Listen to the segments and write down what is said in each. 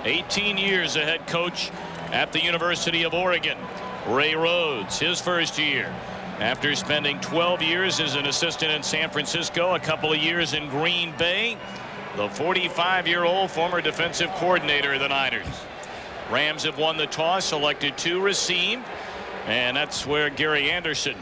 18 years a head coach at the University of Oregon. Ray Rhodes, his first year. After spending 12 years as an assistant in San Francisco, a couple of years in Green Bay, the 45-year-old former defensive coordinator of the Niners. Rams have won the toss, selected to receive, and that's where Gary Anderson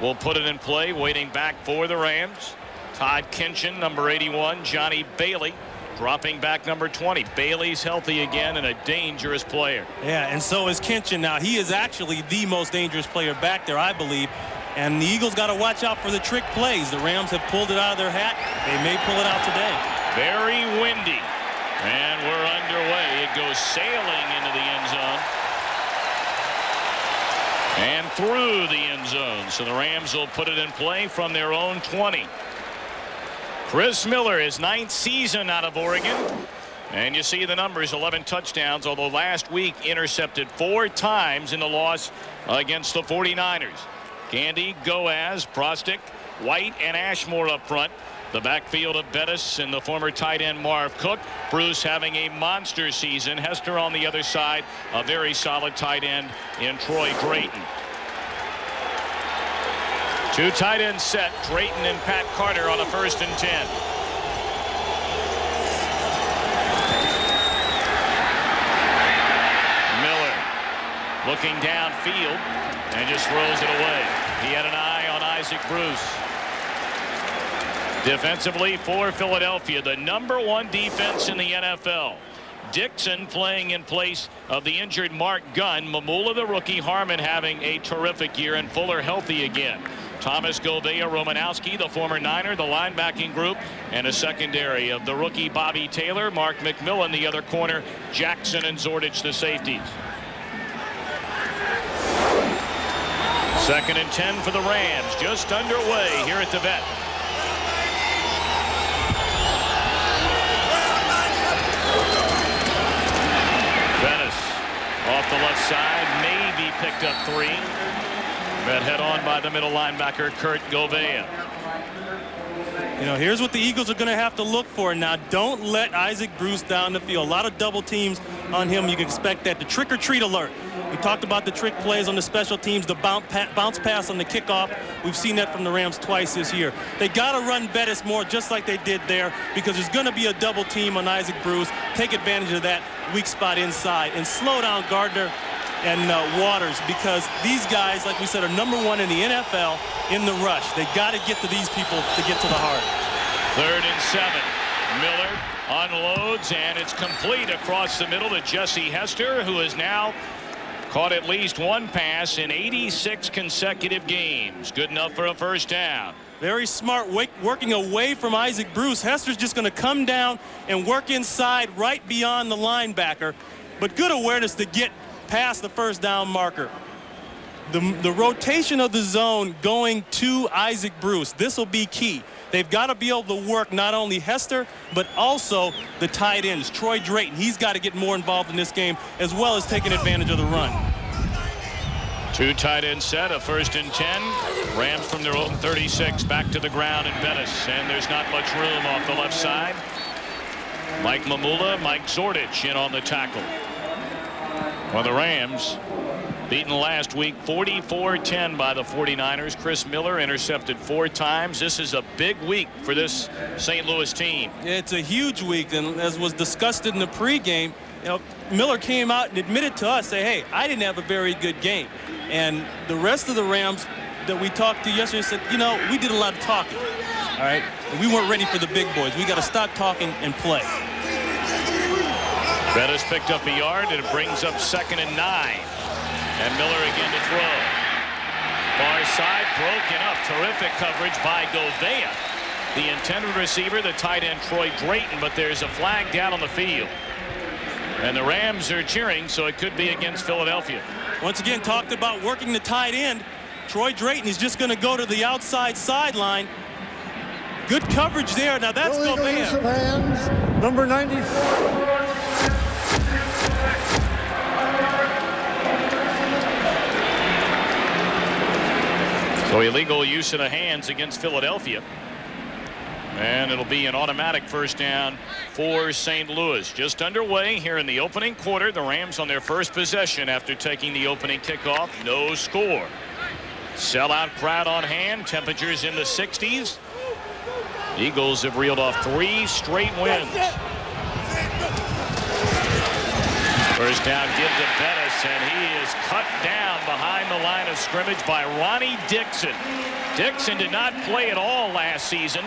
will put it in play, waiting back for the Rams. Todd Kinchin, number 81, Johnny Bailey dropping back, number 20. Bailey's healthy again and a dangerous player. Yeah, and so is Kinchin. Now, he is actually the most dangerous player back there, I believe. And the Eagles got to watch out for the trick plays. The Rams have pulled it out of their hat. They may pull it out today. Very windy. And we're underway. It goes sailing into the end zone. And through the end zone. So the Rams will put it in play from their own 20. Chris Miller, his 9th season out of Oregon. And you see the numbers, 11 touchdowns, although last week intercepted 4 times in the loss against the 49ers. Gandy, Goaz, Prostick, White, and Ashmore up front. The backfield of Bettis and the former tight end Marv Cook. Bruce having a monster season. Hester on the other side, a very solid tight end in Troy Drayton. 2 tight ends set, Drayton and Pat Carter on a 1st and 10. Miller looking downfield and just throws it away. He had an eye on Isaac Bruce. Defensively for Philadelphia, the number 1 defense in the NFL. Dixon playing in place of the injured Mark Gunn. Mamula, the rookie. Harmon having a terrific year, and Fuller healthy again. Thomas, Govea, Romanowski, the former Niner, the linebacking group, and a secondary of the rookie Bobby Taylor, Mark McMillan, the other corner, Jackson and Zordich, the safeties. 2nd and 10 for the Rams, just underway here at the Vet. Bettis off the left side, maybe picked up 3. But head on by the middle linebacker, Kurt Govea. You know, here's what the Eagles are going to have to look for now. Don't let Isaac Bruce down the field. A lot of double teams on him. You can expect that. The trick or treat alert. We talked about the trick plays on the special teams, the bounce pass on the kickoff. We've seen that from the Rams twice this year. They got to run Bettis more just like they did there, because there's going to be a double team on Isaac Bruce. Take advantage of that weak spot inside and slow down Gardner and Waters, because these guys, like we said, are number 1 in the NFL in the rush. They got to get to these people to get to the heart. 3rd and 7. Miller unloads, and it's complete across the middle to Jesse Hester, who has now caught at least 1 pass in 86 consecutive games. Good enough for a 1st down. Very smart, working away from Isaac Bruce. Hester's just going to come down and work inside right beyond the linebacker, but good awareness to get past the 1st down marker. The rotation of the zone going to Isaac Bruce, this will be key. They've got to be able to work not only Hester, but also the tight ends. Troy Drayton, he's got to get more involved in this game, as well as taking advantage of the run. 2 tight end set, a 1st and 10. Rams from their own 36 back to the ground, and Bettis, and there's not much room off the left side. Mike Mamula, Mike Zordich in on the tackle. Well, the Rams beaten last week 44-10 by the 49ers. Chris Miller intercepted 4 times. This is a big week for this St. Louis team. It's a huge week, and as was discussed in the pregame, you know, Miller came out and admitted to us, say, hey, I didn't have a very good game. And the rest of the Rams that we talked to yesterday said, you know, we did a lot of talking. All right, and we weren't ready for the big boys. We got to stop talking and play. Bettis picked up a yard, and it brings up 2nd and 9. And Miller again to throw. Far side broken up. Terrific coverage by Govea. The intended receiver, the tight end Troy Drayton, but there's a flag down on the field. And the Rams are cheering, so it could be against Philadelphia. Once again, talked about working the tight end. Troy Drayton is just going to go to the outside sideline. Good coverage there. Now that's Govea. Use of hands, number 94. So illegal use of the hands against Philadelphia. And it'll be an automatic first down for St. Louis. Just underway here in the opening quarter. The Rams on their first possession after taking the opening kickoff. No score. Sellout crowd on hand. Temperatures in the 60s. Eagles have reeled off 3 straight wins. First down give to Bettis, and he is cut down behind the line of scrimmage by Ronnie Dixon. Dixon did not play at all last season.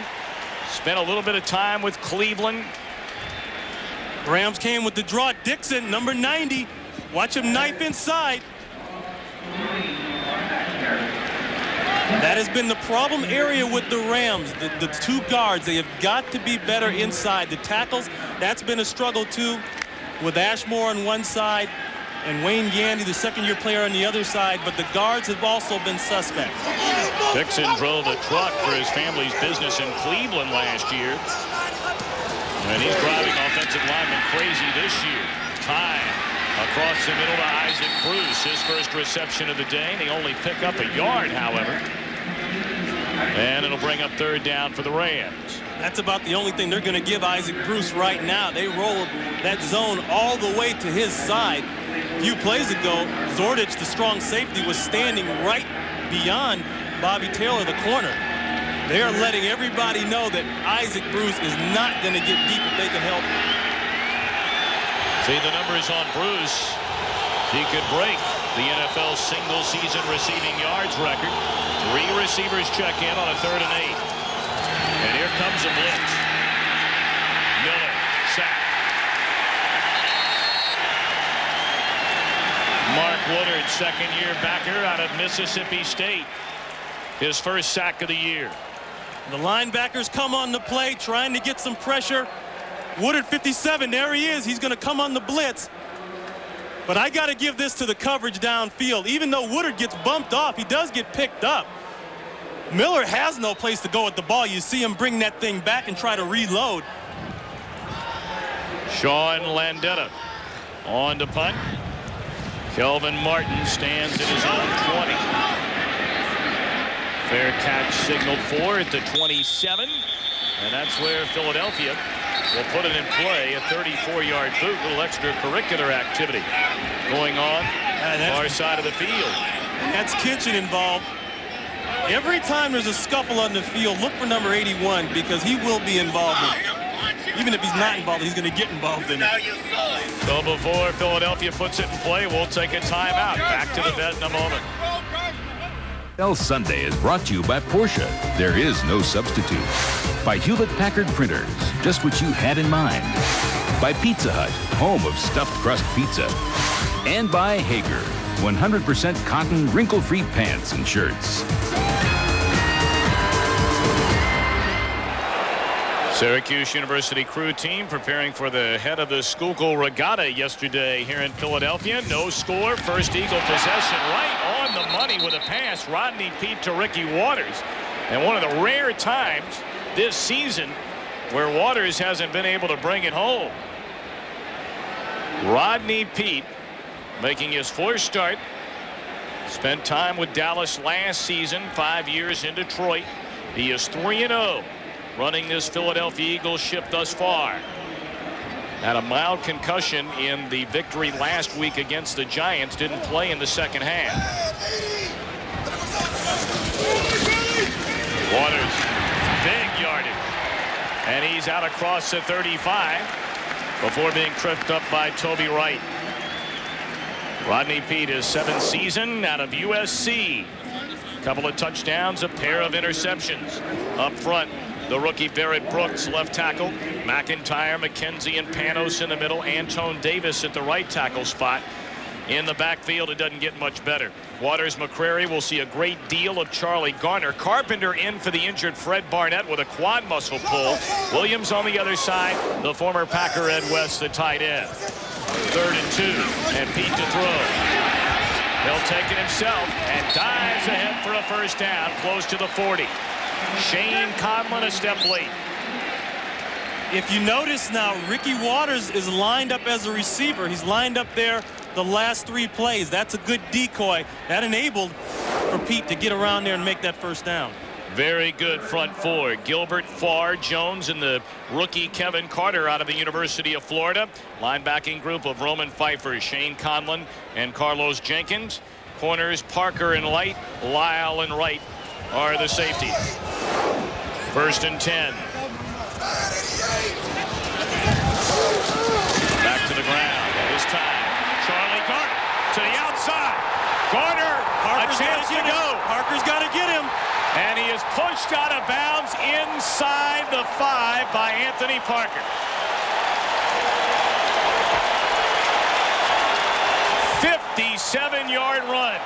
Spent a little bit of time with Cleveland. Rams came with the draw. Dixon, number 90. Watch him knife inside. That has been the problem area with the Rams. The 2 guards, they have got to be better inside. The tackles, that's been a struggle too, with Ashmore on one side and Wayne Gandy, the second-year player, on the other side. But the guards have also been suspect. Dixon drove a truck for his family's business in Cleveland last year. And he's driving offensive linemen crazy this year. Time across the middle to Isaac Bruce. His first reception of the day. They only pick up a yard, however. And it'll bring up third down for the Rams. That's about the only thing they're going to give Isaac Bruce right now. They roll that zone all the way to his side. A few plays ago, Zordich, the strong safety, was standing right beyond Bobby Taylor, the corner. They are letting everybody know that Isaac Bruce is not going to get deep if they can help. See the numbers on Bruce. He could break the NFL single-season receiving yards record. 3 receivers check in on a 3rd and 8. And here comes a blitz. Miller, sack. Mark Woodard, second-year backer out of Mississippi State. His first sack of the year. The linebackers come on the play, trying to get some pressure. Woodard, 57, there he is. He's going to come on the blitz. But I got to give this to the coverage downfield. Even though Woodard gets bumped off, he does get picked up. Miller has no place to go with the ball. You see him bring that thing back and try to reload. Sean Landeta on to punt. Kelvin Martin stands at his own 20. Fair catch signaled for at the 27. And that's where Philadelphia will put it in play. A 34-yard boot. A little extracurricular activity going on far side of the field. That's Kitchen involved. Every time there's a scuffle on the field, look for number 81, because he will be involved in it. Even if he's not involved, he's going to get involved in it. So before Philadelphia puts it in play, we'll take a timeout. Back to the vet in a moment. NFL Sunday is brought to you by Porsche. There is no substitute. By Hewlett-Packard Printers, just what you had in mind. By Pizza Hut, home of stuffed crust pizza. And by Hager, 100% cotton, wrinkle-free pants and shirts. Syracuse University crew team preparing for the head of the Schuylkill Regatta yesterday here in Philadelphia. No score. First Eagle possession right on the money with a pass. Rodney Peete to Ricky Waters. And one of the rare times this season where Waters hasn't been able to bring it home. Rodney Peete making his first start. Spent time with Dallas last season, 5 years in Detroit. He is 3-0. running this Philadelphia Eagles ship thus far. Had a mild concussion in the victory last week against the Giants. Didn't play in the second half. Waters, big yardage. And he's out across the 35 before being tripped up by Toby Wright. Rodney Peete, his 7th season out of USC. Couple of touchdowns, a pair of interceptions. Up front, the rookie Barrett Brooks, left tackle. McIntyre, McKenzie, and Panos in the middle. Antone Davis at the right tackle spot. In the backfield, it doesn't get much better. Waters, McCrary will see a great deal of Charlie Garner. Carpenter in for the injured Fred Barnett with a quad muscle pull. Williams on the other side, the former Packer Ed West, the tight end. 3rd and 2, and Peete to throw. He'll take it himself and dives ahead for a first down, close to the 40. Shane Conlon a step late. If you notice now, Ricky Waters is lined up as a receiver. He's lined up there the last 3 plays. That's a good decoy. That enabled for Peete to get around there and make that first down. Very good front four. Gilbert, Farr, Jones, and the rookie Kevin Carter out of the University of Florida. Linebacking group of Roman Pfeiffer, Shane Conlon, and Carlos Jenkins. Corners Parker and Light, Lyle and Wright are the safeties. 1st and 10. Back to the ground. This time, Charlie Garner to the outside. Garner, a chance to go. Parker's got to get him. And he is pushed out of bounds inside the 5 by Anthony Parker. 57-yard run.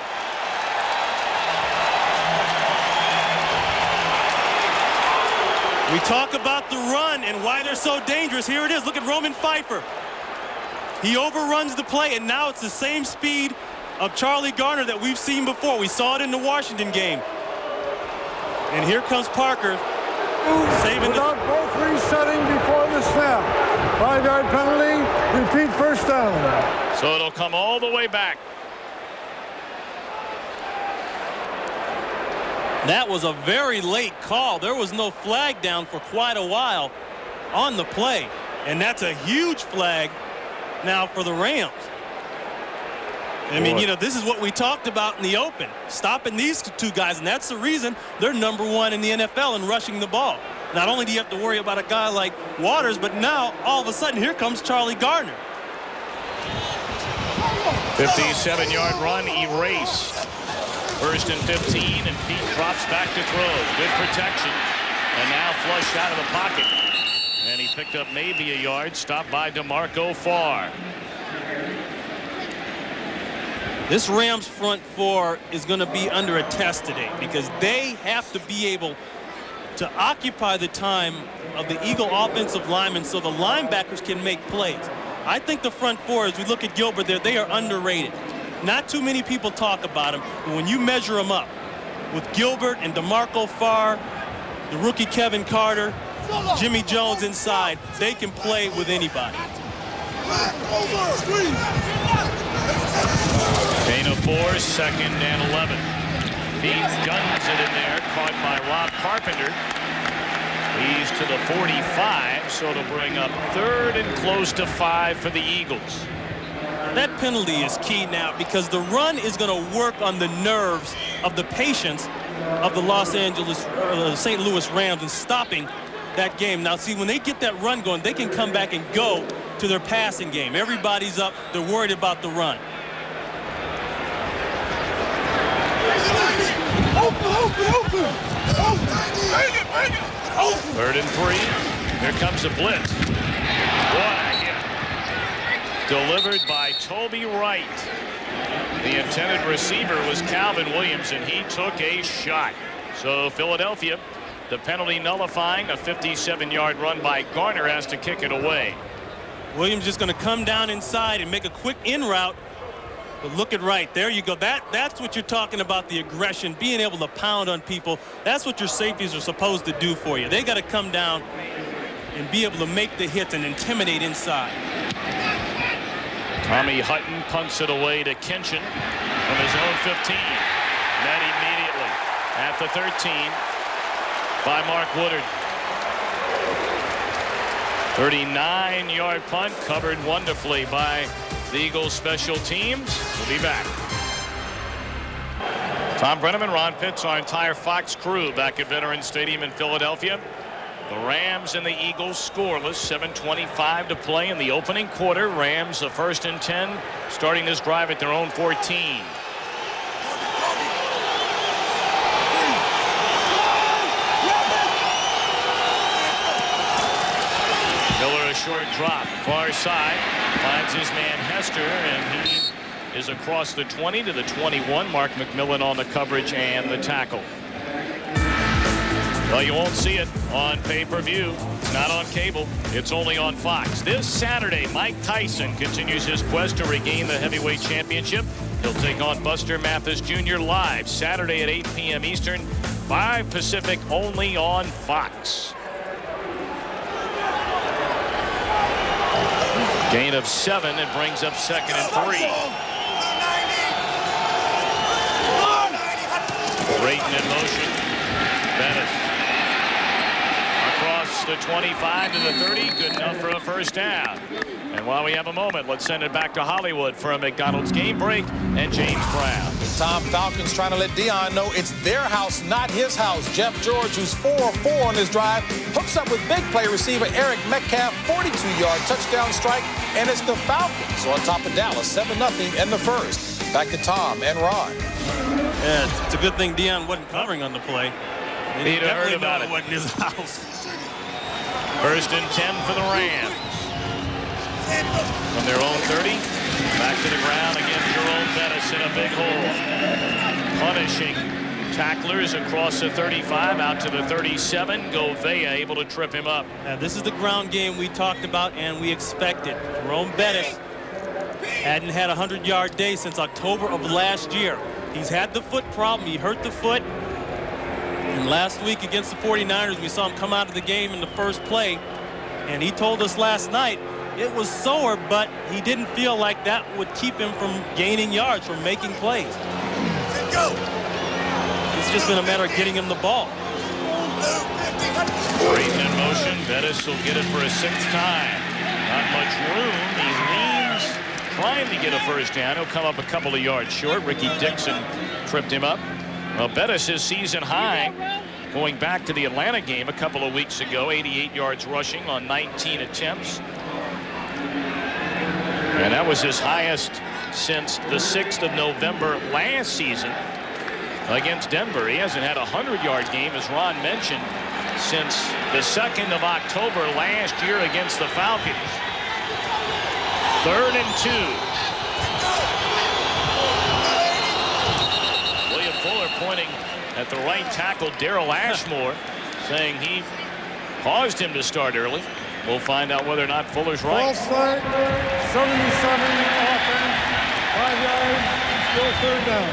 We talk about the run and why they're so dangerous. Here it is. Look at Roman Pfeiffer. He overruns the play, and now it's the same speed of Charlie Garner that we've seen before. We saw it in the Washington game. And here comes Parker. Saving without both resetting before the snap. 5-yard penalty. Repeat first down. So it'll come all the way back. That was a very late call. There was no flag down for quite a while on the play. And that's a huge flag now for the Rams. I mean, you know, this is what we talked about in the open. Stopping these two guys, and that's the reason they're #1 in the NFL in rushing the ball. Not only do you have to worry about a guy like Waters, but now, all of a sudden, here comes Charlie Garner. 57-yard run erased. 1st and 15, and Pete drops back to throw. Good protection. And now flushed out of the pocket. And he picked up maybe a yard, stopped by DeMarco Farr. This Rams front four is going to be under a test today because they have to be able to occupy the time of the Eagle offensive linemen so the linebackers can make plays. I think the front four, as we look at Gilbert there, they are underrated. Not too many people talk about them, but when you measure them up with Gilbert and DeMarco Farr, the rookie Kevin Carter, Jimmy Jones inside, they can play with anybody. Gain of 4, 2nd and 11. Pete guns it in there, caught by Rob Carpenter. He's to the 45, so it'll bring up 3rd and close to 5 for the Eagles. That penalty is key now because the run is going to work on the nerves of the patience of the St. Louis Rams and stopping that game. Now, see, when they get that run going, they can come back and go to their passing game. Everybody's up. They're worried about the run. Third and 3. Here comes a blitz. What a hit. Delivered by Toby Wright. The intended receiver was Calvin Williams, and he took a shot. So Philadelphia, the penalty nullifying a 57-yard run by Garner, has to kick it away. Williams just going to come down inside and make a quick in route. But look at Wright. There you go. That's what you're talking about, the aggression, being able to pound on people. That's what your safeties are supposed to do for you. They got to come down and be able to make the hits and intimidate inside. Tommy Hutton punts it away to Kinchin from his own 15. Met immediately at the 13 by Mark Woodard. 39-yard punt covered wonderfully by the Eagles special teams. We'll be back. Tom Brenneman, Ron Pitts, our entire Fox crew back at Veterans Stadium in Philadelphia. The Rams and the Eagles scoreless. 7:25 to play in the opening quarter. Rams a 1st and 10, starting this drive at their own 14. Miller a short drop, far side, finds his man Hester, and he is across the 20 to the 21. Mark McMillan on the coverage and the tackle. Well, you won't see it on pay-per-view. It's not on cable. It's only on Fox. This Saturday, Mike Tyson continues his quest to regain the heavyweight championship. He'll take on Buster Mathis Jr. live Saturday at 8 p.m. Eastern, 5 Pacific, only on Fox. Gain of 7. It brings up 2nd and 3. Brayton in motion. Bettis across the 25 to the 30. Good enough for a first down. And while we have a moment, let's send it back to Hollywood for a McDonald's game break and James Brown. Tom, Falcons trying to let Deion know it's their house, not his house. Jeff George, who's 4 of 4 on this drive, hooks up with big play receiver Eric Metcalf, 42-yard touchdown strike, and it's the Falcons on top of Dallas, 7-0 in the first. Back to Tom and Ron. Yeah, it's a good thing Deion wasn't covering on the play. He'd have heard about it. It wasn't his house. First and 10 for the Rams. From their own 30, back to the ground again. Jerome Bettis in a big hole. Punishing tacklers across the 35 out to the 37. Govea able to trip him up. Now, this is the ground game we talked about and we expected. Jerome Bettis hadn't had a 100-yard day since October of last year. He's had the foot problem. He hurt the foot. And last week against the 49ers, we saw him come out of the game in the first play. And he told us last night it was sore, but he didn't feel like that would keep him from gaining yards, from making plays. It's just been a matter of getting him the ball. Brayton in motion. Bettis will get it for a 6th time. Not much room. He leans, trying to get a first down. He'll come up a couple of yards short. Ricky Dixon tripped him up. Well, Bettis is season high going back to the Atlanta game a couple of weeks ago. 88 yards rushing on 19 attempts. And that was his highest since the 6th of November last season against Denver. He hasn't had a 100-yard game, as Ron mentioned, since the 2nd of October last year against the Falcons. 3rd and 2. William Fuller pointing at the right tackle, Daryl Ashmore, saying he caused him to start early. We'll find out whether or not Fuller's right. False start, 77 offense, 5 yards, still 3rd down.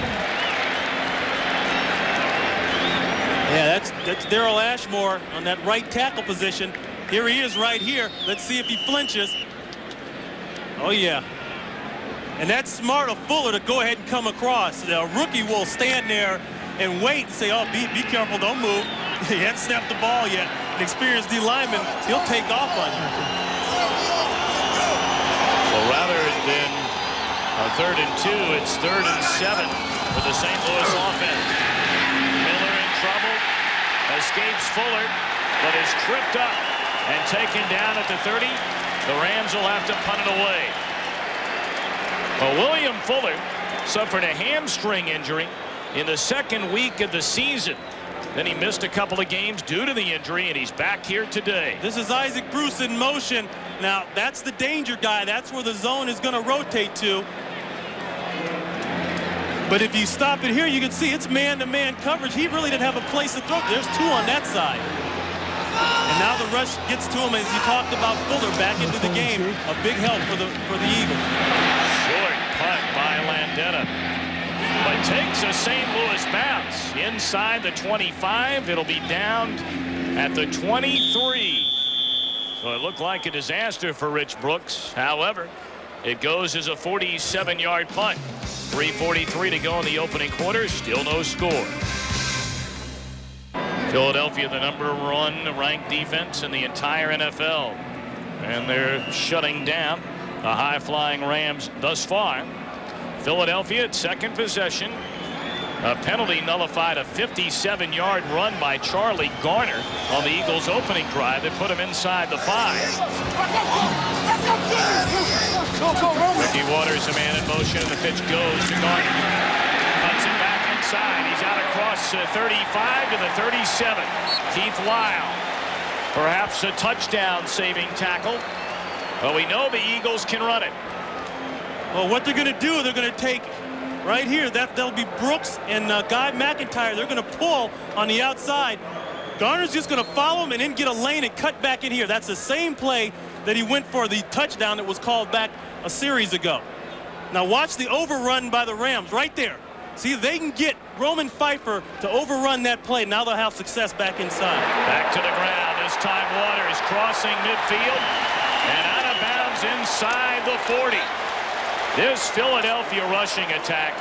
Yeah, that's Daryl Ashmore on that right tackle position. Here he is right here. Let's see if he flinches. Oh, yeah. And that's smart of Fuller to go ahead and come across. The rookie will stand there and wait and say, oh, be careful, don't move. He hasn't snapped the ball yet. An experienced D lineman, he'll take off on you. So rather than a 3rd and 2, it's 3rd and 7 for the St. Louis offense. Miller in trouble, escapes Fuller, but is tripped up and taken down at the 30. The Rams will have to punt it away. Well, William Fuller suffered a hamstring injury in the 2nd week of the season. Then he missed a couple of games due to the injury, and he's back here today. This is Isaac Bruce in motion. Now, that's the danger guy. That's where the zone is going to rotate to. But if you stop it here, you can see it's man-to-man coverage. He really didn't have a place to throw. There's 2 on that side. And now the rush gets to him, as you talked about Fuller back into the game. A big help for the Eagles. Short punt by Landeta, but takes a St. Louis bounce inside the 25. It'll be down at the 23. So it looked like a disaster for Rich Brooks. However, it goes as a 47-yard punt. 3:43 to go in the opening quarter. Still no score. Philadelphia, the #1 ranked defense in the entire NFL. And they're shutting down the high-flying Rams thus far. Philadelphia at 2nd possession. A penalty nullified a 57-yard run by Charlie Garner on the Eagles' opening drive that put him inside the 5. Ricky Waters, a man in motion, and the pitch goes to Garner. Cuts it back inside. He's out across 35 to the 37. Keith Lyle, perhaps a touchdown-saving tackle. But we know the Eagles can run it. Well, what they're going to do, they're going to take right here. That'll be Brooks and Guy McIntyre. They're going to pull on the outside. Garner's just going to follow him and then get a lane and cut back in here. That's the same play that he went for the touchdown that was called back a series ago. Now watch the overrun by the Rams right there. See, they can get Roman Pfeiffer to overrun that play. Now they'll have success back inside. Back to the ground. This time Waters crossing midfield and out of bounds inside the 40. This Philadelphia rushing attack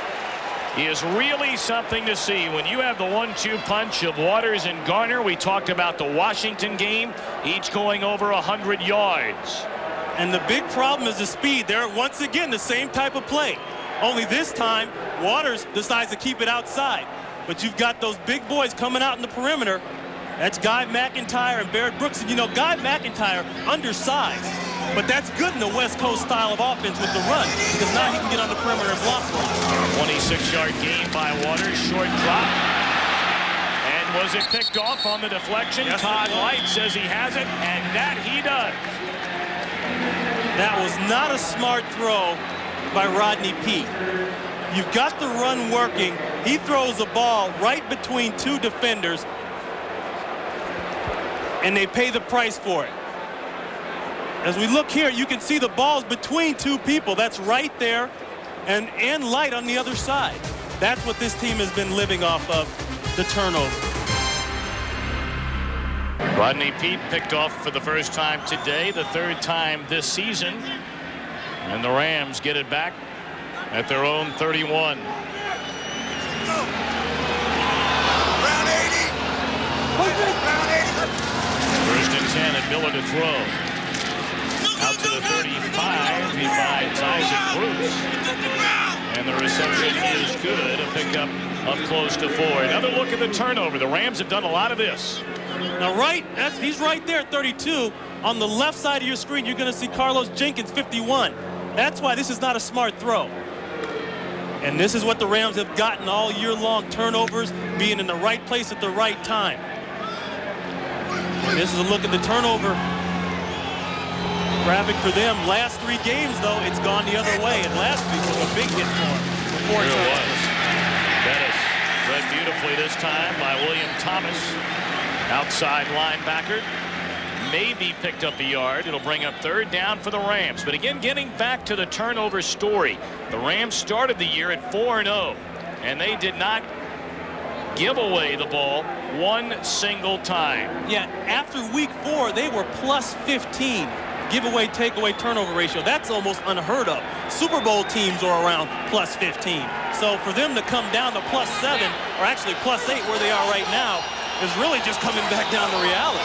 is really something to see. When you have the 1-2 punch of Waters and Garner, we talked about the Washington game, each going over 100 yards. And the big problem is the speed. They're once again the same type of play. Only this time, Waters decides to keep it outside. But you've got those big boys coming out in the perimeter. That's Guy McIntyre and Barrett Brooks. And you know, Guy McIntyre, undersized. But that's good in the West Coast style of offense with the run, because now he can get on the perimeter and block for him. 26-yard gain by Waters, short drop. And was it picked off on the deflection? Yes, Todd Light says he has it, and that he does. That was not a smart throw by Rodney Peete. You've got the run working. He throws the ball right between two defenders, and they pay the price for it. As we look here, you can see the ball's between two people. That's right there, and Light on the other side. That's what this team has been living off of, the turnover. Rodney Peete picked off for the first time today, the third time this season. And the Rams get it back at their own 31. First and 10 and Miller to throw. Out to the 35, he finds Isaac Bruce. And the reception is good, a pickup up close to 4. Another look at the turnover. The Rams have done a lot of this. Now he's right there at 32. On the left side of your screen, you're going to see Carlos Jenkins, 51. That's why this is not a smart throw. And this is what the Rams have gotten all year long, turnovers, being in the right place at the right time. And this is a look at the turnover graphic for them. Last 3 games, though, it's gone the other way. And last week was a big hit for him. Sure was. Bettis read beautifully this time by William Thomas. Outside linebacker. Maybe picked up a yard. It'll bring up third down for the Rams. But again, getting back to the turnover story. The Rams started the year at 4-0. And they did not give away the ball one single time. Yeah, after week 4, they were plus 15. Giveaway, takeaway, turnover ratio. That's almost unheard of. Super Bowl teams are around plus 15. So for them to come down to plus 7, or actually plus 8 where they are right now, is really just coming back down to reality.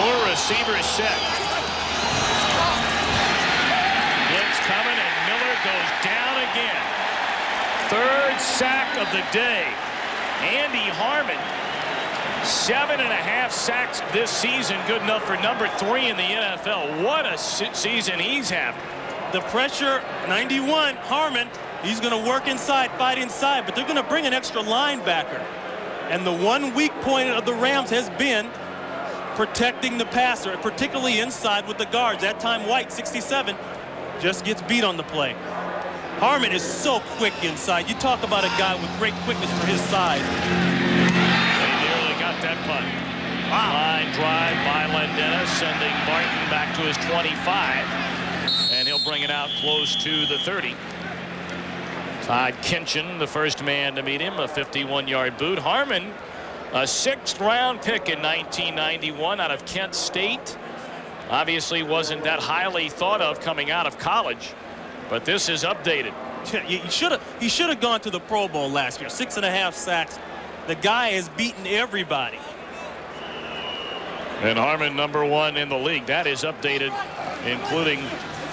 4 receivers set. Blitz coming, and Miller goes down again. 3rd sack of the day. Andy Harmon. 7.5 sacks this season, good enough for number 3 in the NFL. What a season he's having. The pressure, 91, Harmon, he's going to work inside, fight inside, but they're going to bring an extra linebacker. And the one weak point of the Rams has been protecting the passer, particularly inside with the guards. That time White, 67, just gets beat on the play. Harmon is so quick inside. You talk about a guy with great quickness for his size. That punt. Line drive by Lendenis, sending Martin back to his 25. And he'll bring it out close to the 30. Todd Kinchin, the first man to meet him, a 51-yard boot. Harmon, a 6th-round pick in 1991 out of Kent State. Obviously wasn't that highly thought of coming out of college, but this is updated. He should have gone to the Pro Bowl last year. 6.5 sacks. The guy has beaten everybody. And Harmon, number 1 in the league. That is updated, including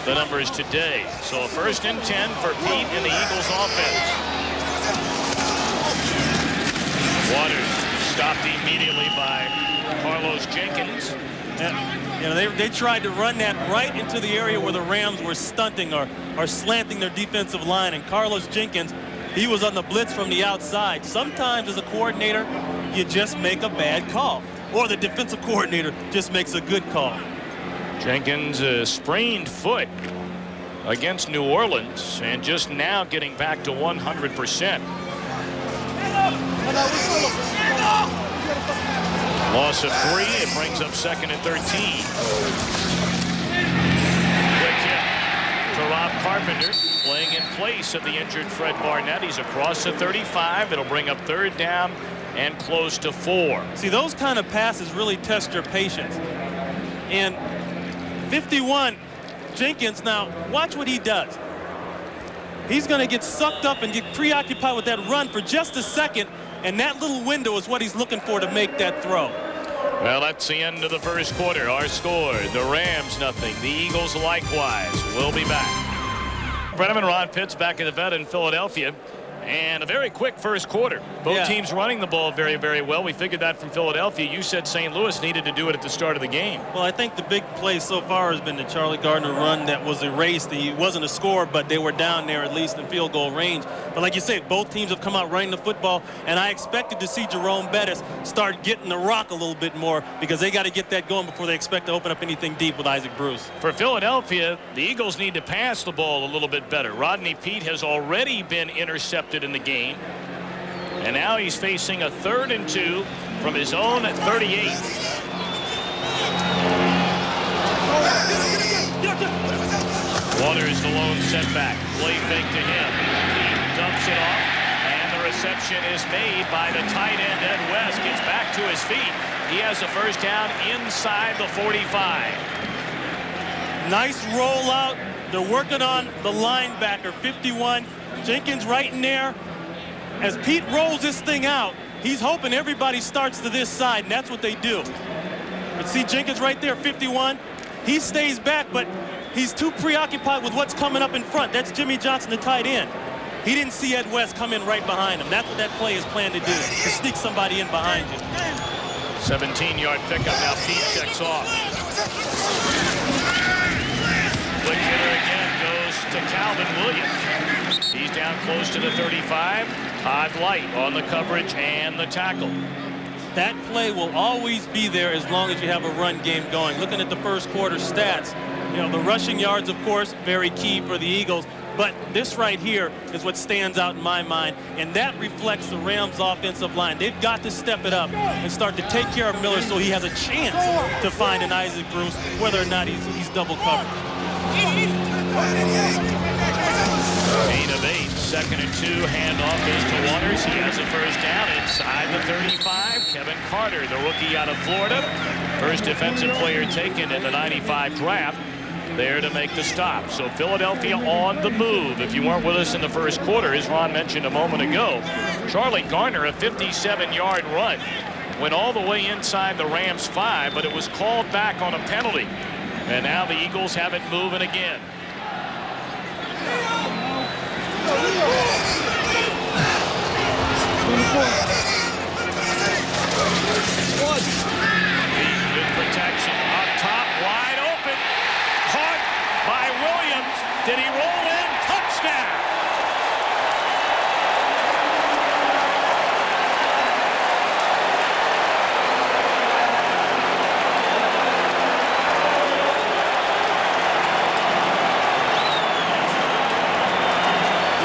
the numbers today. So 1st and 10 for Peete in the Eagles offense. Waters stopped immediately by Carlos Jenkins. You know, they tried to run that right into the area where the Rams were stunting or slanting their defensive line. And Carlos Jenkins, he was on the blitz from the outside. Sometimes as a coordinator, you just make a bad call. Or the defensive coordinator just makes a good call. Jenkins, a sprained foot against New Orleans, and just now getting back to 100%. Loss of 3. It brings up 2nd and 13. Quick hit to Rob Carpenter, playing in place of the injured Fred Barnett. He's across the 35. It'll bring up 3rd down and close to 4. See, those kind of passes really test your patience. And 51, Jenkins, now watch what he does. he's going to get sucked up and get preoccupied with that run for just a second, and that little window is what he's looking for to make that throw. Well, that's the end of the first quarter. Our score, the Rams 0, the Eagles likewise. We'll be back. Brenneman, Ron Pitts back at the vet in Philadelphia. And a very quick first quarter. Both teams running the ball very, very well. We figured that from Philadelphia. You said St. Louis needed to do it at the start of the game. Well, I think the big play so far has been the Charlie Gardner run that was erased. He wasn't a score, but they were down there at least in field goal range. But like you say, both teams have come out running the football, and I expected to see Jerome Bettis start getting the rock a little bit more because they got to get that going before they expect to open up anything deep with Isaac Bruce. For Philadelphia, the Eagles need to pass the ball a little bit better. Rodney Peete has already been intercepted in the game. And now he's facing a 3rd and 2 from his own 38. Waters the lone setback. Play fake to him. He dumps it off. And the reception is made by the tight end, Ed West. Gets back to his feet. He has a first down inside the 45. Nice rollout. They're working on the linebacker, 51. Jenkins right in there. As Pete rolls this thing out, he's hoping everybody starts to this side, and that's what they do. But see Jenkins right there, 51. He stays back, but he's too preoccupied with what's coming up in front. That's Jimmy Johnson, the tight end. He didn't see Ed West come in right behind him. That's what that play is planned to do, to sneak somebody in behind you. 17-yard pickup. Now Pete checks off. Quick hitter again goes to Calvin Williams. He's down close to the 35. Todd Light on the coverage and the tackle. That play will always be there as long as you have a run game going. Looking at the first quarter stats, you know, the rushing yards, of course, very key for the Eagles. But this right here is what stands out in my mind, and that reflects the Rams' offensive line. They've got to step it up and start to take care of Miller so he has a chance to find an Isaac Bruce, whether or not he's double covered. 8 of 8, 2nd and 2, handoff is to Waters. He has a first down inside the 35. Kevin Carter, the rookie out of Florida, first defensive player taken in the 95 draft, there to make the stop. So Philadelphia on the move. If you weren't with us in the first quarter, as Ron mentioned a moment ago, Charlie Gardner, a 57-yard run, went all the way inside the Rams 5, but it was called back on a penalty. And now the Eagles have it moving again. Good protection up top, wide open, caught by Williams. Did he roll in? Touchdown!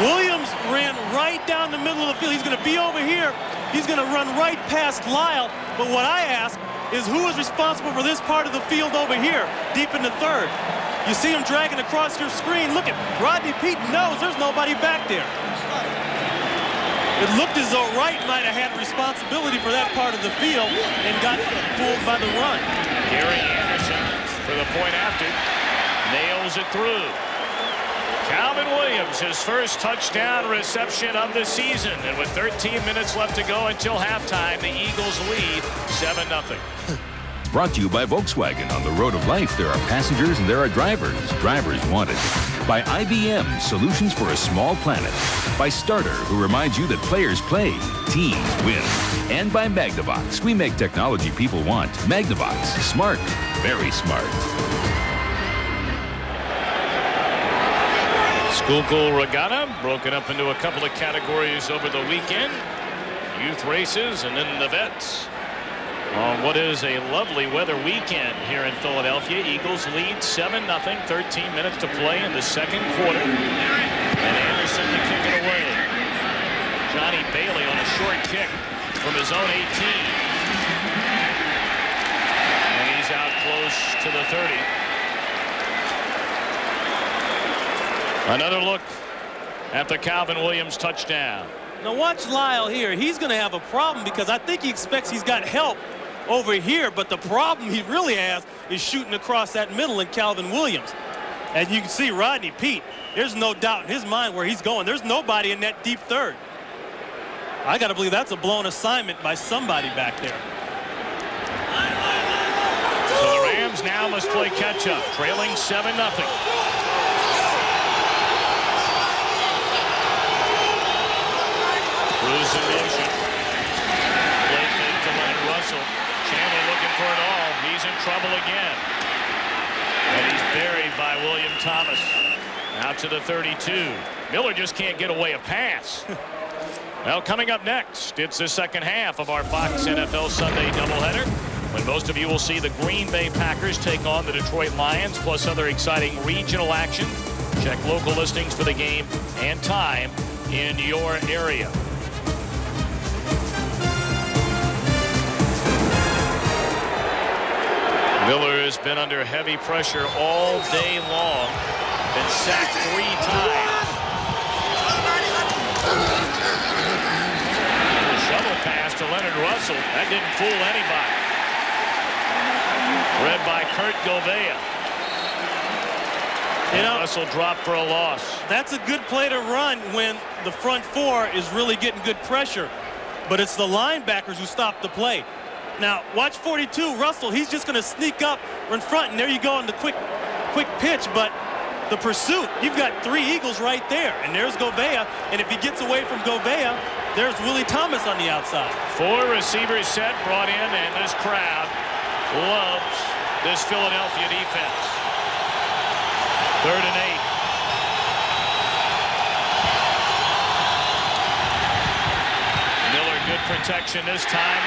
Williams ran right down the middle of the field. He's going to be over here. He's going to run right past Lyle. But what I ask is who is responsible for this part of the field over here, deep in the 3rd? You see him dragging across your screen. Look at Rodney Peete knows there's nobody back there. It looked as though Wright might have had responsibility for that part of the field and got fooled by the run. Gary Anderson for the point after. Nails it through. Calvin Williams, his first touchdown reception of the season. And with 13 minutes left to go until halftime, the Eagles lead 7-0. Brought to you by Volkswagen. On the road of life, there are passengers and there are drivers. Drivers wanted. By IBM, solutions for a small planet. By Starter, who reminds you that players play, teams win. And by Magnavox, we make technology people want. Magnavox, smart, very smart. Schuylkill Regatta broken up into a couple of categories over the weekend. Youth races and then the vets. On what is a lovely weather weekend here in Philadelphia. Eagles lead 7-0, 13 minutes to play in the second quarter. And Anderson to kick it away. Johnny Bailey on a short kick from his own 18. And he's out close to the 30. Another look at the Calvin Williams touchdown. Now watch Lyle here. He's going to have a problem because I think he expects he's got help over here, but the problem he really has is shooting across that middle in Calvin Williams. And you can see Rodney Peete, there's no doubt in his mind where he's going. There's nobody in that deep third. I got to believe that's a blown assignment by somebody back there. So the Rams now must play catch-up, trailing 7-0. Cruz in motion. Play fake to Leonard Russell. Chandler looking for it all. He's in trouble again. And he's buried by William Thomas. Out to the 32. Miller just can't get away a pass. Well, coming up next, it's the second half of our Fox NFL Sunday doubleheader, when most of you will see the Green Bay Packers take on the Detroit Lions, plus other exciting regional action. Check local listings for the game and time in your area. Miller has been under heavy pressure all day long. Been sacked 3 times. The shuttle pass to Leonard Russell. That didn't fool anybody. Read by Kurt Govea. And Russell dropped for a loss. That's a good play to run when the front four is really getting good pressure. But it's the linebackers who stop the play. Now, watch 42, Russell. He's just going to sneak up in front, and there you go on the quick pitch. But the pursuit, you've got 3 Eagles right there. And there's Govea. And if he gets away from Govea, there's Willie Thomas on the outside. 4 receivers set, brought in, and this crowd loves this Philadelphia defense. 3rd and 8. Miller, good protection this time.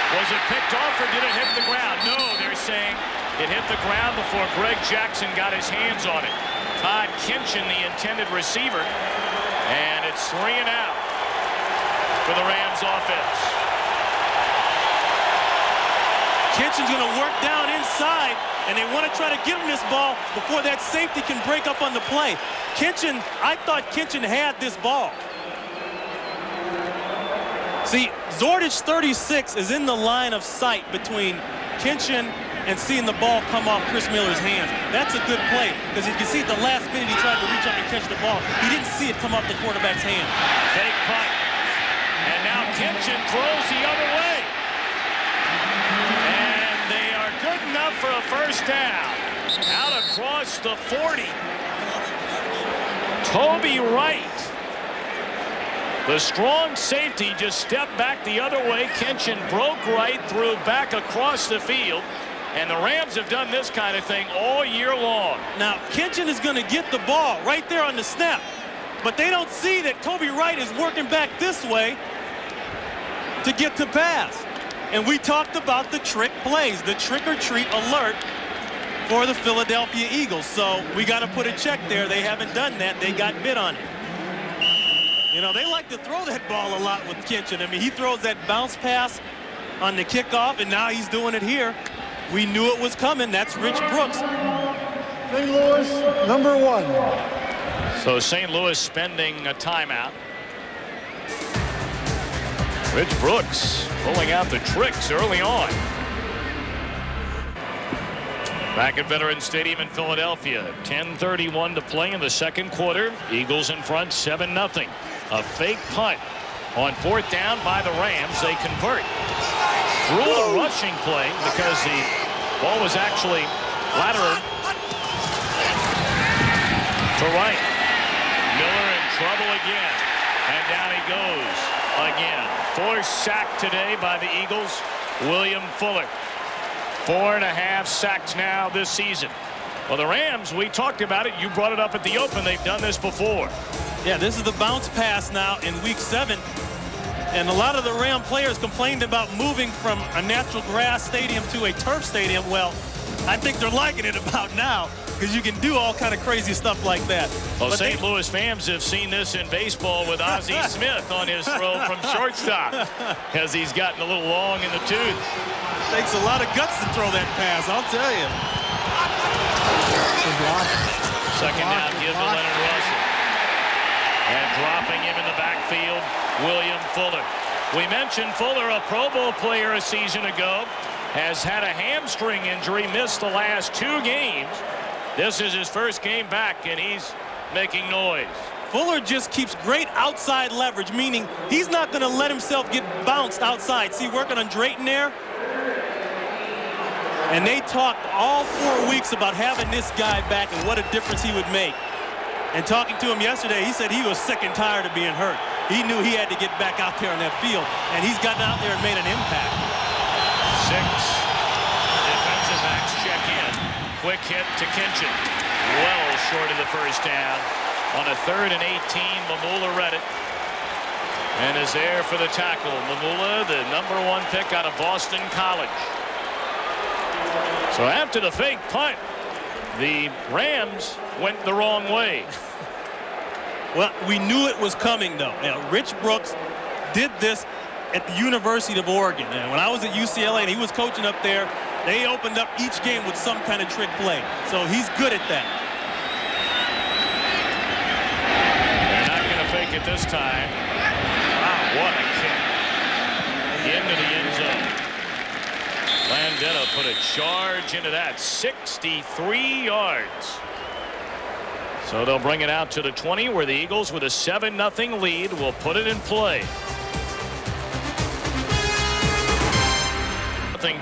Was it picked off or did it hit the ground? No, they're saying it hit the ground before Greg Jackson got his hands on it. Todd Kinchin, the intended receiver, and it's 3 and out for the Rams offense. Kinchin's going to work down inside, and they want to try to give him this ball before that safety can break up on the play. Kinchin, I thought Kinchin had this ball. See, Zordich 36 is in the line of sight between Kinchin and seeing the ball come off Chris Miller's hands. That's a good play, because you can see at the last minute he tried to reach up and catch the ball. He didn't see it come off the quarterback's hand. Fake punt. And now Kinchin throws the other way. And they are good enough for a first down. Out across the 40. Toby Wright. The strong safety just stepped back the other way. Kinchin broke right, threw back across the field. And the Rams have done this kind of thing all year long. Now, Kinchin is going to get the ball right there on the snap. But they don't see that Toby Wright is working back this way to get the pass. And we talked about the trick plays, the trick-or-treat alert for the Philadelphia Eagles. So we got to put a check there. They haven't done that. They got bit on it. You know, they like to throw that ball a lot with Kinchin. I mean, he throws that bounce pass on the kickoff, and now he's doing it here. We knew it was coming. That's Rich Brooks. St. Louis, number 1. So St. Louis spending a timeout. Rich Brooks pulling out the tricks early on. Back at Veterans Stadium in Philadelphia. 10:31 to play in the second quarter. Eagles in front 7-0. A fake punt on 4th down by the Rams. They convert. Through the rushing play because the ball was actually lateral to Wright. Miller in trouble again. And down he goes again. 4th sack today by the Eagles. William Fuller. 4.5 sacks now this season. Well, the Rams, we talked about it. You brought it up at the open. They've done this before. Yeah, this is the bounce pass now in week 7. And a lot of the Ram players complained about moving from a natural grass stadium to a turf stadium. Well, I think they're liking it about now, because you can do all kind of crazy stuff like that. Well, St. Louis fans have seen this in baseball with Ozzie Smith on his throw from shortstop, because he's gotten a little long in the tooth. Takes a lot of guts to throw that pass, I'll tell you. Second down, give to Leonard Russell. And dropping him in the backfield, William Fuller. We mentioned Fuller, a Pro Bowl player a season ago, has had a hamstring injury, missed the last 2 games. This is his first game back, and he's making noise. Fuller just keeps great outside leverage, meaning he's not going to let himself get bounced outside. See, working on Drayton there. And they talked all 4 weeks about having this guy back and what a difference he would make. And talking to him yesterday, he said he was sick and tired of being hurt. He knew he had to get back out there on that field, and he's gotten out there and made an impact. 6 defensive backs check in. Quick hit to Kinchin. Well short of the first down. On a 3rd and 18, Mamula read it and is there for the tackle. Mamula, the #1 pick out of Boston College. So after the fake punt, the Rams went the wrong way. Well, we knew it was coming, though. Rich Brooks did this at the University of Oregon. And when I was at UCLA and he was coaching up there, they opened up each game with some kind of trick play. So he's good at that. They're not going to fake it this time. Wow, what a kick. Into the end zone. Landeta put a charge into that. 63 yards. So they'll bring it out to the 20, where the Eagles, with a 7-0 lead, will put it in play.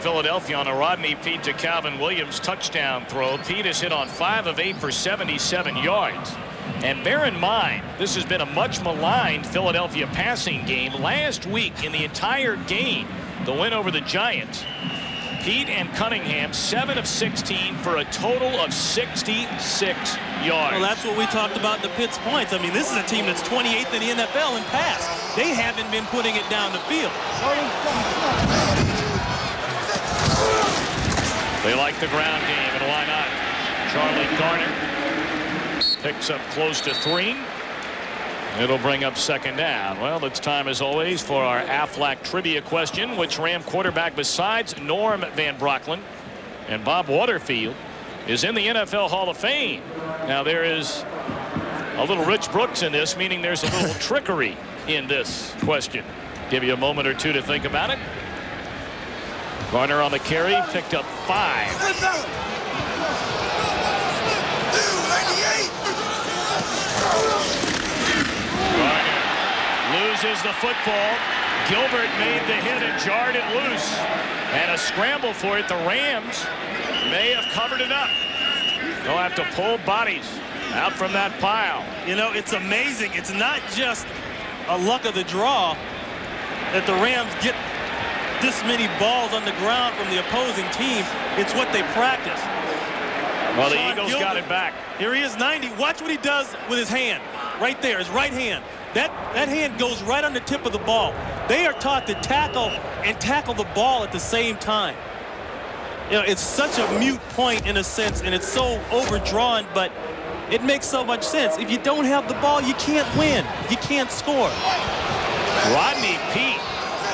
Philadelphia on a Rodney Peete to Calvin Williams touchdown throw. Peete has hit on 5 of 8 for 77 yards. And bear in mind, this has been a much maligned Philadelphia passing game. Last week, in the entire game, the win over the Giants, Peete and Cunningham 7 of 16 for a total of 66 yards. Well, that's what we talked about in the Pitts points. I mean, this is a team that's 28th in the NFL in pass. They haven't been putting it down the field. They like the ground game, and why not? Charlie Garner picks up close to 3. It'll bring up 2nd down. Well, it's time, as always, for our Aflac trivia question. Which Ram quarterback besides Norm Van Brocklin and Bob Waterfield is in the NFL Hall of Fame? Now, there is a little Rich Brooks in this, meaning there's a little trickery in this question. Give you a moment or two to think about it. Garner on the carry, picked up 5. Garner loses the football. Gilbert made the hit and jarred it loose. And a scramble for it. The Rams may have covered it up. They'll have to pull bodies out from that pile. You know, it's amazing. It's not just a luck of the draw that the Rams get this many balls on the ground from the opposing team. It's what they practice. Well, the Eagles got it back. Here he is, 90. Watch what he does with his hand. Right there, his right hand. That hand goes right on the tip of the ball. They are taught to tackle and tackle the ball at the same time. You know, it's such a moot point in a sense, and it's so overdrawn, but it makes so much sense. If you don't have the ball, you can't win. You can't score. Rodney Peete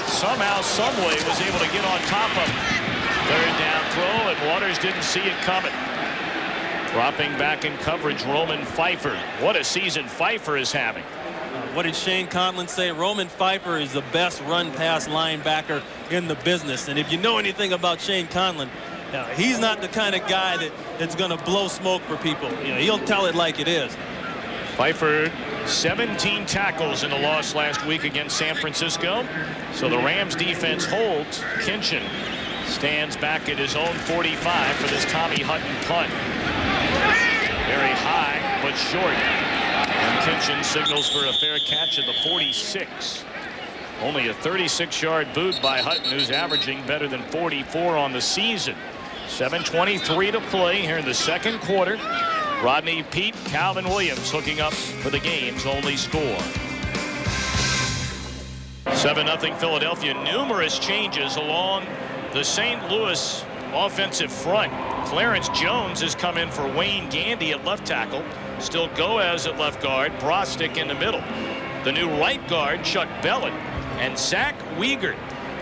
somehow, someway was able to get on top of him. 3rd down throw, and Waters didn't see it coming. Dropping back in coverage, Roman Pfeiffer. What a season Pfeiffer is having. What did Shane Conlon say? Roman Pfeiffer is the best run-pass linebacker in the business. And if you know anything about Shane Conlon, he's not the kind of guy that's going to blow smoke for people. You know, he'll tell it like it is. Pfeiffer, 17 tackles in the loss last week against San Francisco. So the Rams defense holds. Kinchin stands back at his own 45 for this Tommy Hutton punt. Very high, but short. And Kinchin signals for a fair catch at the 46. Only a 36-yard boot by Hutton, who's averaging better than 44 on the season. 7:23 to play here in the 2nd quarter. Rodney Peete, Calvin Williams hooking up for the game's only score. 7-0 Philadelphia. Numerous changes along the St. Louis offensive front. Clarence Jones has come in for Wayne Gandy at left tackle. Still Goaz at left guard. Brostick in the middle. The new right guard, Chuck Bellin. And Zach Wiegert,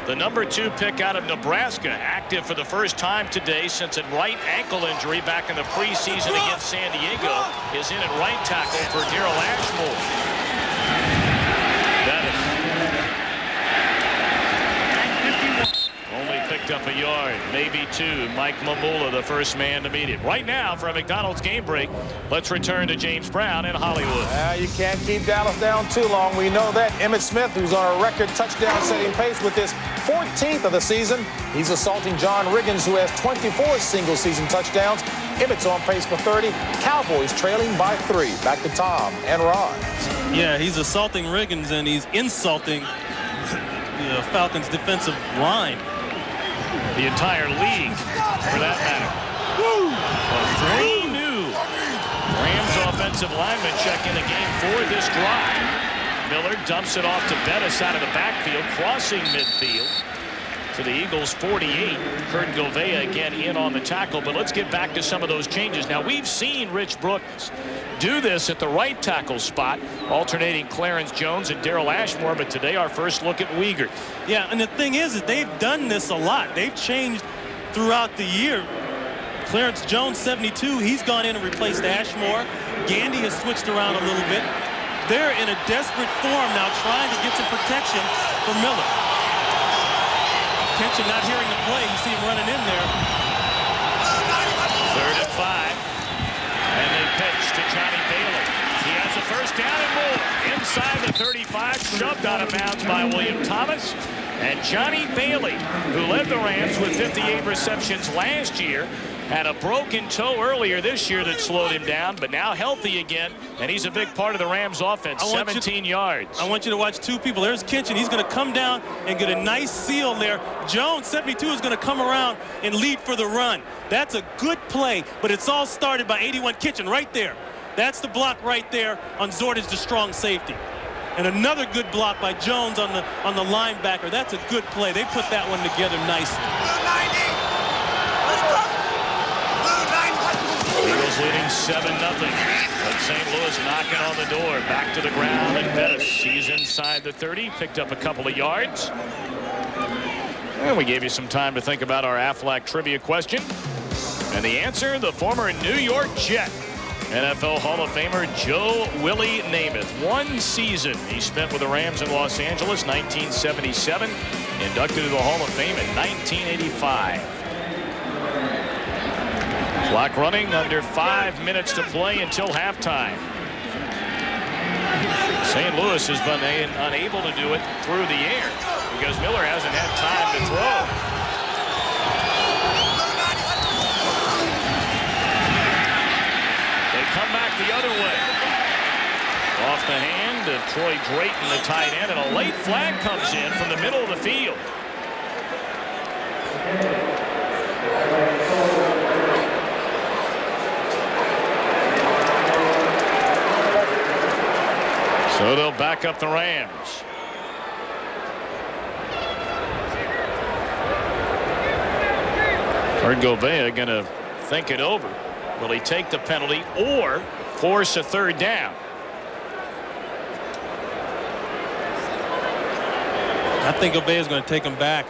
the #2 pick out of Nebraska, active for the first time today since a right ankle injury back in the preseason against San Diego, is in at right tackle for Darrell Ashmore. Only picked picked up a yard, maybe 2. Mike Mamula, the first man to meet him. Right now, for a McDonald's game break, let's return to James Brown in Hollywood. You can't keep Dallas down too long. We know that. Emmitt Smith, who's on a record touchdown-setting pace with his 14th of the season. He's assaulting John Riggins, who has 24 single-season touchdowns. Emmitt's on pace for 30. Cowboys trailing by 3. Back to Tom and Ron. Yeah, he's assaulting Riggins, and he's insulting the Falcons' defensive line. The entire league, for that matter. So 3 new Rams offensive linemen check in the game for this drive. Miller dumps it off to Bettis out of the backfield, crossing midfield to the Eagles' 48. Kurt Govea again in on the tackle, but let's get back to some of those changes. Now, we've seen Rich Brooks do this at the right tackle spot, alternating Clarence Jones and Daryl Ashmore, but today our first look at Wiegert. Yeah, and the thing is they've done this a lot. They've changed throughout the year. Clarence Jones, 72, he's gone in and replaced Ashmore. Gandy has switched around a little bit. They're in a desperate form now, trying to get some protection for Miller. Kitchen not hearing the play. You see him running in there. 3rd and 5. And they pitch to Johnny Bailey. He has a first down and more. Inside the 35, shoved out of bounds by William Thomas. And Johnny Bailey, who led the Rams with 58 receptions last year, had a broken toe earlier this year that slowed him down, but now healthy again, and he's a big part of the Rams offense. 17 yards. I want you to watch 2 people. There's Kitchen. He's going to come down and get a nice seal there. Jones, 72, is going to come around and lead for the run. That's a good play, but it's all started by 81 Kitchen right there. That's the block right there on Zordich, the strong safety. And another good block by Jones on the linebacker. That's a good play. They put that one together nicely. Eagles leading 7-0. But St. Louis knocking on the door. Back to the ground, and Bettis. He's inside the 30. Picked up a couple of yards. And we gave you some time to think about our Aflac trivia question. And the answer, the former New York Jet, NFL Hall of Famer Joe Willie Namath. 1 season he spent with the Rams in Los Angeles, 1977. Inducted to the Hall of Fame in 1985. Clock running, under 5 minutes to play until halftime. St. Louis has been unable to do it through the air because Miller hasn't had time to throw. They come back the other way. Off the hand of Troy Drayton, the tight end, and a late flag comes in from the middle of the field. So they'll back up the Rams. Kurt Govea going to think it over. Will he take the penalty or force a 3rd down? I think Govea is going to take him back.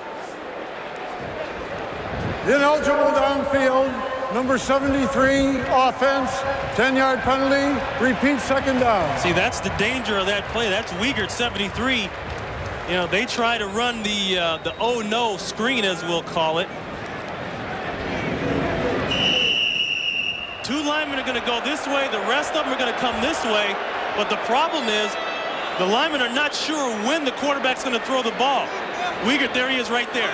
Ineligible downfield. Number 73, offense, 10-yard penalty, repeat 2nd down. See, that's the danger of that play. That's Wiegert, 73. You know, they try to run the oh no screen, as we'll call it. 2 linemen are going to go this way. The rest of them are going to come this way. But the problem is the linemen are not sure when the quarterback's going to throw the ball. Wiegert, there he is right there.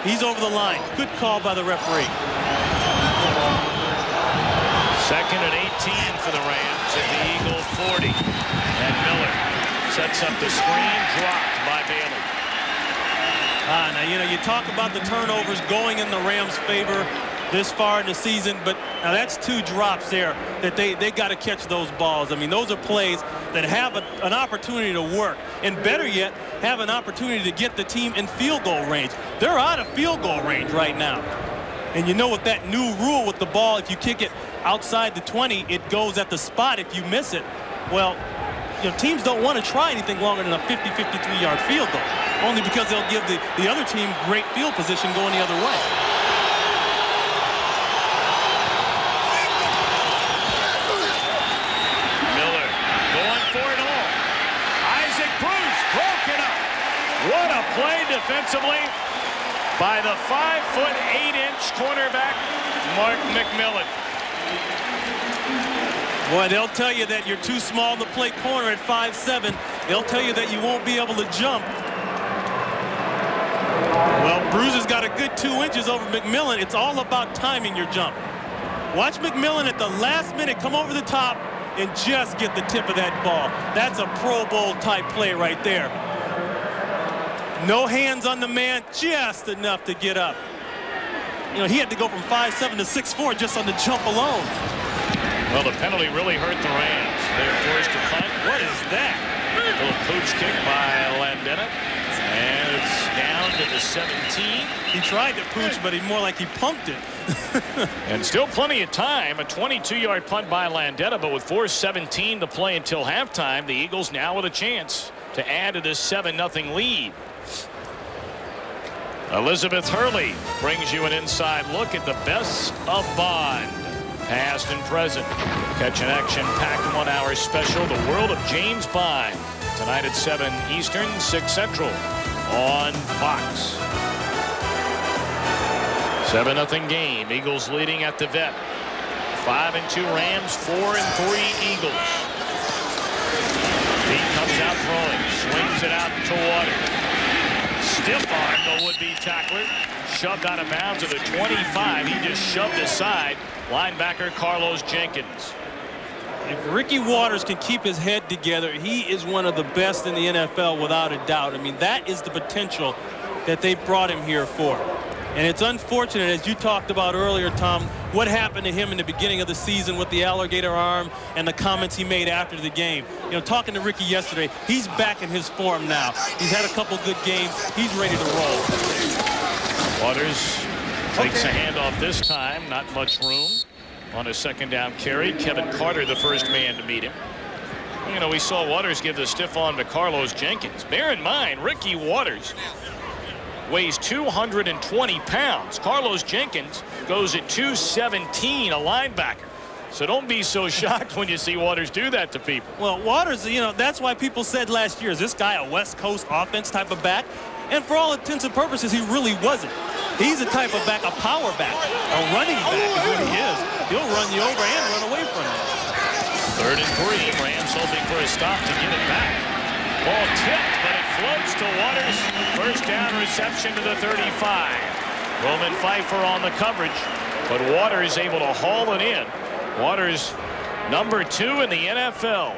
He's over the line. Good call by the referee. 2nd and 18 for the Rams at the Eagle 40. And Miller sets up the screen, dropped by Bailey. Now, you know, you talk about the turnovers going in the Rams' favor this far in the season, but now that's 2 drops there that they got to catch those balls. I mean, those are plays that have an opportunity to work, and better yet, have an opportunity to get the team in field goal range. They're out of field goal range right now. And you know, with that new rule with the ball, if you kick it outside the 20, it goes at the spot if you miss it. Well, you know, teams don't want to try anything longer than a 50, 53-yard field goal, only because they'll give the other team great field position going the other way. Miller going for it all. Isaac Bruce broken up. What a play defensively. by the 5'8" cornerback, Mark McMillan. Boy, they'll tell you that you're too small to play corner at 5'7". They'll tell you that you won't be able to jump. Well, Bruiser's got a good 2 inches over McMillan. It's all about timing your jump. Watch McMillan at the last minute come over the top and just get the tip of that ball. That's a Pro Bowl type play right there. No hands on the man, just enough to get up. You know, he had to go from 5'7" to 6'4" just on the jump alone. Well, the penalty really hurt the Rams. They're forced to punt. What is that? A little pooch kick by Landeta. And it's down to the 17. He tried to pooch, but he more like he pumped it. And still plenty of time. A 22-yard punt by Landeta, but with 4:17 to play until halftime, the Eagles now with a chance to add to this 7-0 lead. Elizabeth Hurley brings you an inside look at the best of Bond, past and present. Catch an action-packed 1-hour special, The World of James Bond, tonight at 7 Eastern, 6 Central on Fox. 7-0 game. Eagles leading at the vet. 5-2 Rams, 4-3 Eagles. He comes out throwing, swings it out to Waters. Stiff arm the would-be tackler, shoved out of bounds at the 25. He just shoved aside linebacker Carlos Jenkins. If Ricky Waters can keep his head together, he is one of the best in the NFL without a doubt. I mean, that is the potential that they brought him here for. And it's unfortunate, as you talked about earlier, Tom, what happened to him in the beginning of the season with the alligator arm and the comments he made after the game. You know, talking to Ricky yesterday, he's back in his form now. He's had a couple good games. He's ready to roll. Waters takes a handoff this time. Not much room on a second down carry. Kevin Carter, the first man to meet him. You know, we saw Waters give the stiff arm to Carlos Jenkins. Bear in mind, Ricky Waters weighs 220 pounds. Carlos Jenkins goes at 217, a linebacker. So don't be so shocked when you see Waters do that to people. Well, Waters, you know, that's why people said last year, is this guy a West Coast offense type of back? And for all intents and purposes, he really wasn't. He's a type of back, a power back, a running back is what he is. He'll run you over and run away from you. 3rd and 3. Rams hoping for a stop to get it back. Ball tipped, but it floats to Waters. First down reception to the 35. Roman Pfeiffer on the coverage, but Waters able to haul it in. Waters, number 2 in the NFL.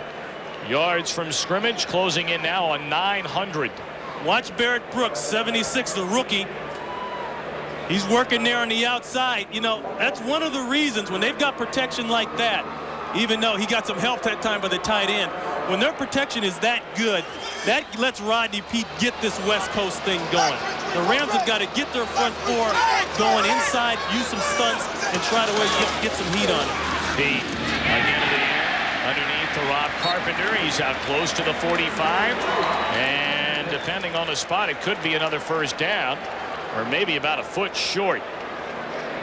Yards from scrimmage, closing in now on 900. Watch Barrett Brooks, 76, the rookie. He's working there on the outside. You know, that's one of the reasons when they've got protection like that, even though he got some help that time by the tight end, when their protection is that good, that lets Rodney Peete get this West Coast thing going. The Rams have got to get their front four going inside, use some stunts, and try to get some heat on it. Peete again in the air, underneath to Rob Carpenter. He's out close to the 45. And depending on the spot, it could be another first down, or maybe about a foot short.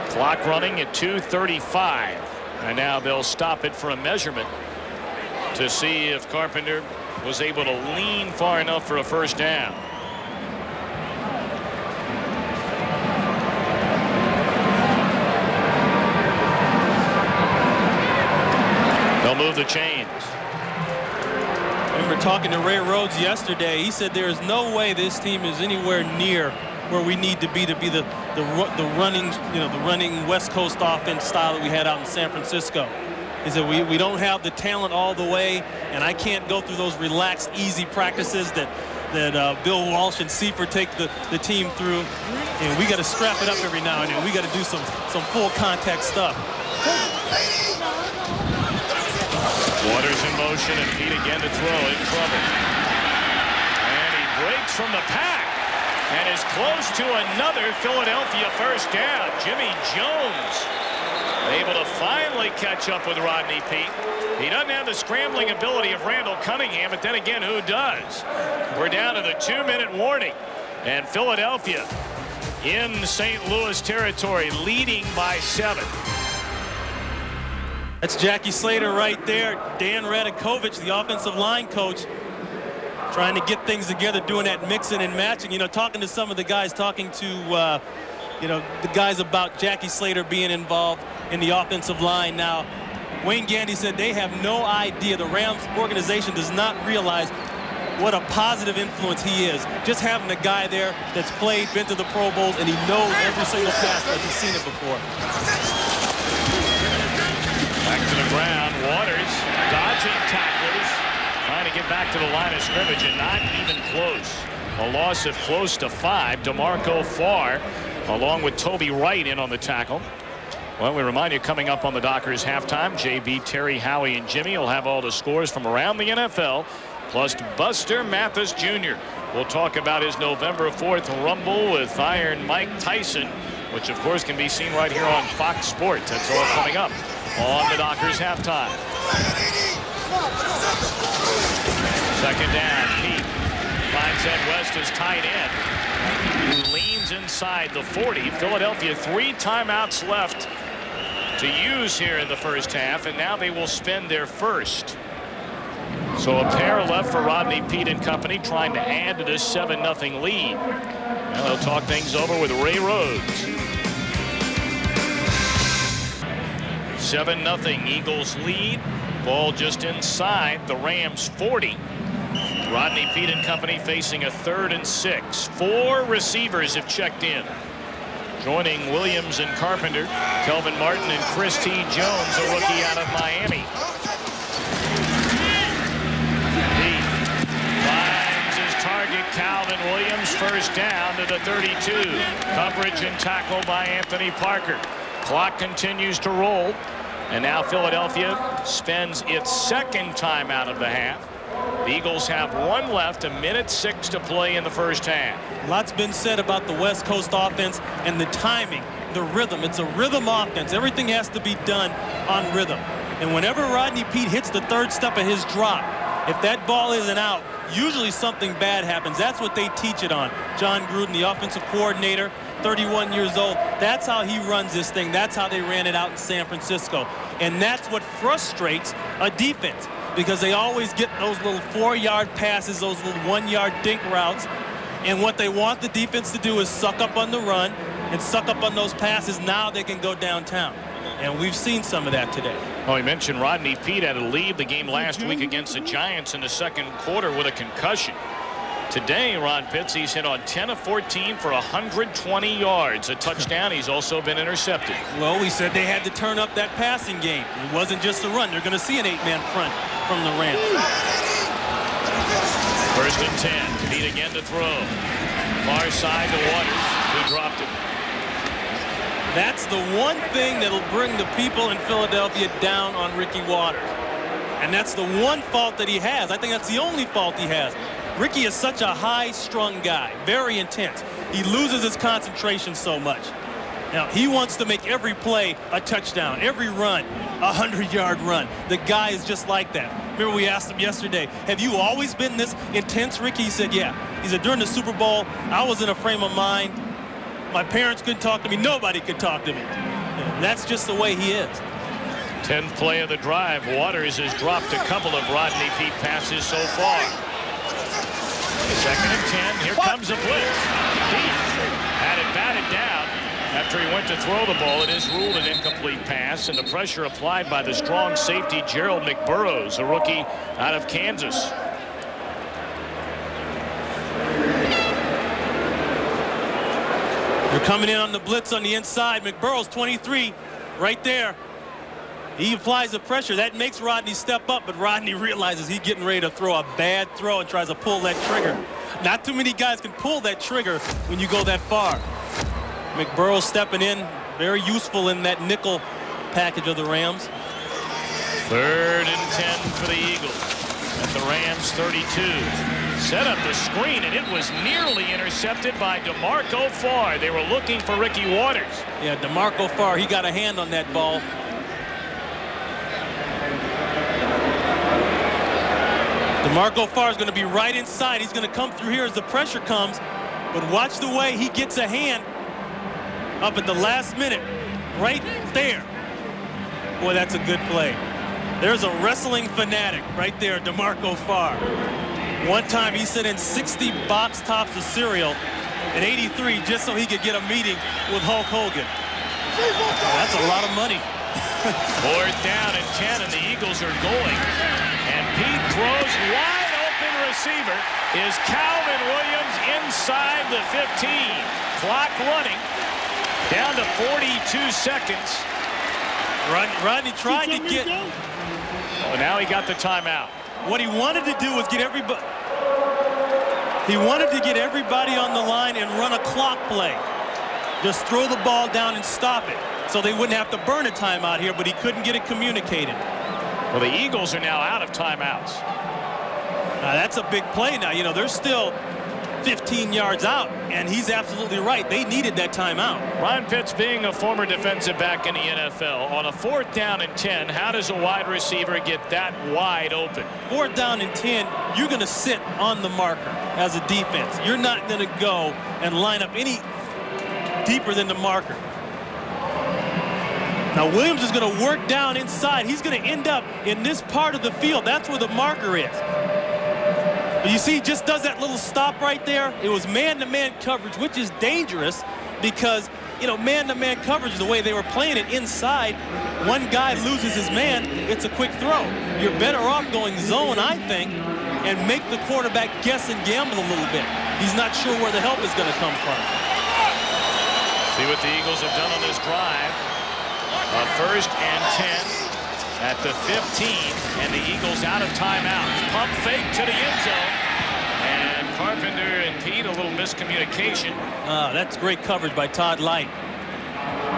Clock running at 2:35. And now they'll stop it for a measurement to see if Carpenter was able to lean far enough for a first down. They'll move the chains. I remember talking to Ray Rhodes yesterday. He said there is no way this team is anywhere near where we need to be the running, you know, the running West Coast offense style that we had out in San Francisco. He said we don't have the talent all the way, and I can't go through those relaxed, easy practices that Bill Walsh and Seifert take the team through. And we got to strap it up every now and then. We got to do some full contact stuff. Waters in motion, and Peete again to throw, in trouble. And he breaks from the pack and is close to another Philadelphia first down. Jimmy Jones able to finally catch up with Rodney Peete. He doesn't have the scrambling ability of Randall Cunningham, but then again, who does? We're down to the 2-minute warning, and Philadelphia in St. Louis territory, leading by 7. That's Jackie Slater right there. Dan Radakovich, the offensive line coach. trying to get things together, doing that mixing and matching. You know, talking to some of the guys, talking to, you know, the guys about Jackie Slater being involved in the offensive line. Now, Wayne Gandy said they have no idea. The Rams organization does not realize what a positive influence he is. Just having a guy there that's played, been to the Pro Bowls, and he knows every single pass like he's seen it before. Back to the ground. Waters dodging tacklers, trying to get back to the line of scrimmage, and not even close. A loss of close to 5. DeMarco Farr, along with Toby Wright, in on the tackle. Well, we remind you, coming up on the Dockers halftime, JB, Terry, Howie, and Jimmy will have all the scores from around the NFL, plus Buster Mathis Jr. We'll talk about his November 4th Rumble with Iron Mike Tyson, which, of course, can be seen right here on Fox Sports. That's all coming up on the Dockers halftime. Second down. Pete finds Ed West, his tight end, who leans inside the 40. Philadelphia 3 timeouts left to use here in the first half, and now they will spend their first. So a pair left for Rodney Peete and company, trying to add to this 7-0 lead. Now they'll talk things over with Ray Rhodes. 7-0 Eagles lead. Ball just inside the Rams 40. Rodney Peete and company facing a 3rd and 6. 4 receivers have checked in. Joining Williams and Carpenter, Kelvin Martin and Chris T. Jones, a rookie out of Miami. Peete finds his target, Calvin Williams, first down to the 32. Coverage and tackle by Anthony Parker. Clock continues to roll, and now Philadelphia spends its second timeout of the half. The Eagles have 1 left, 1:06 to play in the first half. Lots been said about the West Coast offense and the timing, the rhythm. It's a rhythm offense. Everything has to be done on rhythm. And whenever Rodney Peete hits the 3rd step of his drop, if that ball isn't out, usually something bad happens. That's what they teach it on. John Gruden, the offensive coordinator, 31 years old. That's how he runs this thing. That's how they ran it out in San Francisco. And that's what frustrates a defense, because they always get those little 4-yard passes, those little 1-yard dink routes. And what they want the defense to do is suck up on the run and suck up on those passes. Now they can go downtown. And we've seen some of that today. Well, you mentioned Rodney Peete had to leave the game last week against the Giants in the second quarter with a concussion. Today, Ron Pitts, he's hit on 10 of 14 for 120 yards. A touchdown. He's also been intercepted. Well, we said they had to turn up that passing game. It wasn't just a run. They're going to see an 8-man front from the Rams. First and 10. Peete again to throw. Far side to Waters, who dropped it. That's the one thing that'll bring the people in Philadelphia down on Ricky Waters. And that's the one fault that he has. I think that's the only fault he has. Ricky is such a high-strung guy, very intense. He loses his concentration so much. Now, he wants to make every play a touchdown, every run a 100-yard run. The guy is just like that. Remember, we asked him yesterday, have you always been this intense, Ricky? He said, yeah. He said, during the Super Bowl, I was in a frame of mind. My parents couldn't talk to me. Nobody could talk to me. That's just the way he is. 10th play of the drive. Waters has dropped a couple of Rodney Peete passes so far. Second and 10. Here comes a blitz. Peete had it batted down after he went to throw the ball. It is ruled an incomplete pass, and the pressure applied by the strong safety Gerald McBurrows, a rookie out of Kansas. They're coming in on the blitz on the inside. McBurrows, 23, right there. He applies the pressure. That makes Rodney step up, but Rodney realizes he's getting ready to throw a bad throw and tries to pull that trigger. Not too many guys can pull that trigger when you go that far. McBurrows stepping in, very useful in that nickel package of the Rams. 3rd and 10 for the Eagles at the Rams 32. Set up the screen, and it was nearly intercepted by DeMarco Farr. They were looking for Ricky Waters. Yeah, DeMarco Farr, he got a hand on that ball. DeMarco Farr is going to be right inside. He's going to come through here as the pressure comes. But watch the way he gets a hand up at the last minute. Right there. Boy, that's a good play. There's a wrestling fanatic right there, DeMarco Farr. One time he sent in 60 box tops of cereal in '83 just so he could get a meeting with Hulk Hogan. That's a lot of money. 4th down and 10, and the Eagles are going. And Pete throws wide open receiver is Calvin Williams inside the 15. Clock running down to 42 seconds. Rodney tried to get. Oh, now he got the timeout. What he wanted to do was get everybody. He wanted to get everybody on the line and run a clock play. Just throw the ball down and stop it, so they wouldn't have to burn a timeout here. But he couldn't get it communicated. Well, the Eagles are now out of timeouts. Now that's a big play. Now they're still 15 yards out, and he's absolutely right. They needed that timeout. Ron Pitts, being a former defensive back in the NFL, on a 4th down and 10, how does a wide receiver get that wide open? 4th down and 10, you're going to sit on the marker as a defense. You're not going to go and line up any deeper than the marker. Now Williams is going to work down inside. He's going to end up in this part of the field. That's where the marker is. But you see, he just does that little stop right there. It was man-to-man coverage, which is dangerous because, man-to-man coverage, the way they were playing it inside, one guy loses his man, it's a quick throw. You're better off going zone, I think, and make the quarterback guess and gamble a little bit. He's not sure where the help is going to come from. See what the Eagles have done on this drive. A 1st and 10 at the 15, and the Eagles out of timeout. Pump fake to the end zone, and Carpenter and Pete, a little miscommunication. That's great coverage by Todd Light.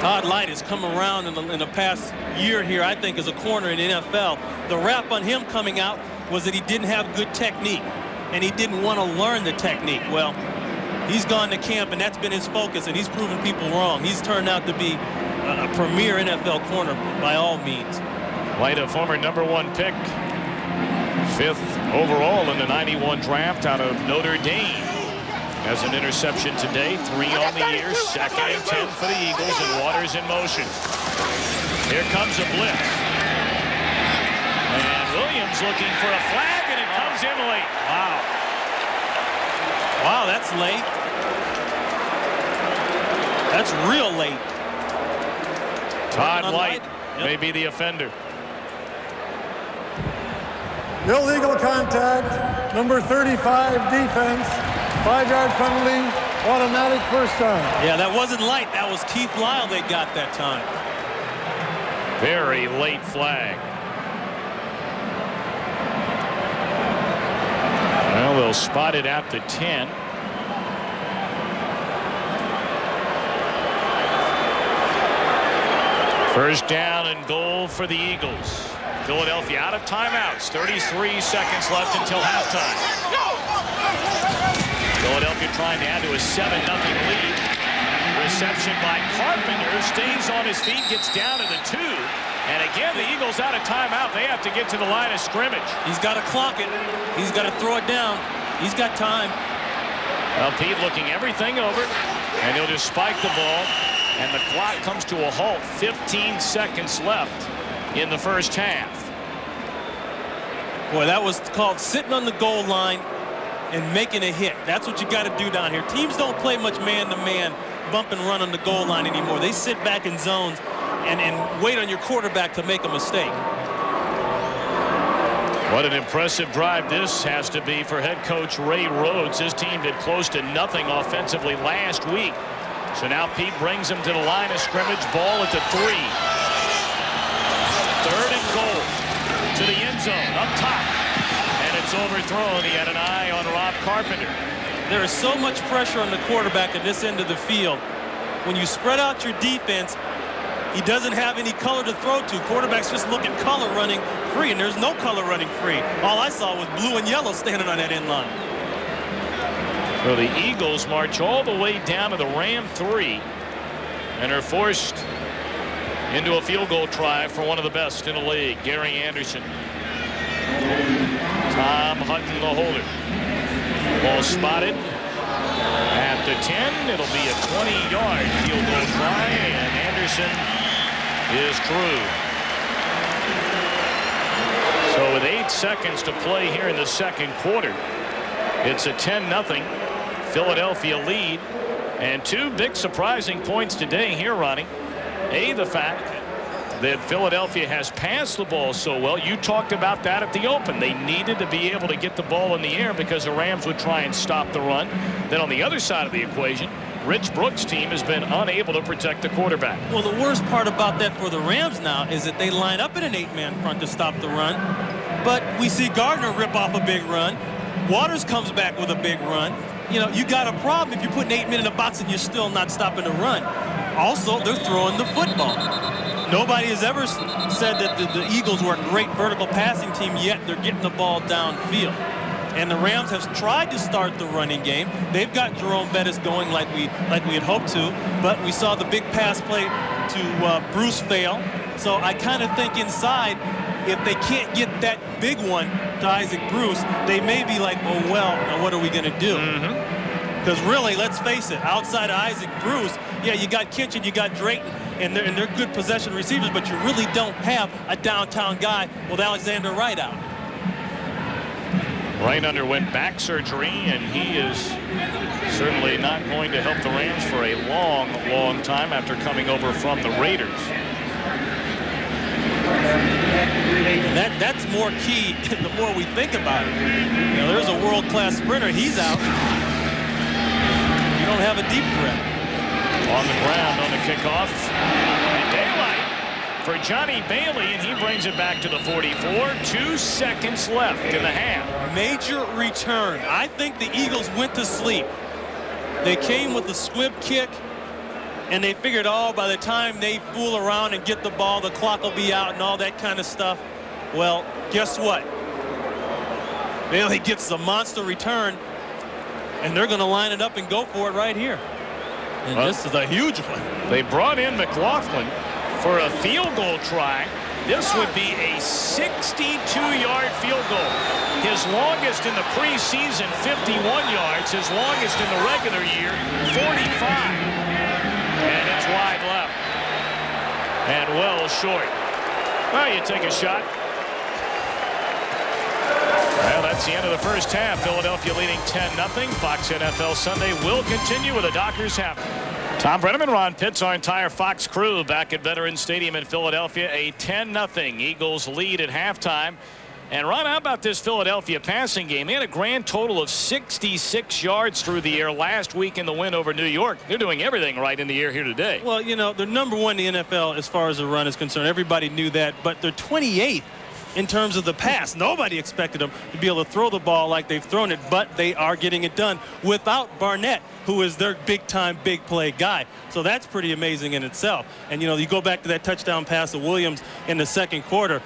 Todd Light has come around in the past year here, I think, as a corner in the NFL. The rap on him coming out was that he didn't have good technique, and he didn't want to learn the technique. Well, he's gone to camp, and that's been his focus, and he's proven people wrong. He's turned out to be a premier NFL corner by all means. Light, a former #1 pick, 5th overall in the '91 draft out of Notre Dame. Has an interception today, 3 on the year, 2nd and 10 for the Eagles, and Waters in motion. Here comes a blitz. And Williams looking for a flag, and it comes in late. Wow. Wow, that's late. That's real late. Todd Light may be the offender. Illegal contact, number 35 defense, 5-yard penalty, automatic 1st down. Yeah, that wasn't Light. That was Keith Lyle they got that time. Very late flag. Well, they'll spot it at the 10. First down and goal for the Eagles. Philadelphia out of timeouts. 33 seconds left until halftime. Philadelphia trying to add to a 7-0 lead. Reception by Carpenter. Stays on his feet. Gets down to the 2. And again, the Eagles out of timeout. They have to get to the line of scrimmage. He's got to clock it. He's got to throw it down. He's got time. Well, Pete looking everything over. And he'll just spike the ball. And the clock comes to a halt. 15 seconds left in the first half. Boy, that was called sitting on the goal line and making a hit. That's what you got to do down here. Teams don't play much man-to-man, bump and run on the goal line anymore. They sit back in zones and wait on your quarterback to make a mistake. What an impressive drive this has to be for head coach Ray Rhodes. His team did close to nothing offensively last week. So now Pete brings him to the line of scrimmage. Ball at the 3. 3rd and goal to the end zone up top. And it's overthrown. He had an eye on Rob Carpenter. There is so much pressure on the quarterback at this end of the field. When you spread out your defense, he doesn't have any color to throw to. Quarterback's just looking color running free, and there's no color running free. All I saw was blue and yellow standing on that end line. So the Eagles march all the way down to the Ram 3 and are forced into a field goal try for one of the best in the league, Gary Anderson. Tom Hutton, the holder. Ball spotted at the 10. It'll be a 20-yard field goal try, and Anderson is through. So with 8 seconds to play here in the second quarter, It's a 10-0 Philadelphia lead. And two big surprising points today here, Ronnie. The fact that Philadelphia has passed the ball so well. You talked about that at the open. They needed to be able to get the ball in the air because the Rams would try and stop the run. Then on the other side of the equation, Rich Brooks' team has been unable to protect the quarterback. Well, the worst part about that for the Rams now is that they line up in an 8-man front to stop the run. But we see Gardner rip off a big run. Waters comes back with a big run. You know, you got a problem if you're putting 8 men in a box and you're still not stopping the run. Also, they're throwing the football. Nobody has ever said that the Eagles were a great vertical passing team, yet they're getting the ball downfield. And the Rams have tried to start the running game. They've got Jerome Bettis going like we had hoped to, but we saw the big pass play to Bruce fail. So I kind of think inside, if they can't get that big one to Isaac Bruce, they may be like, oh, well, now what are we going to do? Because really, let's face it, outside of Isaac Bruce, yeah, you got Kitchen, you got Drayton, and they're good possession receivers, but you really don't have a downtown guy with Alexander Wright out. Wright underwent back surgery, and he is certainly not going to help the Rams for a long, long time after coming over from the Raiders. And that's more key the more we think about it. You know, there's a world-class sprinter. He's out. You don't have a deep threat. On the ground on the kickoff. And daylight for Johnny Bailey, and he brings it back to the 44. 2 seconds left in the half. Major return. I think the Eagles went to sleep. They came with a squib kick, and they figured, oh, by the time they fool around and get the ball, the clock will be out and all that kind of stuff. Well, guess what? Bailey gets a monster return, and they're going to line it up and go for it right here. And this is a huge one. They brought in McLaughlin for a field goal try. This would be a 62-yard field goal. His longest in the preseason, 51 yards. His longest in the regular year, 45. And it's wide left. And well short. Well, you take a shot. Well, that's the end of the first half. Philadelphia leading 10-0. Fox NFL Sunday will continue with the Dockers half. Tom Brenneman, Ron Pitts, our entire Fox crew back at Veterans Stadium in Philadelphia. A 10-0 Eagles lead at halftime. And Ron, how about this Philadelphia passing game? They had a grand total of 66 yards through the air last week in the win over New York. They're doing everything right in the air here today. Well, you know, they're number one in the NFL as far as the run is concerned. Everybody knew that, but they're 28th in terms of the pass. Nobody expected them to be able to throw the ball like they've thrown it, but they are getting it done without Barnett, who is their big-time, big-play guy. So that's pretty amazing in itself. And, you know, you go back to that touchdown pass of Williams in the second quarter.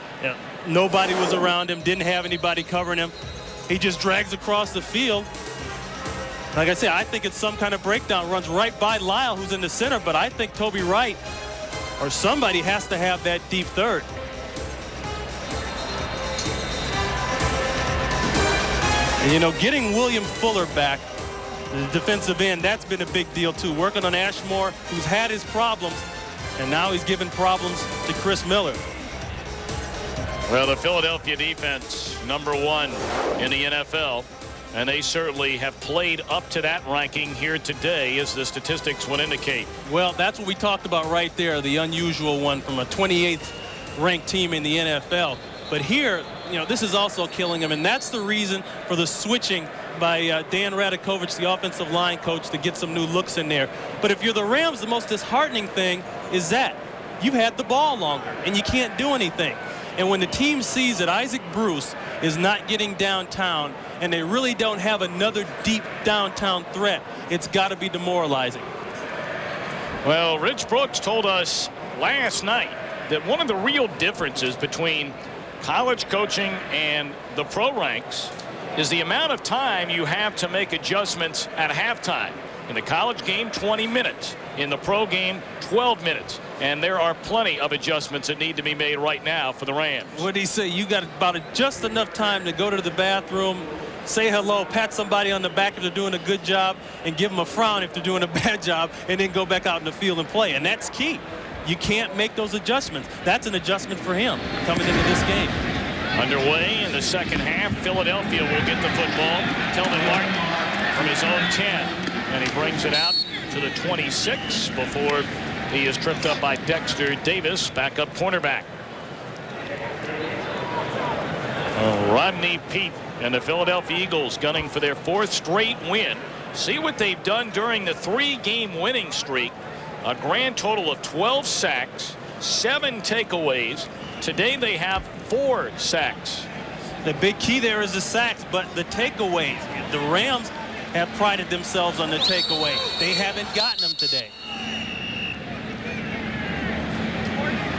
Nobody was around him, didn't have anybody covering him. He just drags across the field. Like I said, I think it's some kind of breakdown. Runs right by Lyle, who's in the center, but I think Toby Wright or somebody has to have that deep third. And, you know, getting William Fuller back, the defensive end, that's been a big deal, too. Working on Ashmore, who's had his problems, and now he's giving problems to Chris Miller. Well, the Philadelphia defense, #1 in the NFL, and they certainly have played up to that ranking here today, as the statistics would indicate. Well, that's what we talked about right there, the unusual one from a 28th ranked team in the NFL. But here, you know, this is also killing him, and that's the reason for the switching by Dan Radakovich, the offensive line coach, to get some new looks in there. But if you're the Rams, the most disheartening thing is that you've had the ball longer, and you can't do anything. And when the team sees that Isaac Bruce is not getting downtown, and they really don't have another deep downtown threat, it's got to be demoralizing. Well, Rich Brooks told us last night that one of the real differences between college coaching and the pro ranks is the amount of time you have to make adjustments at halftime. In the college game, 20 minutes. In the pro game, 12 minutes. And there are plenty of adjustments that need to be made right now for the Rams. What did he say? You got about just enough time to go to the bathroom, say hello, pat somebody on the back if they're doing a good job, and give them a frown if they're doing a bad job, and then go back out in the field and play. And that's key. You can't make those adjustments. That's an adjustment for him coming into this game. Underway in the second half. Philadelphia will get the football. Kelvin Martin from his own 10. And he brings it out to the 26 before he is tripped up by Dexter Davis, backup cornerback. Rodney Peete and the Philadelphia Eagles gunning for their 4th straight win. See what they've done during the 3-game winning streak. A grand total of 12 sacks, 7 takeaways. Today they have 4 sacks. The big key there is the sacks, but the takeaways. The Rams have prided themselves on the takeaway. They haven't gotten them today.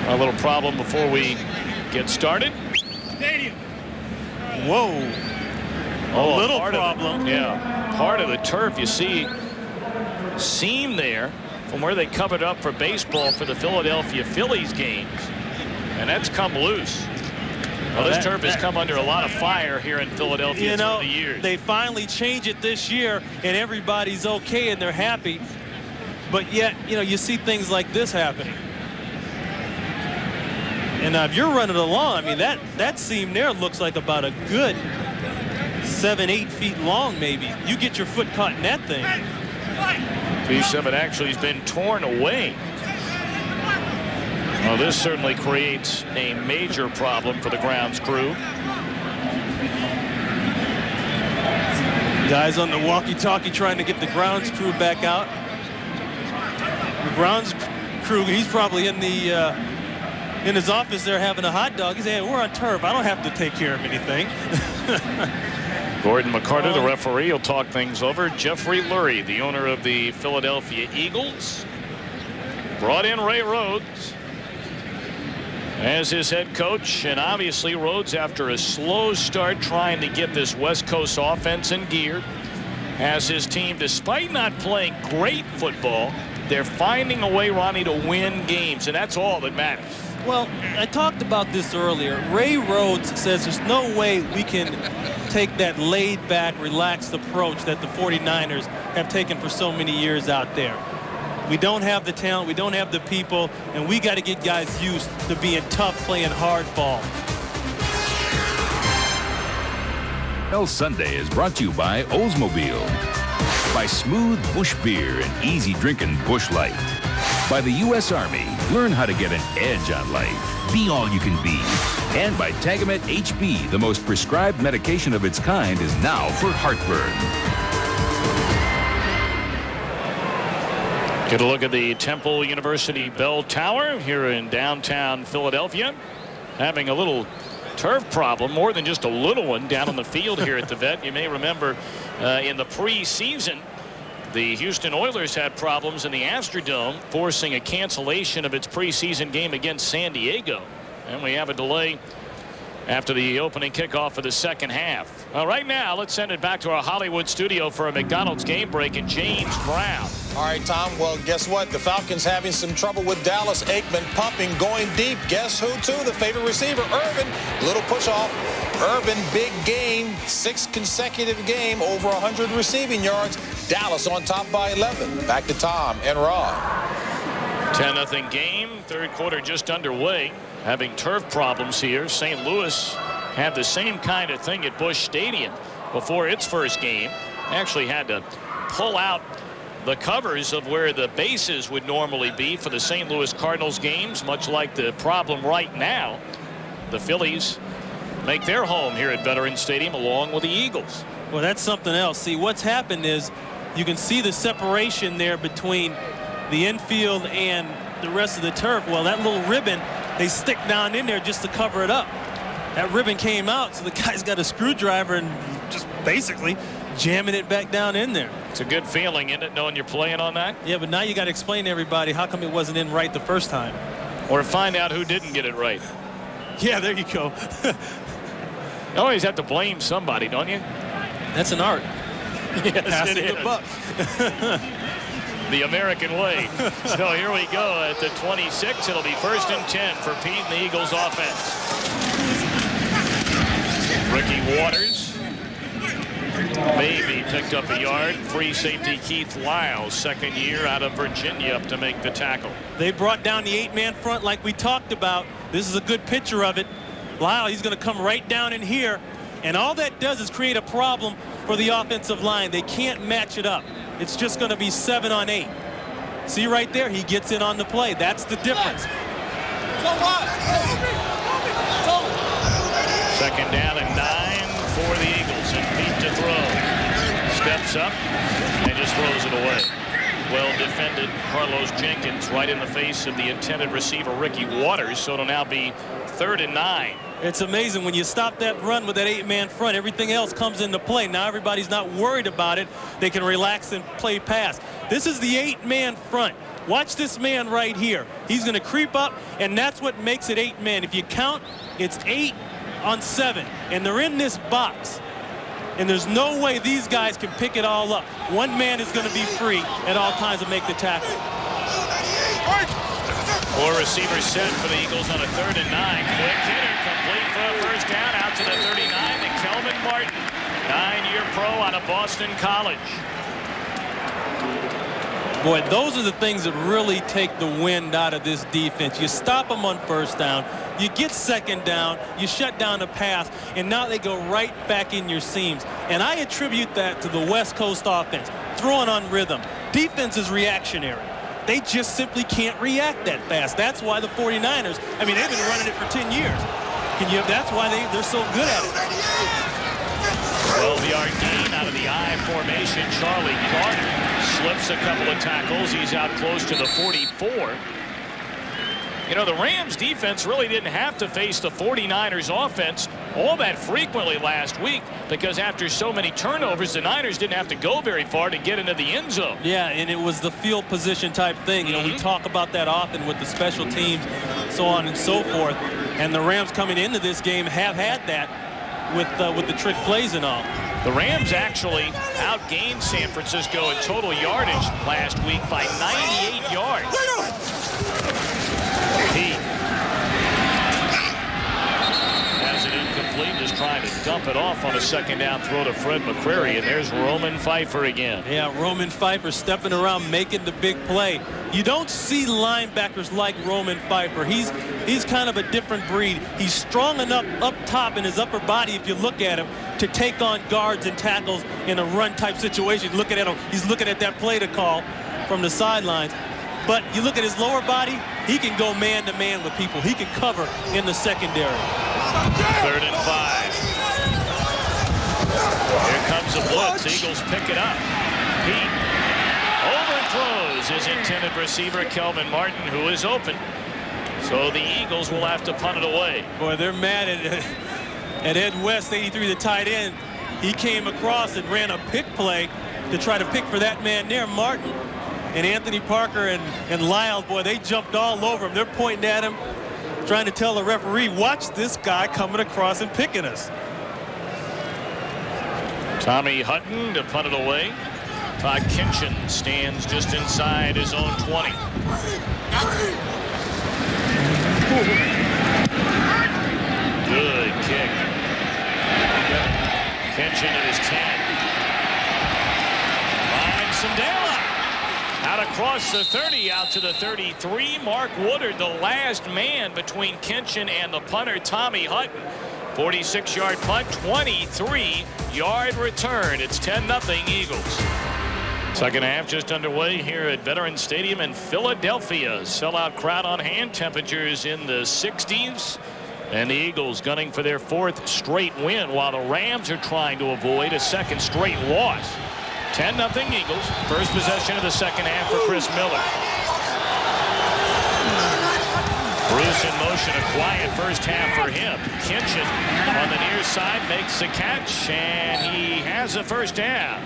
A little problem before we get started. Whoa. Oh, a little problem. Part of the turf. You see seam there from where they covered up for baseball for the Philadelphia Phillies games. And that's come loose. Well, this turf has come under a lot of fire here in Philadelphia through the years. They finally changed it this year, and everybody's okay and they're happy. But yet, you see things like this happening. And now if you're running along, I mean, that seam there looks like about a good 7-8 feet long, maybe. You get your foot caught in that thing. Piece of it actually has been torn away. Well, this certainly creates a major problem for the grounds crew. Guys on the walkie-talkie trying to get the grounds crew back out. The grounds crew, he's probably in his office there having a hot dog. He's saying, we're on turf. I don't have to take care of anything. Gordon McCarter, the referee, will talk things over. Jeffrey Lurie, the owner of the Philadelphia Eagles, brought in Ray Rhodes as his head coach. And obviously Rhodes, after a slow start trying to get this West Coast offense in gear, has his team, despite not playing great football, they're finding a way, Ronnie, to win games, and that's all that matters. Well, I talked about this earlier. Ray Rhodes says there's no way we can take that laid-back, relaxed approach that the 49ers have taken for so many years out there. We don't have the talent, we don't have the people, and we got to get guys used to being tough, playing hardball. Sunday is brought to you by Oldsmobile, by Smooth Busch Beer and easy drinking Busch Light, by the U.S. Army. Learn how to get an edge on life. Be all you can be. And by Tagamet HB, the most prescribed medication of its kind, is now for heartburn. Get a look at the Temple University Bell Tower here in downtown Philadelphia. Having a little turf problem, more than just a little one, down on the field here at the Vet. You may remember in the preseason, the Houston Oilers had problems in the Astrodome, forcing a cancellation of its preseason game against San Diego. And we have a delay after the opening kickoff of the second half. Well, right now, let's send it back to our Hollywood studio for a McDonald's game break and James Brown. All right, Tom. Well, guess what? The Falcons having some trouble with Dallas. Aikman pumping, going deep. Guess who, too? The favorite receiver, Irvin. Little push off. Irvin, big game. 6th consecutive game, over 100 receiving yards. Dallas on top by 11. Back to Tom and Rod. 10-0 game. Third quarter just underway. Having turf problems here. St. Louis had the same kind of thing at Busch Stadium before its first game. Actually had to pull out the covers of where the bases would normally be for the St. Louis Cardinals games, much like the problem right now. The Phillies make their home here at Veterans Stadium along with the Eagles. Well, that's something else. See, what's happened is you can see the separation there between the infield and the rest of the turf. Well, that little ribbon, they stick down in there just to cover it up. That ribbon came out, so the guy's got a screwdriver and just basically jamming it back down in there. It's a good feeling, isn't it, knowing you're playing on that? Yeah, but now you got to explain to everybody how come it wasn't in right the first time. Or find out who didn't get it right. Yeah, there you go. You always have to blame somebody, don't you? That's an art. Yes, Passing it the is. buck. The American way. So here we go at the 26. It'll be 1st and 10 for Pete and the Eagles offense. Ricky Waters maybe picked up a yard. Free safety Keith Lyles, 2nd year out of Virginia, up to make the tackle. They brought down the 8-man front like we talked about. This is a good picture of it. Lyle, he's going to come right down in here, and all that does is create a problem for the offensive line. They can't match it up. It's just going to be 7 on 8. See right there, he gets in on the play. That's the difference. Second down and 9 for the Eagles, and Pete to throw. Steps up and just throws it away. Well defended. Carlos Jenkins right in the face of the intended receiver, Ricky Waters. So it'll now be 3rd and 9. It's amazing when you stop that run with that 8-man front, everything else comes into play. Now everybody's not worried about it. They can relax and play pass. This is the 8-man front. Watch this man right here. He's going to creep up, and that's what makes it 8 men. If you count, it's 8 on 7, and they're in this box. And there's no way these guys can pick it all up. One man is going to be free at all times to make the tackle. 4 receivers set for the Eagles on a 3rd and 9. Quick hitter, complete for a first down out to the 39 to Kelvin Martin, 9-year pro out of Boston College. Boy, those are the things that really take the wind out of this defense. You stop them on first down, you get second down, you shut down the pass, and now they go right back in your seams. And I attribute that to the West Coast offense, throwing on rhythm. Defense is reactionary. They just simply can't react that fast. That's why the 49ers, I mean, they've been running it for 10 years. That's why they're so good at it. 12-yard gain out of the I formation. Charlie Carter slips a couple of tackles. He's out close to the 44. You know, the Rams defense really didn't have to face the 49ers offense all that frequently last week, because after so many turnovers, the Niners didn't have to go very far to get into the end zone. Yeah, and it was the field position type thing. You know, we talk about that often with the special teams, so on and so forth. And the Rams coming into this game have had that with the trick plays and all. The Rams actually outgained San Francisco in total yardage last week by 98 yards. Pete has it incomplete, just trying to dump it off on a second down throw to Fred McCrary, and there's Roman Pfeiffer again. Yeah, Roman Pfeiffer stepping around, making the big play. You don't see linebackers like Roman Pfeiffer. He's kind of a different breed. He's strong enough up top in his upper body, if you look at him, to take on guards and tackles in a run type situation. Looking at him, he's looking at that play to call from the sidelines. But you look at his lower body, he can go man-to-man with people. He can cover in the secondary. 3rd and 5. Here comes a blitz. Eagles pick it up. Pete overthrows his intended receiver, Kelvin Martin, who is open. So the Eagles will have to punt it away. Boy, they're mad at Ed West, 83, the tight end. He came across and ran a pick play to try to pick for that man there, Martin. And Anthony Parker and Lyle, boy, they jumped all over him. They're pointing at him, trying to tell the referee, watch this guy coming across and picking us. Tommy Hutton to punt it away. Todd Kinchin stands just inside his own 20. Good kick. Kinchin at his 10. Finds Sandela. Out across the 30, out to the 33. Mark Woodard, the last man between Kinchin and the punter, Tommy Hutton. 46-yard punt, 23-yard return. It's 10-0 Eagles. Second half just underway here at Veterans Stadium in Philadelphia. Sellout crowd on hand, temperatures in the 60s. And the Eagles gunning for their 4th straight win, while the Rams are trying to avoid a 2nd straight loss. 10-0 Eagles. First possession of the second half for Chris Miller. Bruce in motion, a quiet first half for him. Kinchin on the near side makes the catch, and he has a first down.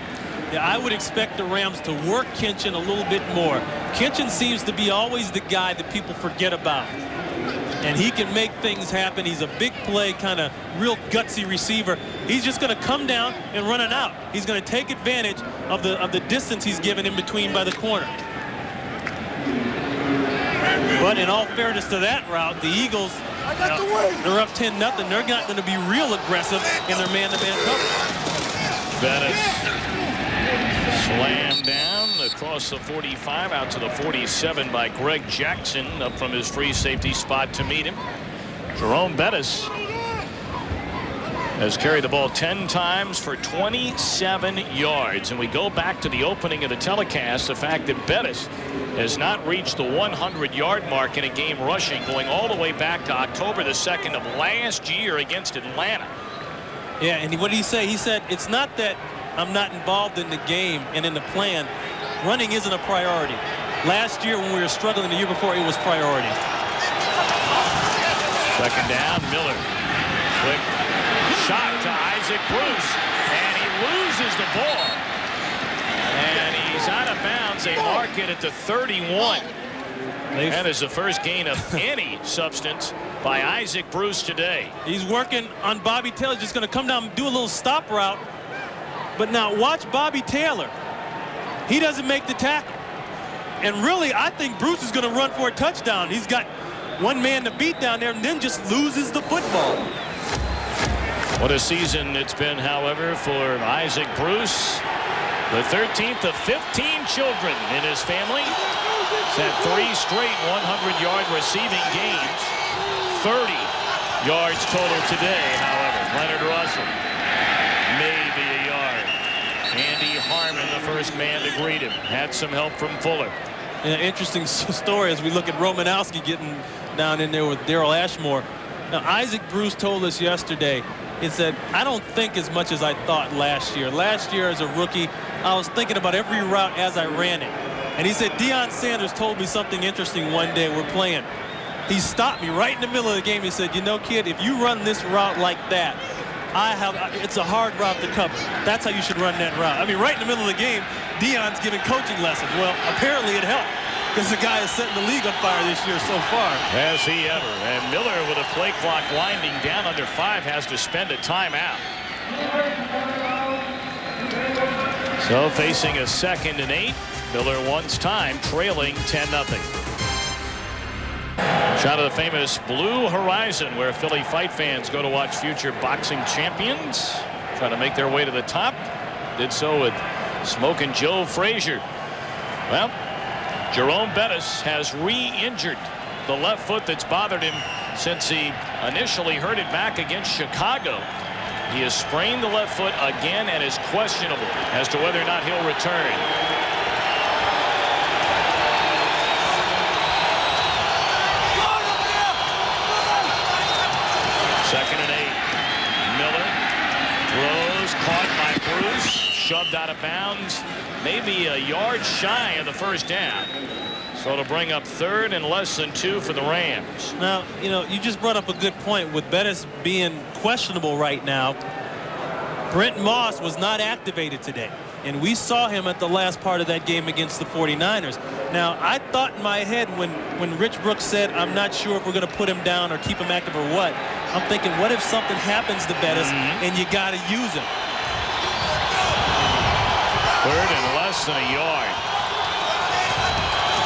Yeah, I would expect the Rams to work Kinchin a little bit more. Kinchin seems to be always the guy that people forget about. And he can make things happen. He's a big play, kind of real gutsy receiver. He's just going to come down and run it out. He's going to take advantage of the distance he's given in between by the corner. But in all fairness to that route, the Eagles, they're up 10-0. They're not going to be real aggressive in their man-to-man coverage. Bettis slammed down across the 45 out to the 47 by Greg Jackson, up from his free safety spot to meet him. Jerome Bettis has carried the ball 10 times for 27 yards. And we go back to the opening of the telecast, the fact that Bettis has not reached the 100-yard mark in a game rushing, going all the way back to October the 2nd of last year against Atlanta. Yeah, and what did he say? He said, it's not that I'm not involved in the game and in the plan. Running isn't a priority. Last year when we were struggling, the year before, it was priority. Second down, Miller. Quick shot to Isaac Bruce, and he loses the ball. And he's out of bounds. They mark it at the 31. That is the first gain of any substance by Isaac Bruce today. He's working on Bobby Taylor. Just going to come down and do a little stop route. But now watch Bobby Taylor. He doesn't make the tackle. And really, I think Bruce is going to run for a touchdown. He's got one man to beat down there and then just loses the football. What a season it's been, however, for Isaac Bruce. The 13th of 15 children in his family. He's had 3 straight 100-yard receiving games. 30 yards total today, however. Leonard Russell, maybe a yard. Andy Harmon, the first man to greet him. Had some help from Fuller. An interesting story as we look at Romanowski getting down in there with Daryl Ashmore. Now, Isaac Bruce told us yesterday, he said, I don't think as much as I thought last year. Last year as a rookie, I was thinking about every route as I ran it. And he said, Deion Sanders told me something interesting one day we're playing. He stopped me right in the middle of the game. He said, you know, kid, if you run this route like that, it's a hard route to cover. That's how you should run that route. I mean, right in the middle of the game, Deion's giving coaching lessons. Well, apparently it helped because the guy is setting the league on fire this year so far. Has he ever? And Miller, with a play clock winding down under 5, has to spend a timeout. So facing a 2nd and 8, Miller wants time, trailing 10-0. Shot of the famous Blue Horizon, where Philly fight fans go to watch future boxing champions try to make their way to the top. Did so with Smokin' Joe Frazier. Well, Jerome Bettis has re-injured the left foot that's bothered him since he initially hurt it back against Chicago. He has sprained the left foot again and is questionable as to whether or not he'll return. Second and 8. Miller throws, caught by Bruce, shoved out of bounds, maybe a yard shy of the first down. So to bring up 3rd and less than 2 for the Rams. Now, you know, you just brought up a good point with Bettis being questionable right now. Brent Moss was not activated today, and we saw him at the last part of that game against the 49ers. Now, I thought in my head when Rich Brooks said, I'm not sure if we're going to put him down or keep him active or what, I'm thinking, what if something happens to Bettis and you got to use him? 3rd and less than a yard.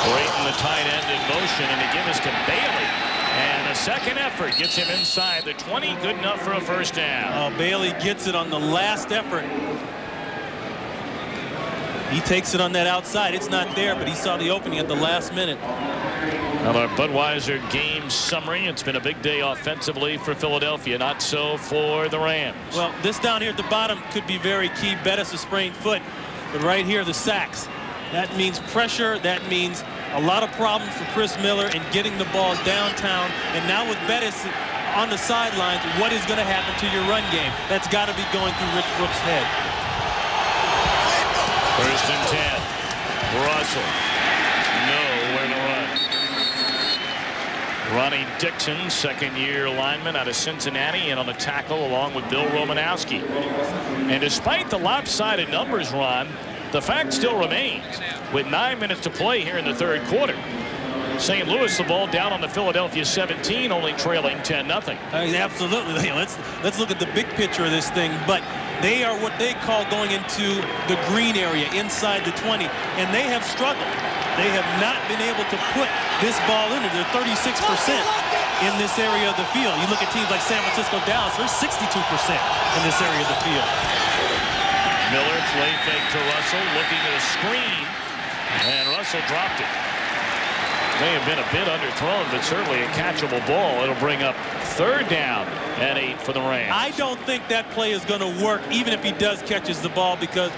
Brayton, the tight end, in motion, and they give us to Bailey. And a second effort gets him inside the 20, good enough for a first down. Bailey gets it on the last effort. He takes it on that outside. It's not there, but he saw the opening at the last minute. Well, our Budweiser game summary. It's been a big day offensively for Philadelphia. Not so for the Rams. Well, this down here at the bottom could be very key. Bettis a sprained foot. But right here, the sacks. That means pressure. That means a lot of problems for Chris Miller in getting the ball downtown. And now with Bettis on the sidelines, what is going to happen to your run game? That's got to be going through Rich Brooks' head. 1st and 10. Russell. Nowhere to run. Ronnie Dixon, 2nd-year lineman out of Cincinnati, and on the tackle along with Bill Romanowski. And despite the lopsided numbers, Ron, the fact still remains, with 9 minutes to play here in the 3rd quarter, St. Louis the ball down on the Philadelphia 17, only trailing 10-0. Absolutely. Let's look at the big picture of this thing. But they are what they call going into the green area inside the 20, and they have struggled. They have not been able to put this ball in. They're 36% in this area of the field. You look at teams like San Francisco, Dallas, they're 62% in this area of the field. Miller play fake to Russell, looking at a screen, and Russell dropped it. May have been a bit underthrown, but certainly a catchable ball. It'll bring up 3rd down and 8 for the Rams. I don't think that play is going to work, even if he does catches the ball, because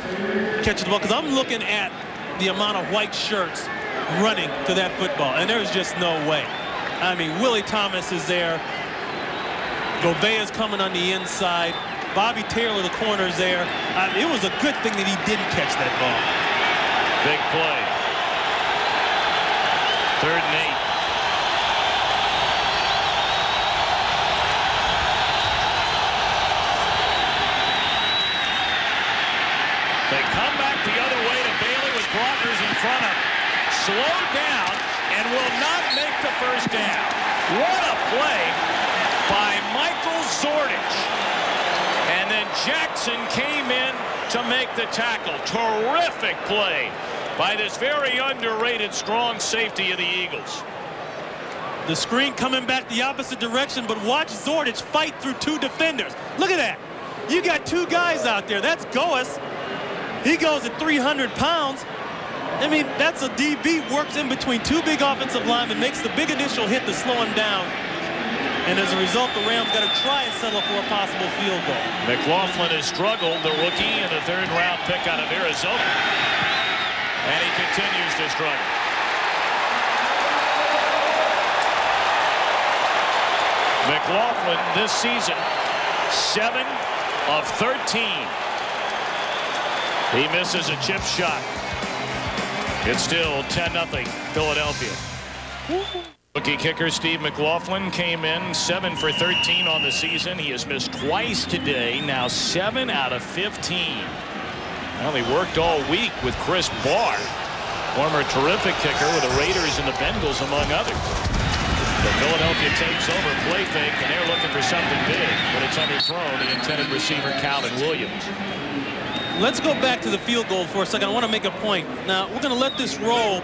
I'm looking at the amount of white shirts running to that football, and there's just no way. I mean, Willie Thomas is there. Govea's coming on the inside. Bobby Taylor, the corner's there. It was a good thing that he didn't catch that ball. Big play. 3rd and 8. They come back the other way to Bailey with blockers in front of him. Slowed down and will not make the 1st down. What a play by Michael Zordich. And then Jackson came in to make the tackle. Terrific play by this very underrated strong safety of the Eagles. The screen coming back the opposite direction, but watch Zordich fight through 2 defenders. Look at that. You got 2 guys out there. That's Goas. He goes at 300 pounds. I mean, that's a DB, works in between 2 big offensive linemen, makes the big initial hit to slow him down. And as a result, the Rams got to try and settle for a possible field goal. McLaughlin has struggled, the rookie, and a 3rd-round pick out of Arizona. And he continues to struggle. McLaughlin this season, 7 of 13. He misses a chip shot. It's still 10-0 Philadelphia. Rookie kicker Steve McLaughlin came in 7 for 13 on the season. He has missed twice today, now 7 out of 15. Well, he worked all week with Chris Barr, former terrific kicker with the Raiders and the Bengals, among others. But Philadelphia takes over, play fake, and they're looking for something big, but it's underthrown. The intended receiver, Calvin Williams. Let's go back to the field goal for a second. I want to make a point. Now, we're going to let this roll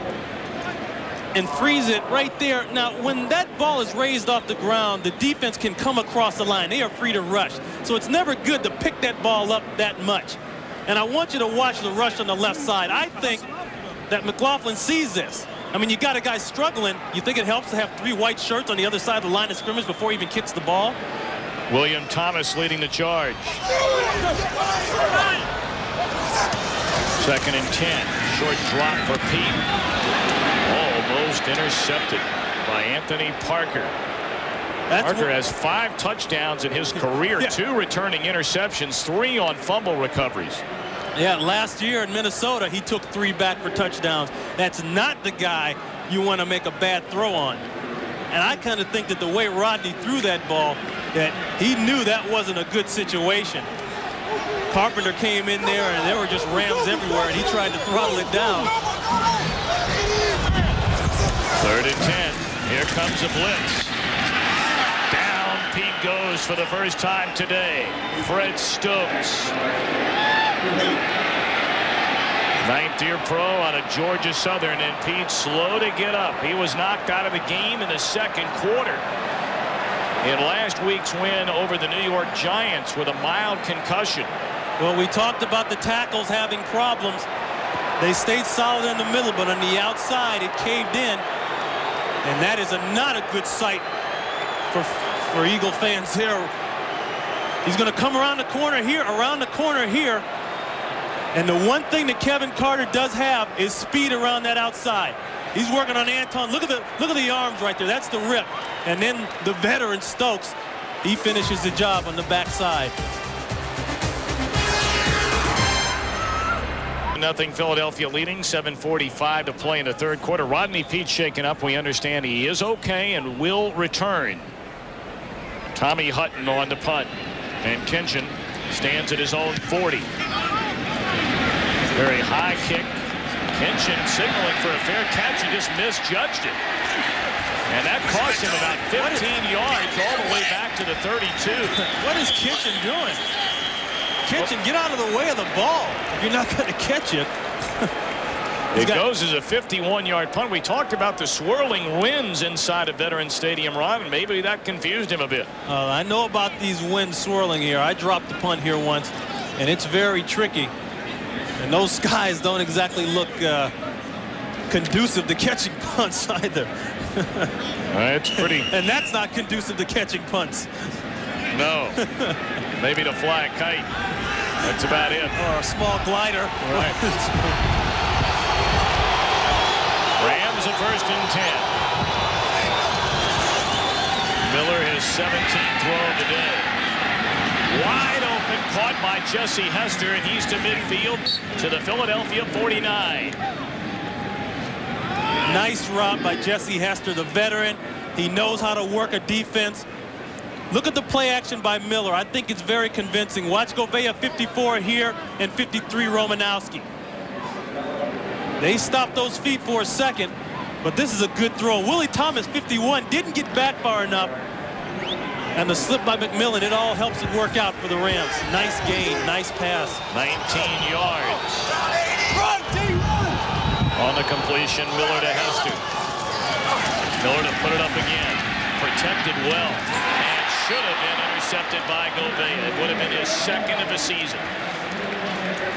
and freeze it right there. Now, when that ball is raised off the ground, the defense can come across the line. They are free to rush. So it's never good to pick that ball up that much. And I want you to watch the rush on the left side. I think that McLaughlin sees this. I mean, you got a guy struggling. You think it helps to have 3 white shirts on the other side of the line of scrimmage before he even kicks the ball? William Thomas leading the charge. 2nd and 10. Short drop for Pete. Almost intercepted by Anthony Parker. Parker has 5 touchdowns in his career, 2 returning interceptions, 3 on fumble recoveries. Yeah, last year in Minnesota, he took 3 back for touchdowns. That's not the guy you want to make a bad throw on. And I kind of think that the way Rodney threw that ball, that he knew that wasn't a good situation. Carpenter came in there, and there were just Rams everywhere, and he tried to throttle it down. 3rd and 10. Here comes a blitz. Down Pete goes for the first time today. Fred Stokes. 9th-year pro out of Georgia Southern, and Pete slow to get up. He was knocked out of the game in the 2nd quarter in last week's win over the New York Giants with a mild concussion. Well, we talked about the tackles having problems. They stayed solid in the middle, but on the outside, it caved in. And that is not a good sight for Eagle fans here. He's going to come around the corner here, And the one thing that Kevin Carter does have is speed around that outside. He's working on Anton. Look at the arms right there. That's the rip. And then the veteran Stokes, he finishes the job on the backside. Nothing Philadelphia leading, 7:45 to play in the 3rd quarter. Rodney Peete shaken up. We understand he is okay and will return. Tommy Hutton on the punt. And Kinchin stands at his own 40. Very high kick. Kinchin signaling for a fair catch. He just misjudged it. And that cost him about 15 yards all the way back to the 32. What is Kinchin doing? Kinchin, get out of the way of the ball. You're not going to catch it. It goes as a 51-yard punt. We talked about the swirling winds inside of Veterans Stadium, Ron, and maybe that confused him a bit. I know about these winds swirling here. I dropped the punt here once, and it's very tricky. And those skies don't exactly look conducive to catching punts either. It's pretty. And that's not conducive to catching punts. No. Maybe to fly a kite. That's about it. Or a small glider. Right. Rams at 1st and 10. Miller, his 17th throw of the day. Wide open, caught by Jesse Hester, and he's to midfield to the Philadelphia 49. Nice route by Jesse Hester, the veteran. He knows how to work a defense. Look at the play action by Miller. I think it's very convincing. Watch Gouveia 54 here and 53 Romanowski. They stopped those feet for a second, but this is a good throw. Willie Thomas 51 didn't get back far enough. And the slip by McMillan, it all helps it work out for the Rams. Nice gain, nice pass. 19 yards. On the completion, Miller to Hester. Miller to put it up again. Protected well. And should have been intercepted by Gouveia. It would have been his 2nd of the season.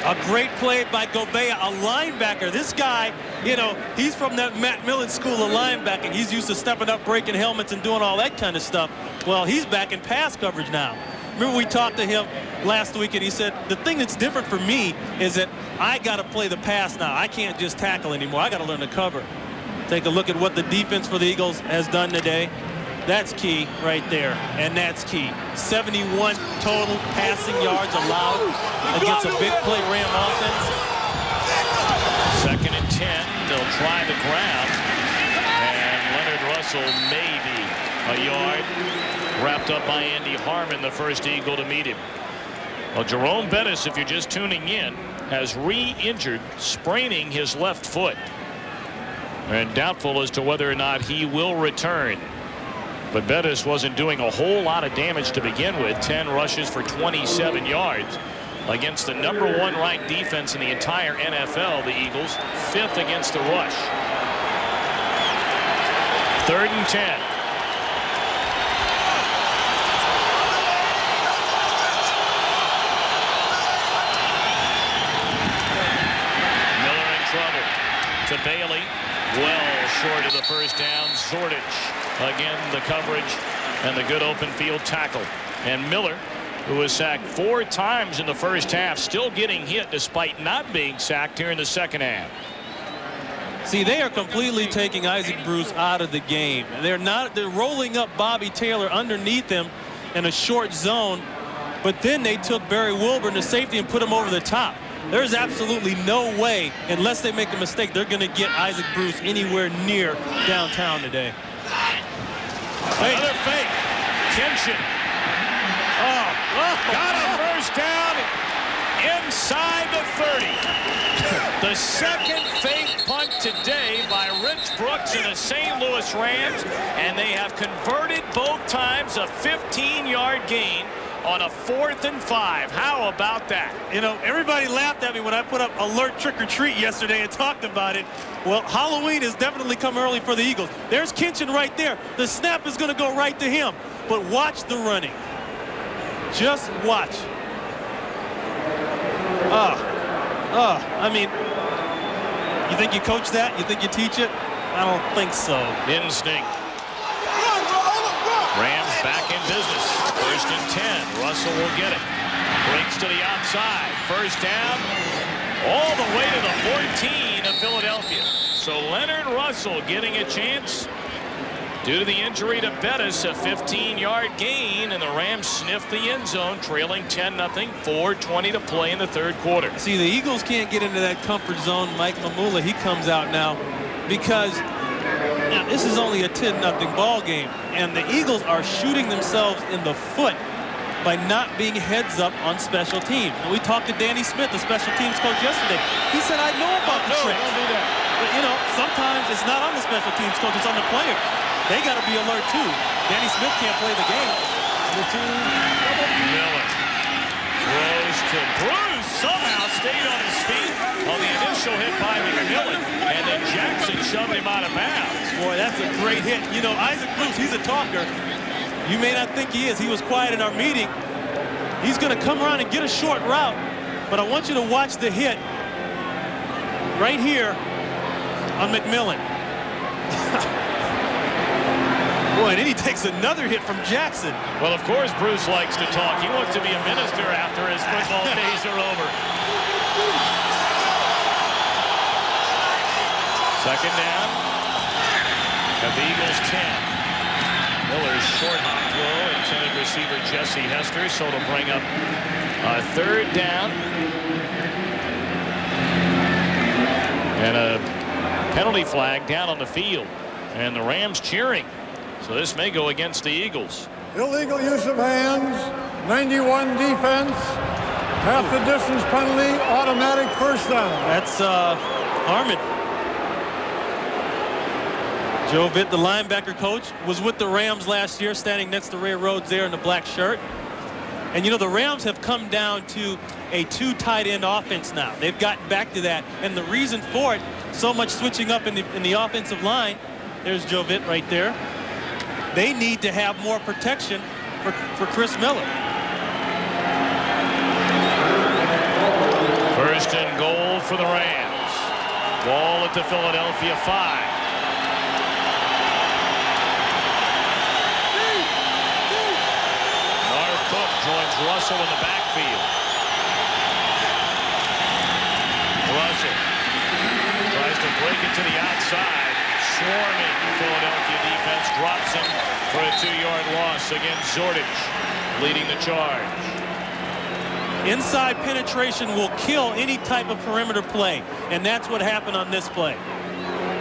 A great play by Gouveia, a linebacker. This guy, you know, he's from that Matt Millen school of linebacking. He's used to stepping up, breaking helmets, and doing all that kind of stuff. Well, he's back in pass coverage now. Remember we talked to him last week, and he said, the thing that's different for me is that I got to play the pass now. I can't just tackle anymore. I got to learn to cover. Take a look at what the defense for the Eagles has done today. That's key right there, and that's key. 71 total passing yards allowed against a big play Ram offense. 2nd and 10. They'll try the ground, and Leonard Russell maybe a yard. Wrapped up by Andy Harmon, the first Eagle to meet him. Well, Jerome Bettis, if you're just tuning in, has re-injured, spraining his left foot, and doubtful as to whether or not he will return. But Bettis wasn't doing a whole lot of damage to begin with. 10 rushes for 27 yards against the #1 ranked defense in the entire NFL, the Eagles, 5th against the rush. 3rd and 10. Miller in trouble. To Bailey. Well short of the first down. Zordich. Again, the coverage and the good open field tackle. And Miller, who was sacked 4 times in the first half, still getting hit despite not being sacked here in the second half. See, they are completely taking Isaac Bruce out of the game. They're rolling up Bobby Taylor underneath him in a short zone, but then they took Barry Wilburn, the safety, and put him over the top. There's absolutely no way, unless they make a mistake, they're going to get Isaac Bruce anywhere near downtown today. Another fake. Kinchin. Got a first down inside the 30. The second fake punt today by Rich Brooks and the St. Louis Rams, and they have converted both times a 15-yard gain on a 4th and 5. How about that? You know, everybody laughed at me when I put up alert trick or treat yesterday and talked about it. Well, Halloween has definitely come early for the Eagles. There's Kinchin right there. The snap is going to go right to him. But watch the running. Just watch. I mean, you think you coach that? You think you teach it? I don't think so. Instinct. Rams back in business. 1st and 10. Russell will get it. Breaks to the outside. First down. All the way to the 14 of Philadelphia. So Leonard Russell getting a chance. Due to the injury to Bettis, a 15-yard gain, and the Rams sniff the end zone, trailing 10-0, 4:20 to play in the 3rd quarter. See, the Eagles can't get into that comfort zone. Mike Mamula, he comes out now because now this is only a 10-0 ball game, and the Eagles are shooting themselves in the foot by not being heads up on special teams. And we talked to Danny Smith, the special teams coach, yesterday. He said, I know about the tricks. Don't do that. But, you know, sometimes it's not on the special teams coach, it's on the players. They got to be alert, too. Danny Smith can't play the game. Miller throws to Bruce. Somehow stayed on his feet on the initial hit by McMillan. And then Jackson shoved him out of bounds. Boy, that's a great hit. You know, Isaac Bruce, he's a talker. You may not think he is. He was quiet in our meeting. He's going to come around and get a short route. But I want you to watch the hit right here. on McMillan. Boy, and then he takes another hit from Jackson. Well, of course, Bruce likes to talk. He wants to be a minister after his football days are over. Second down at the Eagles 10. Miller's short throw, intended receiver Jesse Hester, so to bring up a third down. And a penalty flag down on the field. And the Rams cheering. So this may go against the Eagles. Illegal use of hands, 91 defense, half the distance penalty, automatic first down. That's Harmon. Joe Vitt, the linebacker coach, was with the Rams last year, standing next to Ray Rhodes there in the black shirt. And, you know, the Rams have come down to a 2 tight end offense now. They've gotten back to that. And the reason for it, so much switching up in the offensive line. There's Joe Vitt right there. They need to have more protection for Chris Miller. First and goal for the Rams. Ball at the Philadelphia 5. Joins Russell in the backfield. Russell tries to break it to the outside. Swarming Philadelphia defense drops him for a 2-yard loss. Again, Zordich leading the charge. Inside penetration will kill any type of perimeter play, and that's what happened on this play.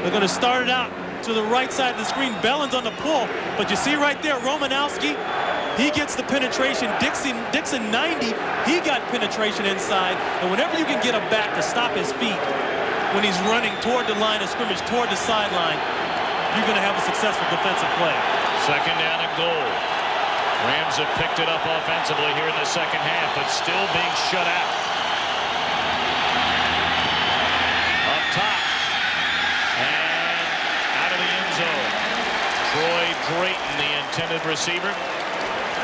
They're going to start it out to the right side of the screen. Bellin's on the pull, but you see right there, Romanowski, he gets the penetration. Dixon 90, he got penetration inside. And whenever you can get a back to stop his feet when he's running toward the line of scrimmage, toward the sideline, you're going to have a successful defensive play. Second down and goal. Rams have picked it up offensively here in the second half, but still being shut out. Up top. And out of the end zone. Troy Drayton, the intended receiver.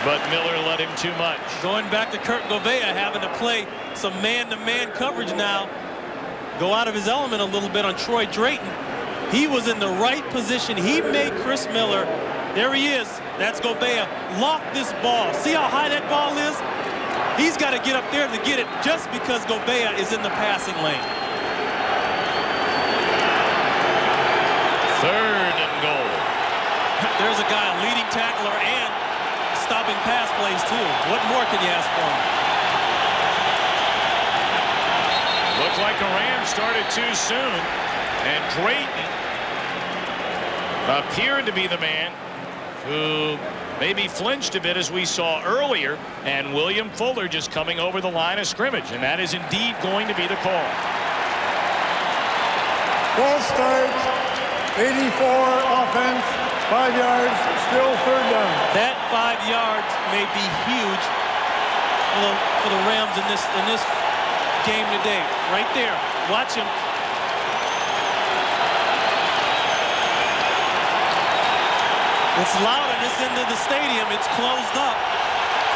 But Miller let him too much. Going back to Kurt Govea, having to play some man-to-man coverage now. Go out of his element a little bit on Troy Drayton. He was in the right position. He made Chris Miller. There he is. That's Govea. Lock this ball. See how high that ball is? He's got to get up there to get it just because Govea is in the passing lane. Third and goal. There's a guy, a leading tackler and stopping pass plays too. What more can you ask for him? Looked like the Rams started too soon, and Drayton appeared to be the man who maybe flinched a bit as we saw earlier, and William Fuller just coming over the line of scrimmage, and that is indeed going to be the call. False start, 84 offense, 5 yards, still third down. That 5 yards may be huge for the Rams in this game today. Right there. Watch him. It's loud on this end of the stadium. It's closed up.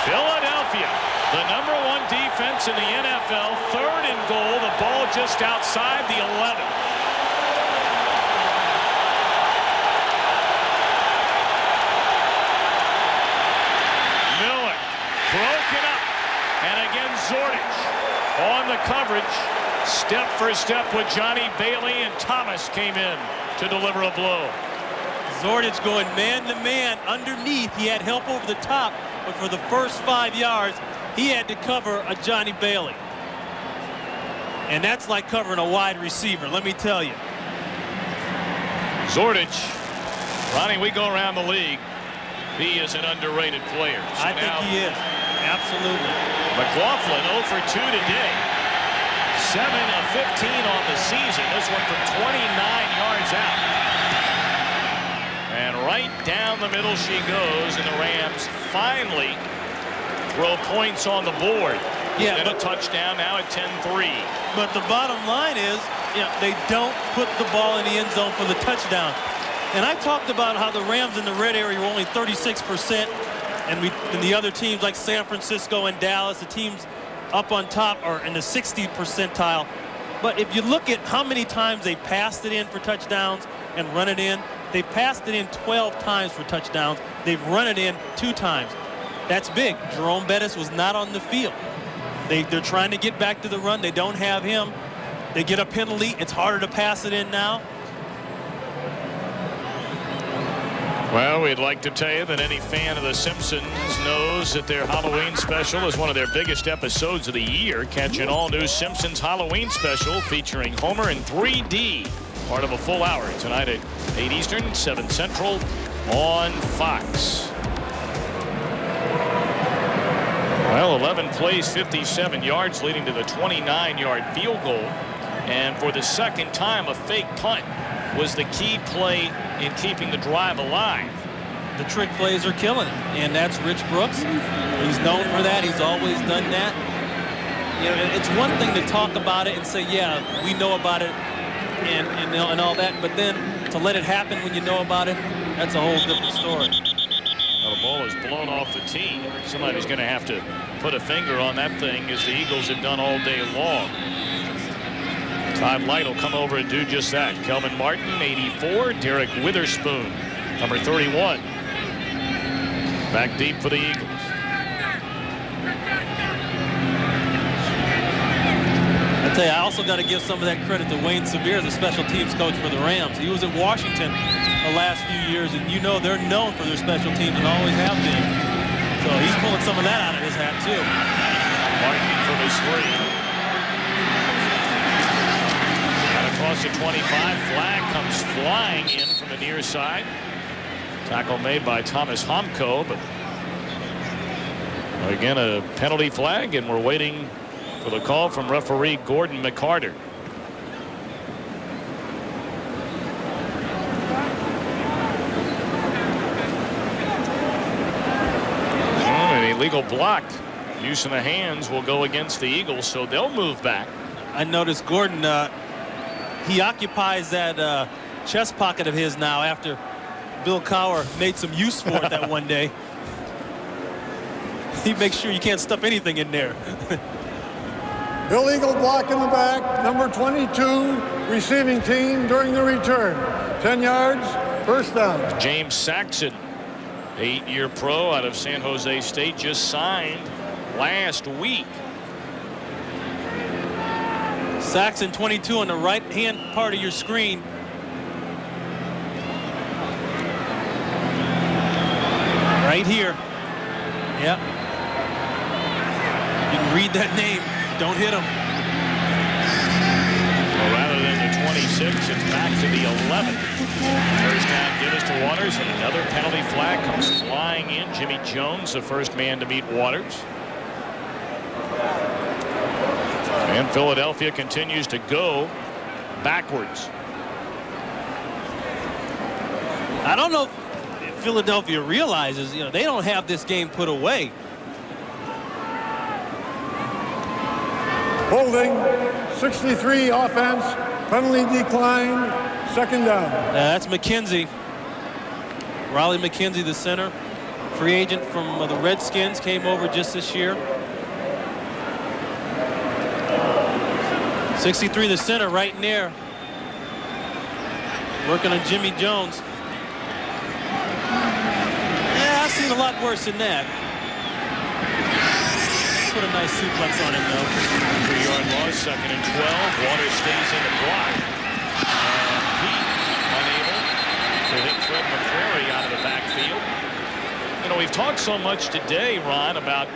Philadelphia, the #1 defense in the NFL, third and goal. The ball just outside the 11. Broken up, and again Zordich on the coverage, step for step with Johnny Bailey, and Thomas came in to deliver a blow. Zordich going man-to-man underneath. He had help over the top, but for the first 5 yards, he had to cover a Johnny Bailey. And that's like covering a wide receiver, let me tell you. Zordich, Ronnie, we go around the league. He is an underrated player. So I think he is. Absolutely. McLaughlin 0 for 2 today. 7 of 15 on the season. This one from 29 yards out. And right down the middle she goes, and the Rams finally throw points on the board. Yeah, and a touchdown now at 10-3. But the bottom line is, they don't put the ball in the end zone for the touchdown. And I talked about how the Rams in the red area were only 36%, and the other teams like San Francisco and Dallas, the teams up on top are in the 60th percentile. But if you look at how many times they passed it in for touchdowns and run it in, they've passed it in 12 times for touchdowns. They've run it in 2 times. That's big. Jerome Bettis was not on the field. They're trying to get back to the run. They don't have him. They get a penalty. It's harder to pass it in now. Well, we'd like to tell you that any fan of The Simpsons knows that their Halloween special is one of their biggest episodes of the year. Catch an all-new Simpsons Halloween special featuring Homer in 3D. Part of a full hour tonight at 8 Eastern, 7 Central on Fox. Well, 11 plays, 57 yards, leading to the 29-yard field goal. And for the second time, a fake punt was the key play in keeping the drive alive. The trick plays are killing it, and that's Rich Brooks. He's known for that. He's always done that. You know, it's one thing to talk about it and say, yeah, we know about it and all that, but then to let it happen when you know about it, that's a whole different story. Well, the ball is blown off the tee. Somebody's going to have to put a finger on that thing, as the Eagles have done all day long. Todd Light will come over and do just that. Kelvin Martin, 84. Derek Witherspoon, number 31. Back deep for the Eagles. I tell you, I also got to give some of that credit to Wayne Sevier, the special teams coach for the Rams. He was at Washington the last few years, and you know they're known for their special teams and always have been. So he's pulling some of that out of his hat, too. Martin from his 3. Across the 25, flag comes flying in from the near side. Tackle made by Thomas Homko, but again a penalty flag, and we're waiting for the call from referee Gordon McCarter. An illegal block. Use of the hands will go against the Eagles, so they'll move back. I noticed Gordon, he occupies that chest pocket of his now after Bill Cowher made some use for it that one day. He makes sure you can't stuff anything in there. Illegal block in the back, number 22, receiving team during the return. 10 yards, first down. James Saxon, 8-year pro out of San Jose State, just signed last week. Saxon, 22, on the right-hand part of your screen. Right here. Yep. You can read that name. Don't hit him. Well, rather than the 26, it's back to the 11. First down, Gillis to Waters, and another penalty flag comes flying in. Jimmy Jones, the first man to meet Waters. And Philadelphia continues to go backwards. I don't know if Philadelphia realizes, they don't have this game put away. Holding, 63 offense, penalty decline, second down. That's McKenzie. Riley McKenzie, the center, free agent from the Redskins, came over just this year. 63, the center, right near. Working on Jimmy Jones. Yeah, I've seen a lot worse than that. Put a nice suplex on him, though. 3-yard loss, second and 12. Waters stays in the block. And Pete unable to hit Fred McCrary out of the backfield. We've talked so much today, Ron, about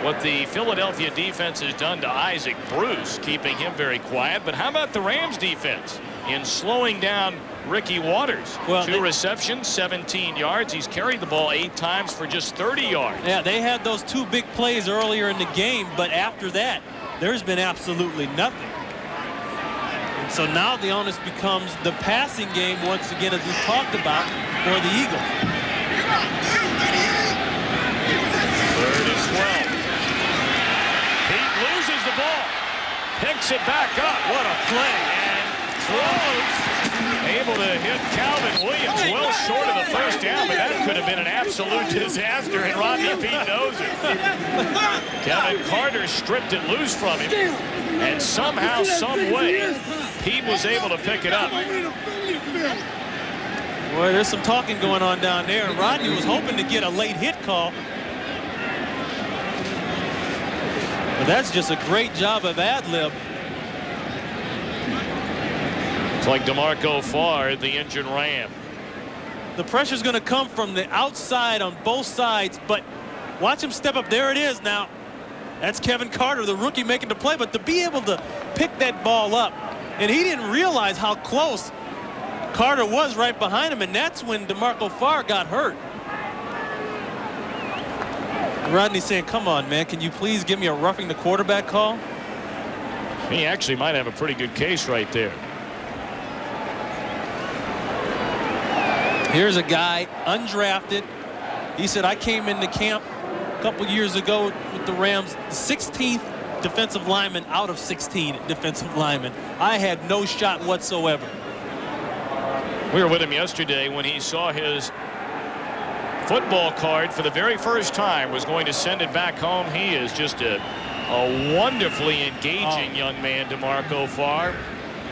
what the Philadelphia defense has done to Isaac Bruce, keeping him very quiet. But how about the Rams defense in slowing down Ricky Waters? Well, 2 receptions, 17 yards. He's carried the ball 8 times for just 30 yards. Yeah, they had those 2 big plays earlier in the game, but after that, there's been absolutely nothing. And so now the onus becomes the passing game once again, as we talked about, for the Eagles. 3rd and 12. Pete loses the ball, picks it back up. What a play, and throws able to hit Calvin Williams well short of the first down, but that could have been an absolute disaster, and Rodney Peete knows it. Kevin Carter stripped it loose from him, and somehow, some way, Peete was able to pick it up. Boy, there's some talking going on down there, and Rodney was hoping to get a late hit call. But that's just a great job of ad-lib. It's like DeMarco Farr, the injured Ram. The pressure's going to come from the outside on both sides, but watch him step up. There it is now. That's Kevin Carter, the rookie, making the play, but to be able to pick that ball up, and he didn't realize how close Carter was right behind him, and that's when DeMarco Farr got hurt. Rodney saying, come on, man, can you please give me a roughing the quarterback call? He actually might have a pretty good case right there. Here's a guy, undrafted. He said, I came into camp a couple years ago with the Rams, the 16th defensive lineman out of 16 defensive linemen. I had no shot whatsoever. We were with him yesterday when he saw his football card for the very first time, was going to send it back home. He is just a wonderfully engaging young man, DeMarco Farr.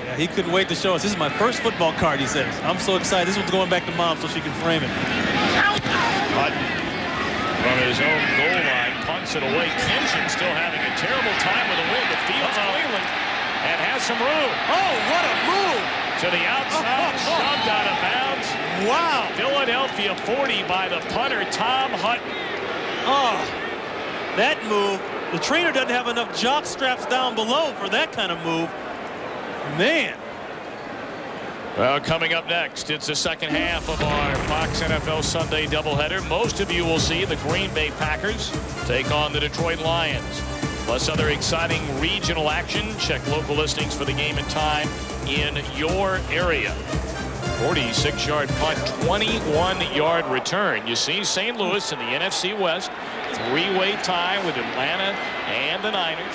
Yeah, he couldn't wait to show us. This is my first football card, he says. I'm so excited. This one's going back to Mom so she can frame it. Hutton from his own goal line punts it away. Kenshin still having a terrible time with the wind, but fields Cleveland and has some room. Oh, what a move! To the outside, shoved out of bounds. Wow. Philadelphia 40 by the punter, Tom Hutton. Oh, that move. The trainer doesn't have enough jock straps down below for that kind of move. Man. Well, coming up next, it's the second half of our Fox NFL Sunday doubleheader. Most of you will see the Green Bay Packers take on the Detroit Lions. Plus other exciting regional action. Check local listings for the game and time in your area. 46-yard punt, 21-yard return. You see St. Louis in the NFC West. Three-way tie with Atlanta and the Niners.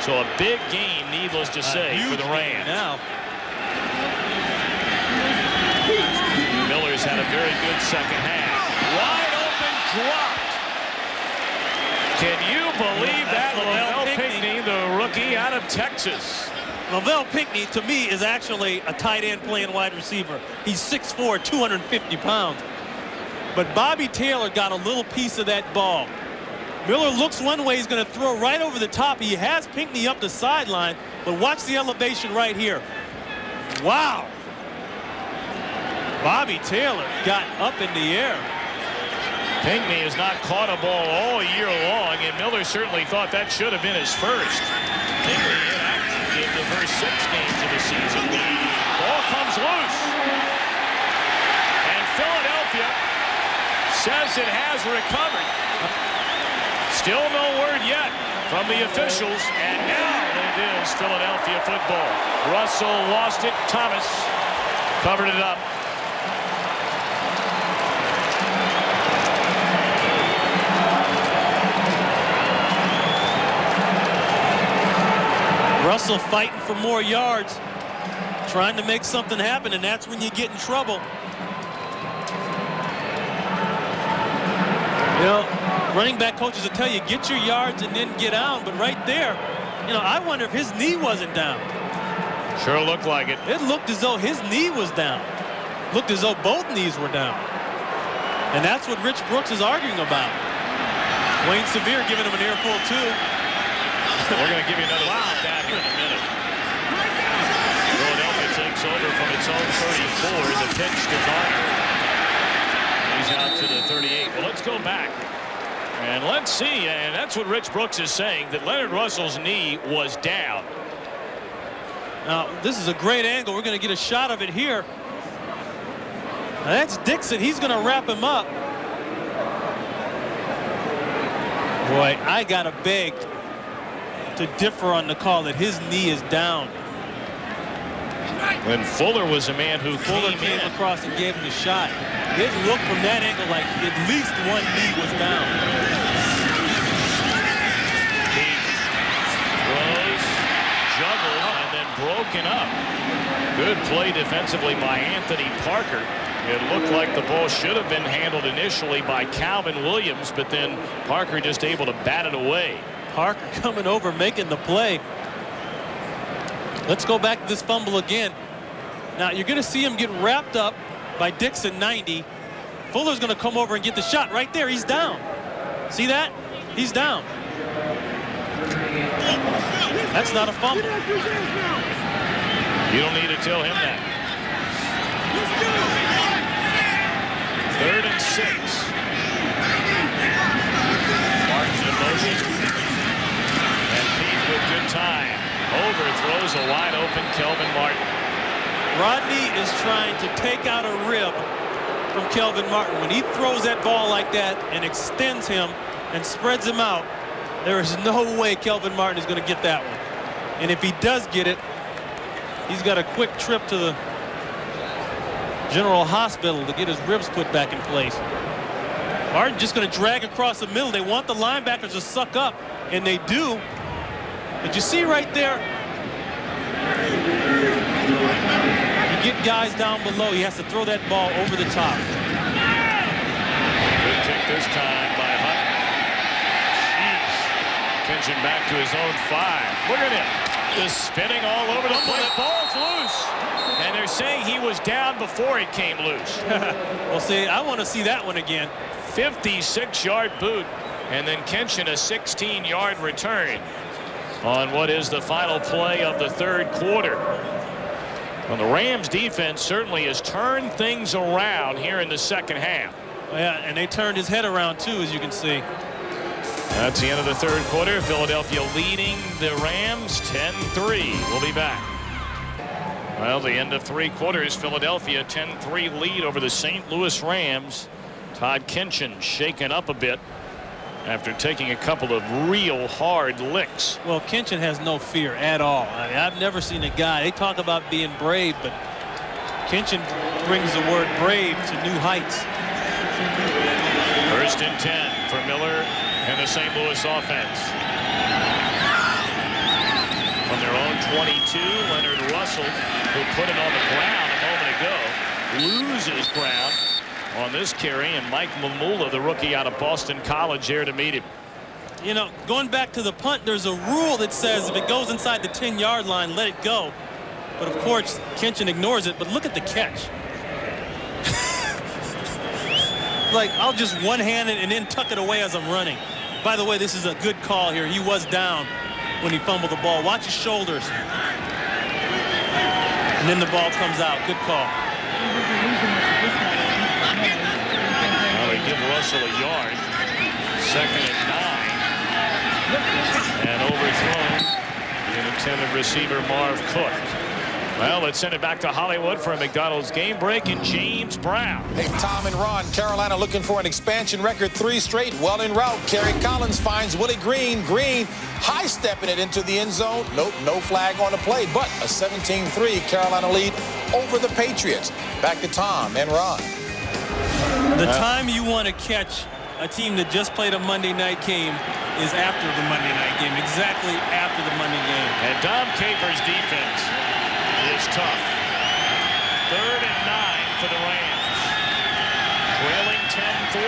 So a big game, needless to say, for the Rams. Now. Miller's had a very good second half. Wide open drop. Can you believe that? Lavelle Pinkney, the rookie out of Texas. Lavelle Pinkney, to me, is actually a tight end playing wide receiver. He's 6'4", 250 pounds. But Bobby Taylor got a little piece of that ball. Miller looks one way, he's going to throw right over the top. He has Pinkney up the sideline, but watch the elevation right here. Wow. Bobby Taylor got up in the air. Pinkney has not caught a ball all year long, and Miller certainly thought that should have been his first. Pinkney in the first 6 games of the season. Ball comes loose. And Philadelphia says it has recovered. Still no word yet from the officials, and now it is Philadelphia football. Russell lost it. Thomas covered it up. Russell fighting for more yards, trying to make something happen, and that's when you get in trouble. You know, running back coaches will tell you, get your yards and then get out, but right there, you know, I wonder if his knee wasn't down. Sure looked like it. It looked as though his knee was down. Looked as though both knees were down. And that's what Rich Brooks is arguing about. Wayne Sevier giving him an earful, too. We're going to give you another look at that here in a minute. Philadelphia takes over from its own 34. The pitch to Garner. He's out to the 38. Well, let's go back. And let's see. And that's what Rich Brooks is saying, that Leonard Russell's knee was down. Now, this is a great angle. We're going to get a shot of it here. Now, that's Dixon. He's going to wrap him up. Boy, I got to beg to differ on the call that his knee is down. When Fuller was a man who came across and gave him the shot. It looked from that angle like at least one knee was down. He throws, juggles, and then broken up. Good play defensively by Anthony Parker. It looked like the ball should have been handled initially by Calvin Williams, but then Parker just able to bat it away. Parker coming over, making the play. Let's go back to this fumble again. Now you're going to see him get wrapped up by Dixon 90. Fuller's going to come over and get the shot right there. He's down. See that? He's down. That's not a fumble. You don't need to tell him that. 3rd and 6. Martin's in motion. And Pete with good time. Overthrows a wide open Kelvin Martin. Rodney is trying to take out a rib from Kelvin Martin. When he throws that ball like that and extends him and spreads him out, there is no way Kelvin Martin is going to get that one. And if he does get it, he's got a quick trip to the General Hospital to get his ribs put back in place. Martin just going to drag across the middle. They want the linebackers to suck up, and they do. But you see right there, you get guys down below. He has to throw that ball over the top. Good kick this time by Hunt. Jeez. Kenshin back to his own 5. Look at him. Just spinning all over the place. Ball's loose. And they're saying he was down before it came loose. Well, see, I want to see that one again. 56-yard boot. And then Kenshin a 16-yard return on what is the final play of the 3rd quarter. Well, the Rams defense certainly has turned things around here in the 2nd half. Yeah, and they turned his head around too, as you can see. That's the end of the 3rd quarter. Philadelphia leading the Rams 10-3. We'll be back. Well, the end of 3 quarters, Philadelphia 10-3 lead over the St. Louis Rams. Todd Kenshin shaken up a bit after taking a couple of real hard licks. Well, Kenshin has no fear at all. I mean, I've never seen a guy. They talk about being brave, but Kenshin brings the word brave to new heights. 1st and 10 for Miller and the St. Louis offense. From their own 22, Leonard Russell, who put it on the ground a moment ago, loses ground on this carry, and Mike Mamula, the rookie out of Boston College, there to meet him. You know, going back to the punt, there's a rule that says if it goes inside the 10-yard line, let it go. But of course, Kenshin ignores it. But look at the catch. Like, I'll just one-hand it and then tuck it away as I'm running. By the way, this is a good call here. He was down when he fumbled the ball. Watch his shoulders. And then the ball comes out. Good call. Well, they give Russell a yard. 2nd and 9. And overthrown the intended receiver, Marv Cook. Well, let's send it back to Hollywood for a McDonald's game break, and James Brown. Hey, Tom and Ron, Carolina looking for an expansion record 3 straight. Well en route. Kerry Collins finds Willie Green. Green high-stepping it into the end zone. Nope, no flag on the play, but a 17-3 Carolina lead over the Patriots. Back to Tom and Ron. The time you want to catch a team that just played a Monday night game is after the Monday night game, exactly after the Monday game. And Dom Capers' defense is tough. 3rd and 9 for the Rams. Trailing 10-3.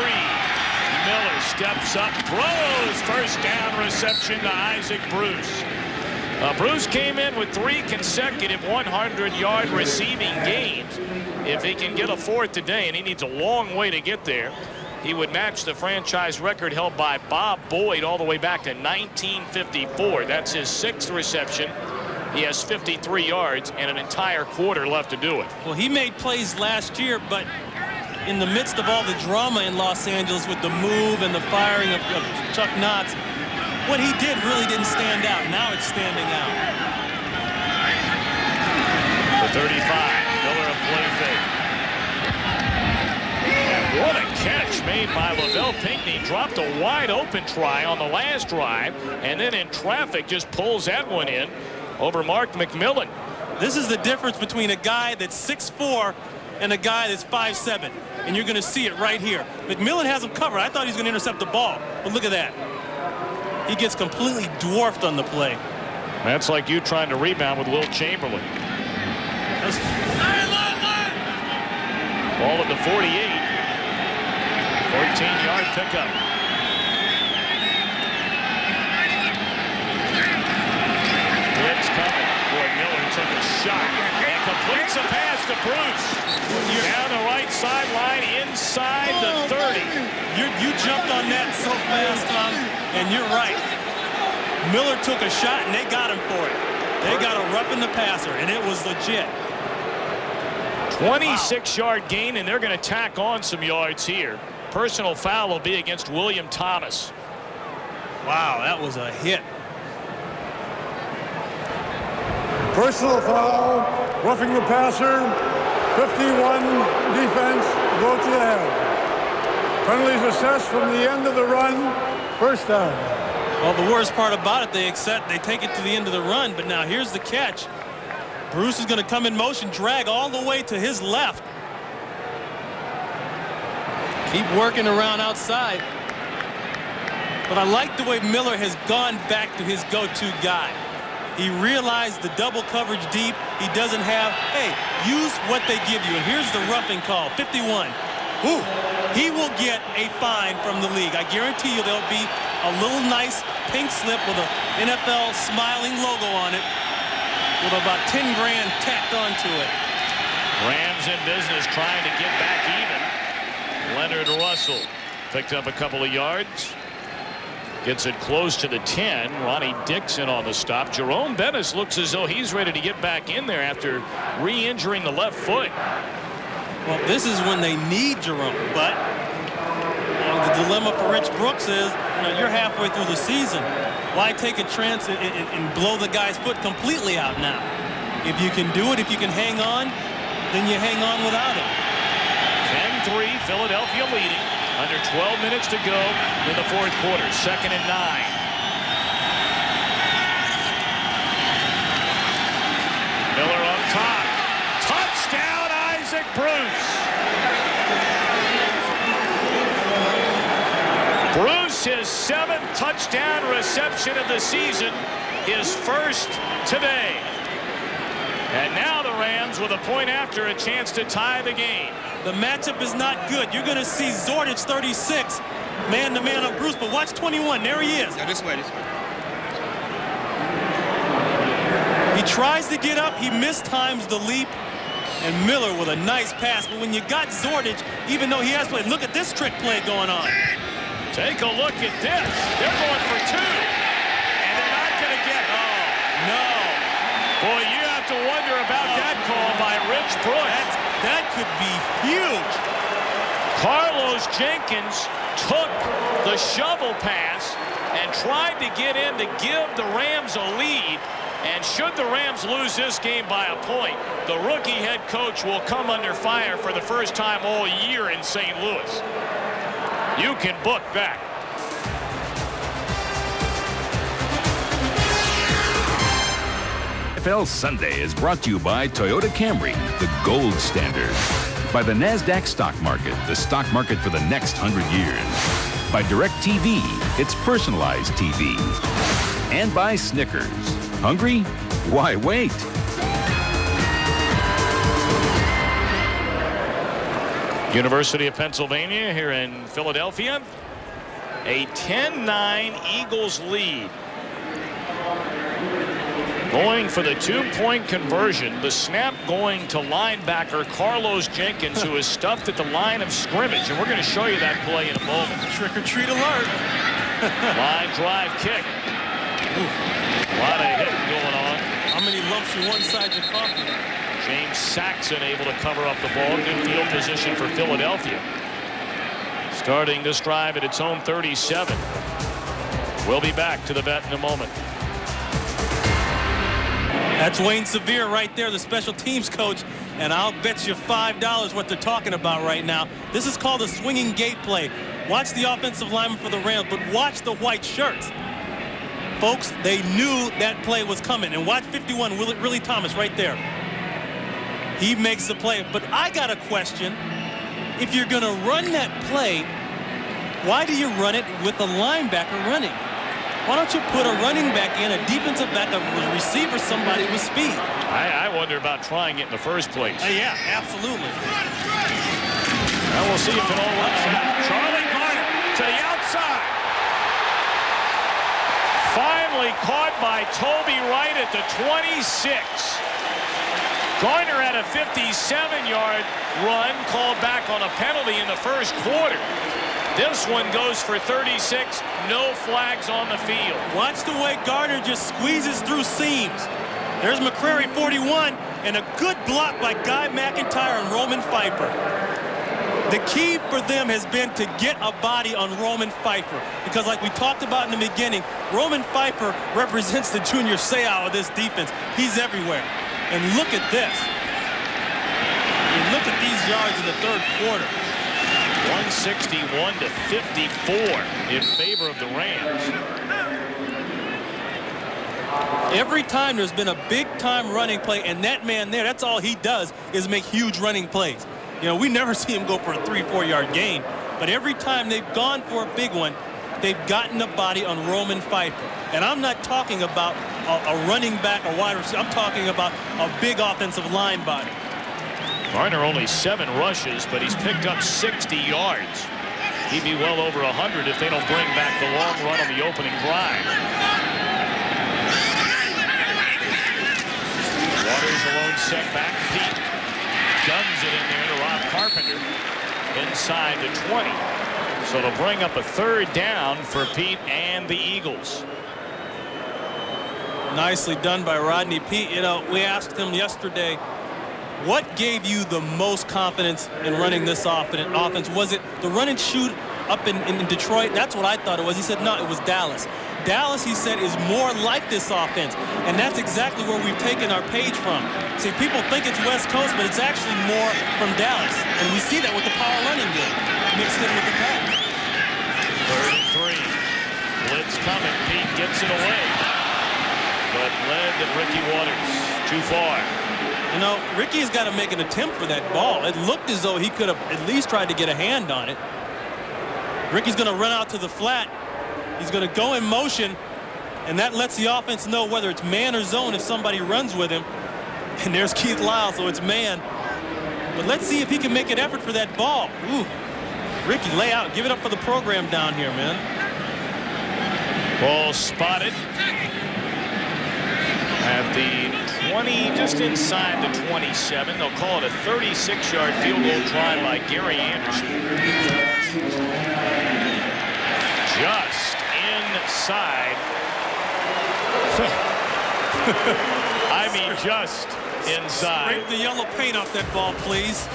Miller steps up, throws, 1st down reception to Isaac Bruce. Bruce came in with 3 consecutive 100-yard receiving games. If he can get a 4th today, and he needs a long way to get there, he would match the franchise record held by Bob Boyd all the way back to 1954. That's his 6th reception. He has 53 yards and an entire quarter left to do it. Well, he made plays last year, but in the midst of all the drama in Los Angeles with the move and the firing of Chuck Knotts, what he did really didn't stand out. Now it's standing out. The 35, Miller a play fake. And what a catch made by Lavelle Pinckney. Dropped a wide open try on the last drive, and then in traffic just pulls that one in over Mark McMillan. This is the difference between a guy that's 6'4" and a guy that's 5'7", and you're going to see it right here. McMillan has him covered. I thought he was going to intercept the ball, but look at that. He gets completely dwarfed on the play. That's like you trying to rebound with Will Chamberlain. Ball at the 48. 14-yard pickup. Blitz coming. Boy, Miller took a shot and completes a pass to Bruce. Down the right sideline, inside the 30. You jumped on that so fast, Tom, and you're right. Miller took a shot, and they got him for it. They got a roughing the passer, and it was legit. 26-yard gain, and they're going to tack on some yards here. Personal foul will be against William Thomas. Wow, that was a hit. Personal foul, roughing the passer, 51 defense, go to the head. Penalties assessed from the end of the run, first down. Well, the worst part about it, they take it to the end of the run, but now here's the catch. Bruce is going to come in motion, drag all the way to his left. Keep working around outside. But I like the way Miller has gone back to his go-to guy. He realized the double coverage deep. He doesn't have, hey, use what they give you. And here's the roughing call, 51. Ooh, he will get a fine from the league. I guarantee you there'll be a little nice pink slip with a NFL smiling logo on it with about 10 grand tacked onto it. Rams in business trying to get back even. Leonard Russell picked up a couple of yards. Gets it close to the 10. Ronnie Dixon on the stop. Jerome Bettis looks as though he's ready to get back in there after re-injuring the left foot. Well, this is when they need Jerome, but the dilemma for Rich Brooks is, you're halfway through the season. Why take a chance and blow the guy's foot completely out now? If you can do it, if you can hang on, then you hang on without him. 10-3, Philadelphia leading. Under 12 minutes to go in the fourth quarter. 2nd and 9. Miller up top. Touchdown, Isaac Bruce. Bruce, his 7th touchdown reception of the season, his first today. And now the Rams with a point after, a chance to tie the game. The matchup is not good. You're going to see Zordich 36 man-to-man on Bruce, but watch 21. There he is. Yeah, this way. He tries to get up. He mistimes the leap. And Miller with a nice pass. But when you got Zordich, even though he has played, look at this trick play going on. Take a look at this. They're going for 2. And they're not going to get it. Oh, no. Boy, you have to wonder about that call by Rich Brooks. That could be huge. Carlos Jenkins took the shovel pass and tried to get in to give the Rams a lead. And should the Rams lose this game by a point, the rookie head coach will come under fire for the first time all year in St. Louis. You can book that. NFL Sunday is brought to you by Toyota Camry, the gold standard. By the NASDAQ stock market, the stock market for the next 100 years. By DirecTV, it's personalized TV. And by Snickers. Hungry? Why wait? University of Pennsylvania here in Philadelphia. A 10-9 Eagles lead. Going for the 2-point conversion. The snap going to linebacker Carlos Jenkins, who is stuffed at the line of scrimmage. And we're going to show you that play in a moment. Trick-or-treat alert. Line drive kick. A lot of hitting going on. How many lumps you one side your coffee? James Saxon able to cover up the ball. Good field position for Philadelphia. Starting this drive at its own 37. We'll be back to the bet in a moment. That's Wayne Sevier right there, the special teams coach, and I'll bet you $5 what they're talking about right now. This is called a swinging gate play. Watch the offensive lineman for the Rams, but watch the white shirts. Folks, they knew that play was coming, and watch 51, Willie Thomas right there. He makes the play, but I got a question. If you're going to run that play, why do you run it with the linebacker running? Why don't you put a running back in, a defensive back, a receiver, somebody with speed? I wonder about trying it in the first place. Yeah, absolutely. Well, we'll see if it all works out. Charlie Garner to the outside. Finally caught by Toby Wright at the 26. Garner had a 57-yard run called back on a penalty in the first quarter. This one goes for 36. No flags on the field. Watch the way Garner just squeezes through seams. There's McCrary, 41, and a good block by Guy McIntyre and Roman Pfeiffer. The key for them has been to get a body on Roman Pfeiffer, because like we talked about in the beginning, Roman Pfeiffer represents the Junior Seau of this defense. He's everywhere. And look at this. I mean, look at these yards in the third quarter. 161 to 54 in favor of the Rams. Every time there's been a big-time running play, and that man there, that's all he does is make huge running plays. You know, we never see him go for a 3-4 yard gain, but every time they've gone for a big one, they've gotten a body on Roman Pfeiffer. And I'm not talking about a running back, a wide receiver. I'm talking about a big offensive line body. Garner only 7 rushes, but he's picked up 60 yards. He'd be well over 100 if they don't bring back the long run on the opening drive. Waters alone set back. Pete guns it in there to Rob Carpenter inside the 20. So it'll bring up a third down for Pete and the Eagles. Nicely done by Rodney Peete. You know, we asked him yesterday, what gave you the most confidence in running this offense? Was it the run and shoot up in Detroit? That's what I thought it was. He said, no, it was Dallas. Dallas, he said, is more like this offense. And that's exactly where we've taken our page from. See, people think it's West Coast, but it's actually more from Dallas. And we see that with the power running game mixed in with the pass. 3rd and 3. Blitz coming. Pete gets it away. But led to Ricky Waters. Too far. You know, Ricky's got to make an attempt for that ball. It looked as though he could have at least tried to get a hand on it. Ricky's going to run out to the flat. He's going to go in motion, and that lets the offense know whether it's man or zone if somebody runs with him. And there's Keith Lyle, so it's man. But let's see if he can make an effort for that ball. Ooh, Ricky, lay out. Give it up for the program down here, man. Ball spotted at the 20, just inside the 27. They'll call it a 36-yard field goal try by Gary Anderson. Just inside. I mean, just inside. Scrape the yellow paint off that ball, please.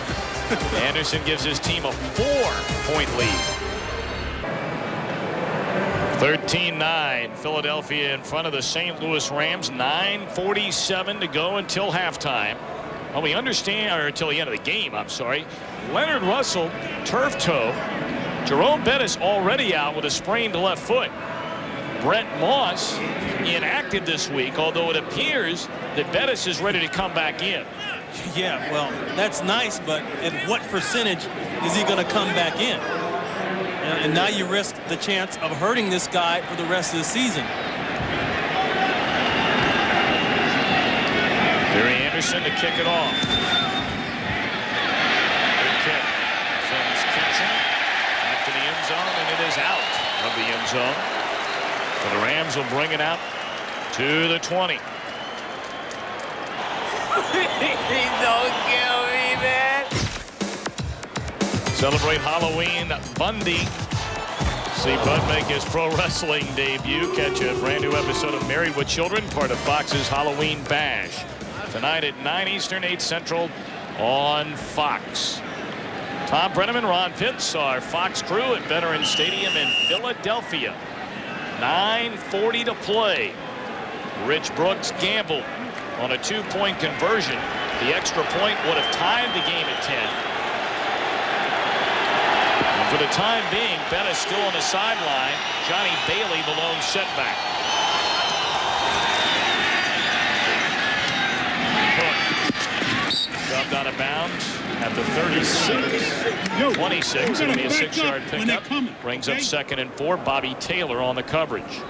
Anderson gives his team a 4-point lead. 13-9, Philadelphia in front of the St. Louis Rams. 9:47 to go until halftime. Well, we understand, or until the end of the game, I'm sorry. Leonard Russell, turf toe. Jerome Bettis already out with a sprained left foot. Brett Moss inactive this week, although it appears that Bettis is ready to come back in. Yeah, well, that's nice, but at what percentage is he going to come back in? And now you risk the chance of hurting this guy for the rest of the season. Gary Anderson to kick it off. Good kick. Sends Kitchen back to the end zone, and it is out of the end zone. So the Rams will bring it out to the 20. Don't kill me, man. Celebrate Halloween Bundy. See Bud make his pro wrestling debut. Catch a brand new episode of Married with Children, part of Fox's Halloween Bash. Tonight at 9 Eastern, 8 Central on Fox. Tom Brenneman, Ron Pitts, our Fox crew at Veterans Stadium in Philadelphia. 9:40 to play. Rich Brooks gambled on a 2-point conversion. The extra point would have tied the game at 10. And for the time being, Bettis still on the sideline. Johnny Bailey, the lone setback. Shoved out of bounds at the 36. 26. It'll be a 6-yard pickup. Brings up 2nd and 4. Bobby Taylor on the coverage.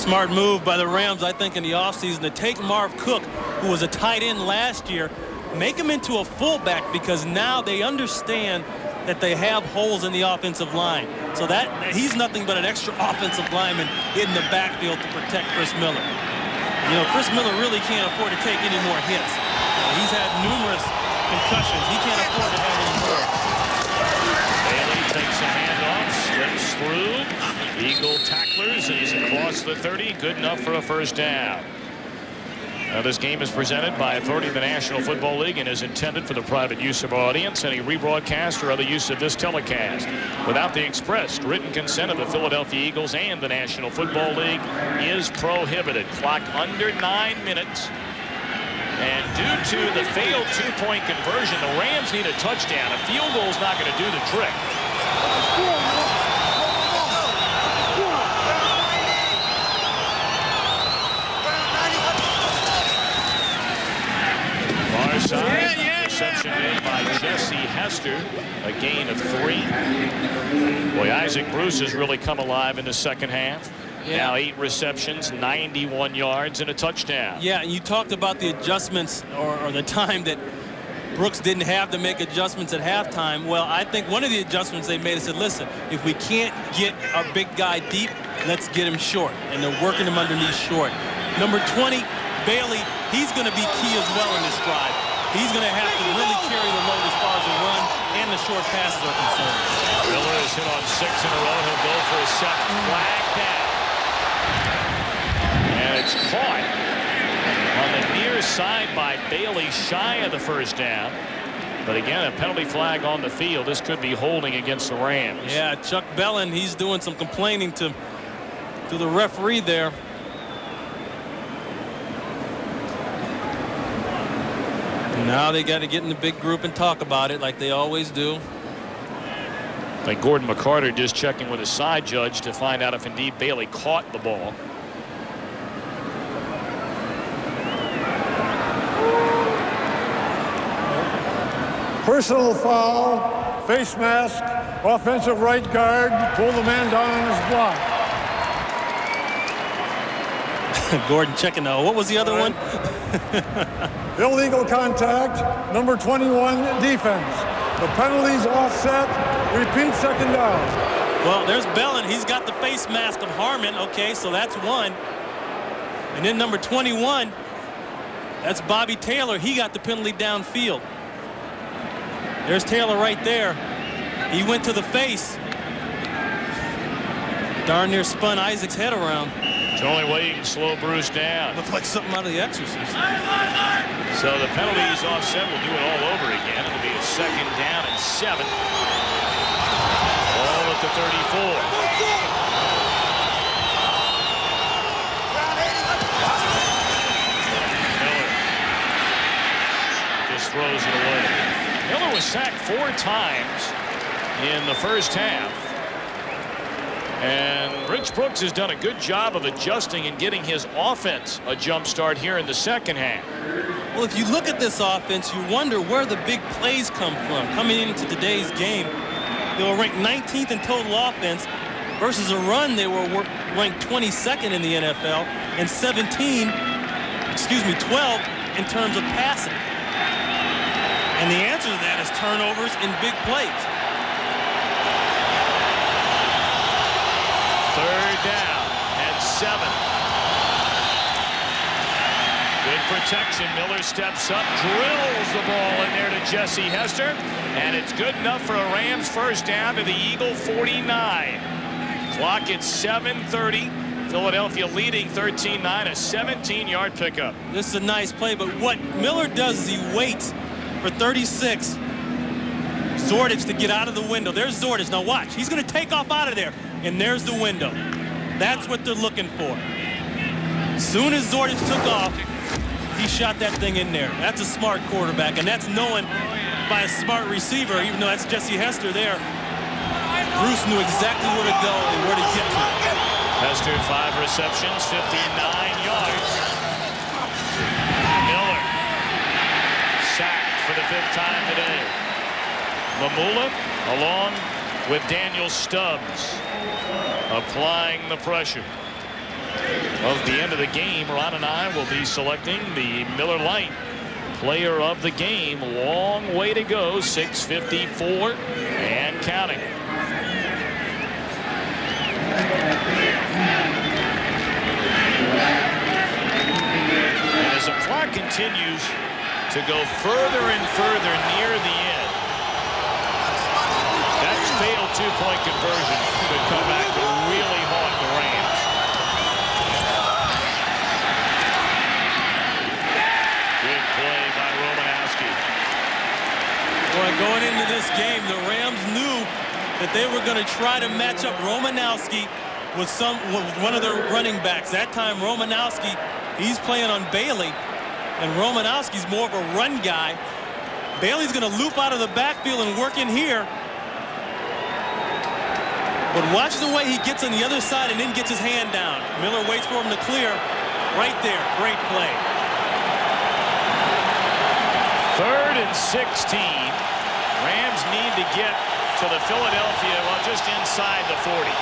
Smart move by the Rams, I think, in the offseason to take Marv Cook, who was a tight end last year, make him into a fullback, because now they understand that they have holes in the offensive line. So that he's nothing but an extra offensive lineman in the backfield to protect Chris Miller. You know, Chris Miller really can't afford to take any more hits. He's had numerous concussions. He can't afford to have any more. Bailey takes some handoffs, slips through. Eagle tacklers, and he's across the 30. Good enough for a first down. Now, this game is presented by authority of the National Football League and is intended for the private use of our audience. Any rebroadcast or other use of this telecast without the expressed written consent of the Philadelphia Eagles and the National Football League is prohibited. Clock under 9 minutes. And due to the failed two-point conversion, the Rams need a touchdown. A field goal is not going to do the trick. Far side, reception made by Jesse Hester, a gain of 3. Boy, Isaac Bruce has really come alive in the second half. Now 8 receptions, 91 yards, and a touchdown. Yeah, and you talked about the adjustments or the time that Brooks didn't have to make adjustments at halftime. Well, I think one of the adjustments they made is said, listen, if we can't get our big guy deep, let's get him short. And they're working him underneath short. Number 20, Bailey, he's going to be key as well in this drive. He's going to have to really carry the load as far as the run and the short passes are concerned. Miller is hit on 6 in a row. He'll go for a second. Flag down. And it's caught on the near side by Bailey, shy of the first down. But again, a penalty flag on the field. This could be holding against the Rams. Yeah, Chuck Bellin, he's doing some complaining to the referee there. Now they got to get in the big group and talk about it like they always do. Like Gordon McCarter just checking with a side judge to find out if indeed Bailey caught the ball. Personal foul, face mask, offensive right guard, pull the man down on his block. Gordon checking out. What was the other one? Illegal contact, number 21, defense. The penalty's offset, repeat second down. Well, there's Bellin. He's got the face mask of Harmon. Okay, so that's 1. And then number 21, that's Bobby Taylor. He got the penalty downfield. There's Taylor right there. He went to the face. Darn near spun Isaac's head around. It's the only way you can slow Bruce down. Looked like something out of The Exorcist. So the penalties offset. Will do it all over again. It'll be a second down and 7. All at the 34. Miller just throws it away. Miller was sacked 4 times in the first half. And Rich Brooks has done a good job of adjusting and getting his offense a jump start here in the second half. Well, if you look at this offense, you wonder where the big plays come from. Coming into today's game, they were ranked 19th in total offense versus a run. They were ranked 22nd in the NFL and 12 in terms of passing. And the answer to that is turnovers and big plays. Third down and 7. Good protection. Miller steps up, drills the ball in there to Jesse Hester, and it's good enough for a Rams first down to the Eagle 49. Clock at 7:30. Philadelphia leading 13-9, a 17-yard pickup. This is a nice play, but what Miller does is he waits for 36. Zordich to get out of the window. There's Zordich. Now watch. He's going to take off out of there. And there's the window. That's what they're looking for. As soon as Zordich took off, he shot that thing in there. That's a smart quarterback. And that's known by a smart receiver, even though that's Jesse Hester there. Bruce knew exactly where to go and where to get to. Hester, 5 receptions, 59 yards. Miller sacked for the 5th time today. Mamula along with Daniel Stubbs applying the pressure. of the end of the game, Ron and I will be selecting the Miller Lite player of the game. Long way to go. 6:54 and counting. And as the clock continues to go further and further near the end, that failed two-point conversion could come back to really haunt the Rams. Good play by Romanowski. Boy, going into this game, the Rams knew that they were going to try to match up Romanowski with one of their running backs. That time, Romanowski, he's playing on Bailey, and Romanowski's more of a run guy. Bailey's going to loop out of the backfield and work in here. But watch the way he gets on the other side and then gets his hand down. Miller waits for him to clear. Right there. Great play. 3rd and 16. Rams need to get to the Philadelphia, well, just inside the 40.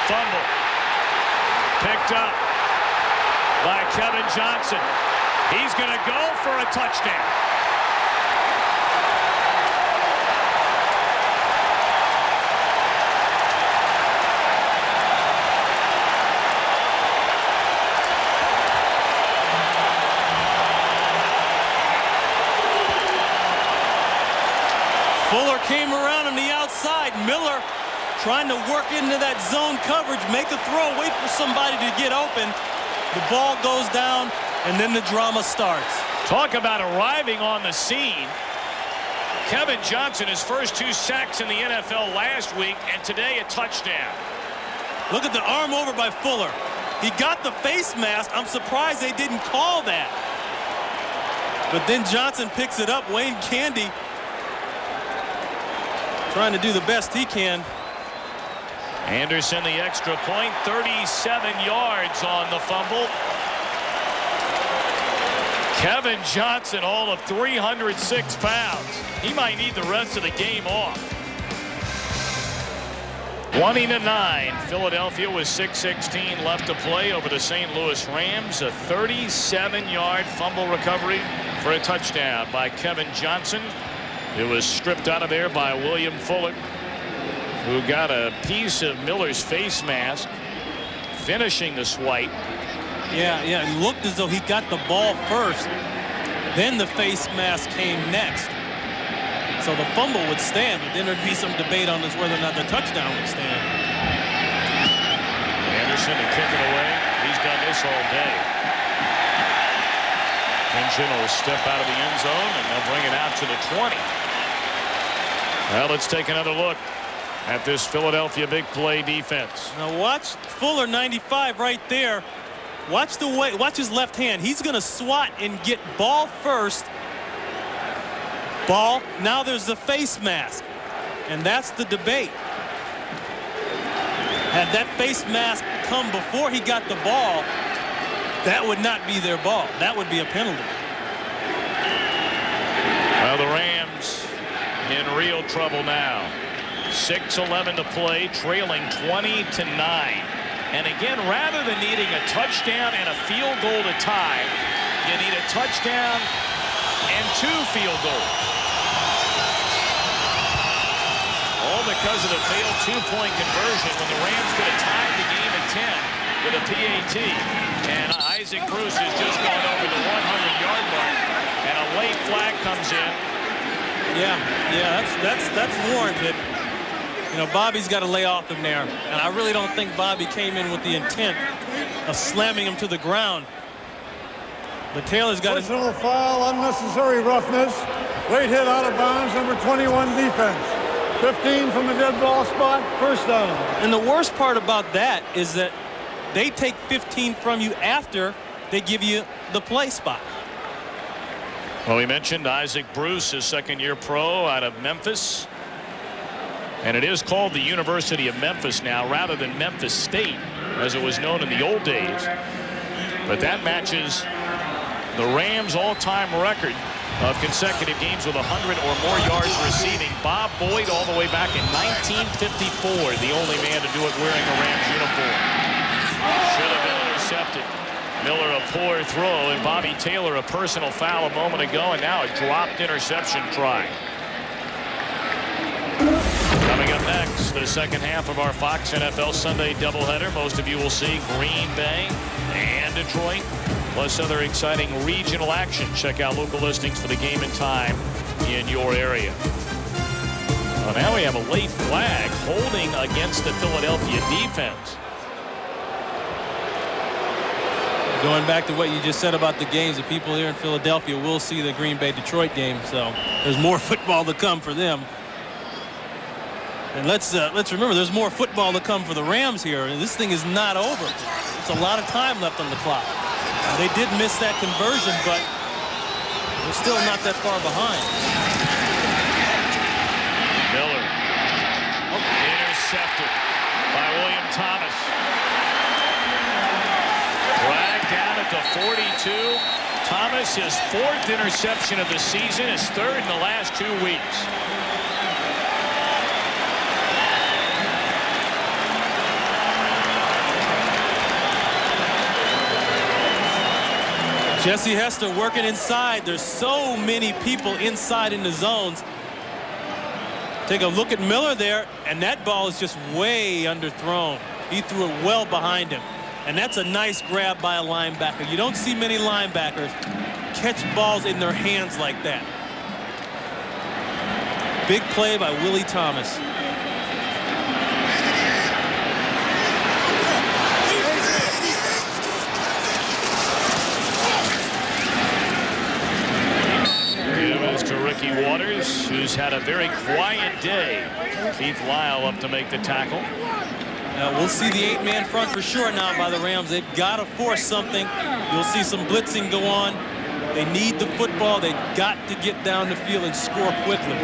Fumble. Picked up by Kevin Johnson. He's going to go for a touchdown. Fuller came around on the outside. Miller trying to work into that zone coverage, make a throw, wait for somebody to get open. The ball goes down, and then the drama starts. Talk about arriving on the scene. Kevin Johnson, his first 2 sacks in the NFL last week, and today a touchdown. Look at the arm over by Fuller. He got the face mask. I'm surprised they didn't call that. But then Johnson picks it up. Wayne Candy trying to do the best he can. Anderson, the extra point, 37 yards on the fumble. Kevin Johnson, all of 306 pounds. He might need the rest of the game off. 20-9. Philadelphia with 6:16 left to play over the St. Louis Rams. A 37-yard fumble recovery for a touchdown by Kevin Johnson. It was stripped out of there by William Fuller, who got a piece of Miller's face mask, finishing the swipe. Yeah, it looked as though he got the ball first. Then the face mask came next. So the fumble would stand, but then there'd be some debate on this whether or not the touchdown would stand. Anderson to kick it away. He's done this all day. Kenshin will step out of the end zone, and they'll bring it out to the 20. Well, let's take another look at this Philadelphia big play defense. Now watch Fuller, 95 right there. Watch the way, watch his left hand. He's going to swat and get ball first. Ball. Now there's the face mask. And that's the debate. Had that face mask come before he got the ball, that would not be their ball. That would be a penalty. Well, the Rams in real trouble now. 6:11 to play, trailing 20-9. And again, rather than needing a touchdown and a field goal to tie, you need a touchdown and 2 field goals. All because of the failed 2-point conversion when the Rams could have tied the game at 10 with a PAT. And Isaac Bruce has just gone over the 100-yard mark, and a late flag comes in. Yeah, that's warranted. You know, Bobby's got to lay off him there. And I really don't think Bobby came in with the intent of slamming him to the ground. But Taylor's got his... Personal foul, unnecessary roughness. Late hit out of bounds, number 21 defense. 15 from the dead ball spot, first down. And the worst part about that is that they take 15 from you after they give you the play spot. Well, we mentioned Isaac Bruce, his second-year pro out of Memphis. And it is called the University of Memphis now rather than Memphis State, as it was known in the old days. But that matches the Rams' all-time record of consecutive games with 100 or more yards receiving. Bob Boyd all the way back in 1954, the only man to do it wearing a Rams uniform. Should have been intercepted. Miller a poor throw, and Bobby Taylor a personal foul a moment ago, and now a dropped interception try. Coming up next, the second half of our Fox NFL Sunday doubleheader. Most of you will see Green Bay and Detroit, plus other exciting regional action. Check out local listings for the game and time in your area. Well, now we have a late flag holding against the Philadelphia defense. Going back to what you just said about the games, the people here in Philadelphia will see the Green Bay-Detroit game, so there's more football to come for them. And let's remember, there's more football to come for the Rams here. This thing is not over. There's a lot of time left on the clock. They did miss that conversion, but they're still not that far behind. Miller. Intercepted by William Thomas. Dragged down at the 42. Thomas, his 4th interception of the season, his 3rd in the last 2 weeks. Jesse Hester working inside. There's so many people inside in the zones. Take a look at Miller there, and that ball is just way underthrown. He threw it well behind him. And that's a nice grab by a linebacker. You don't see many linebackers catch balls in their hands like that. Big play by Willie Thomas. To Ricky Waters, who's had a very quiet day. Keith Lyle up to make the tackle. We'll see the 8-man front for sure now by the Rams. They've got to force something. You'll see some blitzing go on. They need the football. They've got to get down the field and score quickly.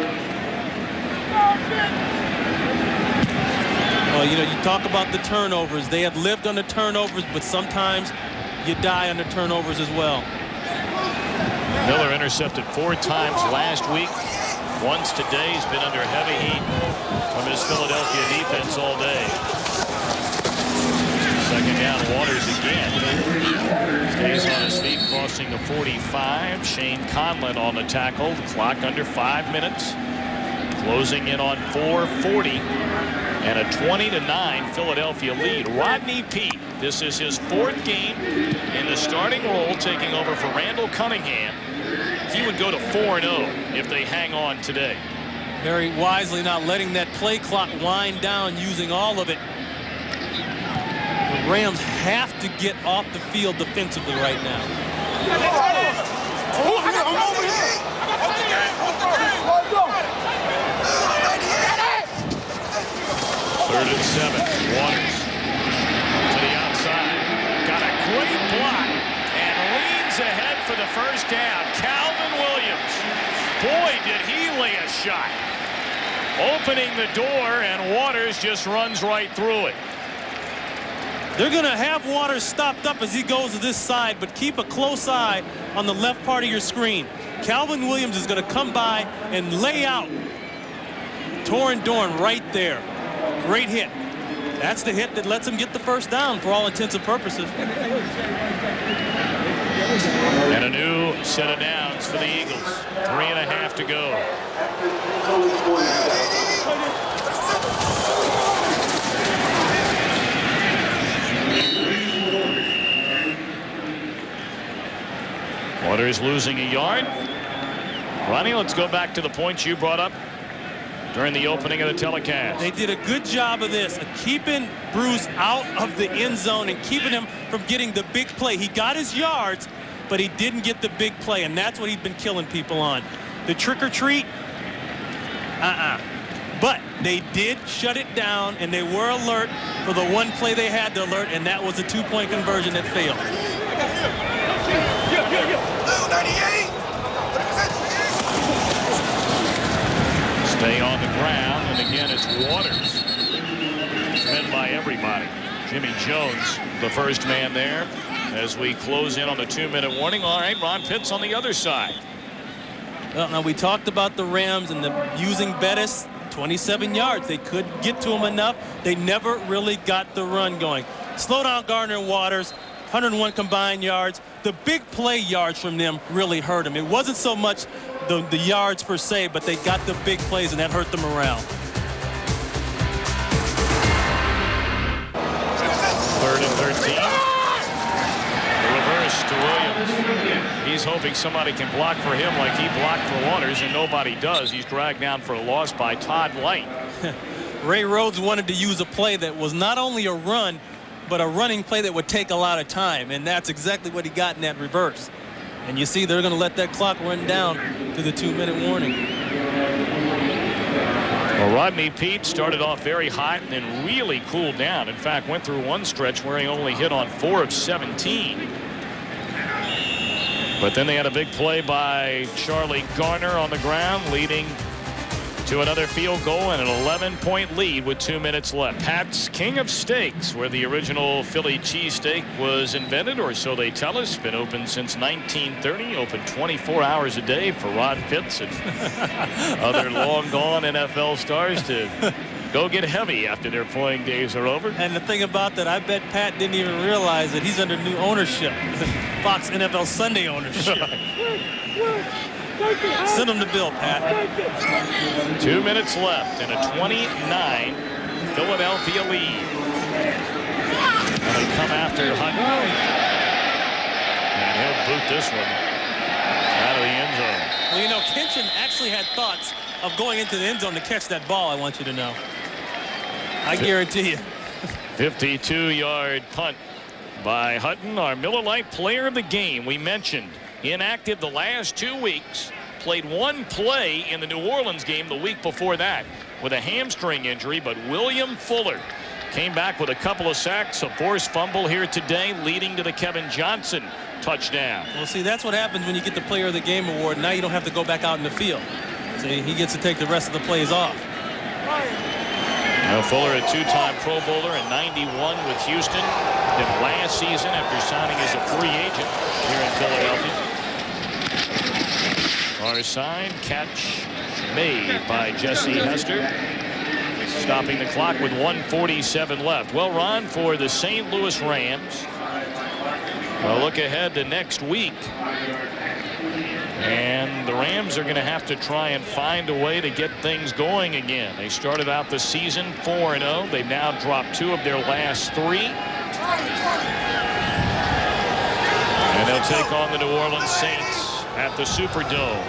Well, you know, you talk about the turnovers. They have lived on the turnovers, but sometimes you die on the turnovers as well. Miller intercepted 4 times last week. Once today. He's been under heavy heat from his Philadelphia defense all day. Second down, Waters again. Stays on his feet, crossing the 45. Shane Conlon on the tackle. The clock under 5 minutes. Closing in on 4:40. And a 20-9 Philadelphia lead. Rodney Peete, this is his 4th game in the starting role, taking over for Randall Cunningham. He would go to 4-0 if they hang on today. Very wisely not letting that play clock wind down, using all of it. The Rams have to get off the field defensively right now. 3rd and 7. Waters to the outside. Got a great block and leans ahead for the first down. Calvin Williams. Boy, did he lay a shot. Opening the door, and Waters just runs right through it. They're going to have Waters stopped up as he goes to this side, but keep a close eye on the left part of your screen. Calvin Williams is going to come by and lay out Torin Dorn right there. Great hit. That's the hit that lets him get the first down for all intents and purposes. And a new set of downs for the Eagles. 3.5 to go. Waters losing a yard. Ronnie, let's go back to the points you brought up during the opening of the telecast. They did a good job of this, of keeping Bruce out of the end zone and keeping him from getting the big play. He got his yards, but he didn't get the big play, and that's what he's been killing people on. The trick or treat, But they did shut it down, and they were alert for the one play they had to alert, and that was a 2-point conversion that failed. Stay on the ground, and again it's Waters. Fed by everybody. Jimmy Jones, the first man there, as we close in on the 2-minute warning. All right, Ron Pitts on the other side. Well, now we talked about the Rams and using Bettis, 27 yards. They couldn't get to him enough. They never really got the run going. Slow down Gardner and Waters, 101 combined yards. The big play yards from them really hurt them. It wasn't so much the yards per se, but they got the big plays, and that hurt them around. 3rd and 13. The reverse to Williams. He's hoping somebody can block for him like he blocked for Waters, and nobody does. He's dragged down for a loss by Todd Light. Ray Rhodes wanted to use a play that was not only a run, but a running play that would take a lot of time, and that's exactly what he got in that reverse. And you see they're going to let that clock run down to the 2-minute warning. Well, Rodney Peete started off very hot and then really cooled down. In fact, went through one stretch where he only hit on 4 of 17. But then they had a big play by Charlie Garner on the ground, leading to another field goal and an 11-point lead with 2 minutes left. Pat's King of Steaks, where the original Philly cheesesteak was invented, or so they tell us. Been open since 1930, open 24 hours a day for Rod Pitts and other long-gone NFL stars to go get heavy after their playing days are over. And the thing about that, I bet Pat didn't even realize that he's under new ownership. Fox NFL Sunday ownership. Send him the bill, Pat. 2 minutes left and a 29 Philadelphia lead. And they come after Hutton. And he'll boot this one out of the end zone. Well, you know, Kinchin actually had thoughts of going into the end zone to catch that ball, I want you to know. I guarantee you. 52-yard punt by Hutton, our Miller Lite player of the game. We mentioned inactive the last 2 weeks, played one play in the New Orleans game the week before that with a hamstring injury, but William Fuller came back with a couple of sacks, a forced fumble here today, leading to the Kevin Johnson touchdown. Well, see, that's what happens when you get the player of the game award. Now you don't have to go back out in the field. See, he gets to take the rest of the plays off. Now Fuller, a two-time Pro Bowler in '91 with Houston, then last season after signing as a free agent here in Philadelphia. Our sign catch made by Jesse Hester, stopping the clock with 1:47 left. Well, Ron, for the St. Louis Rams, a look ahead to next week. And the Rams are going to have to try and find a way to get things going again. They started out the season 4-0. They've now dropped 2 of their last 3. And they'll take on the New Orleans Saints at the Superdome.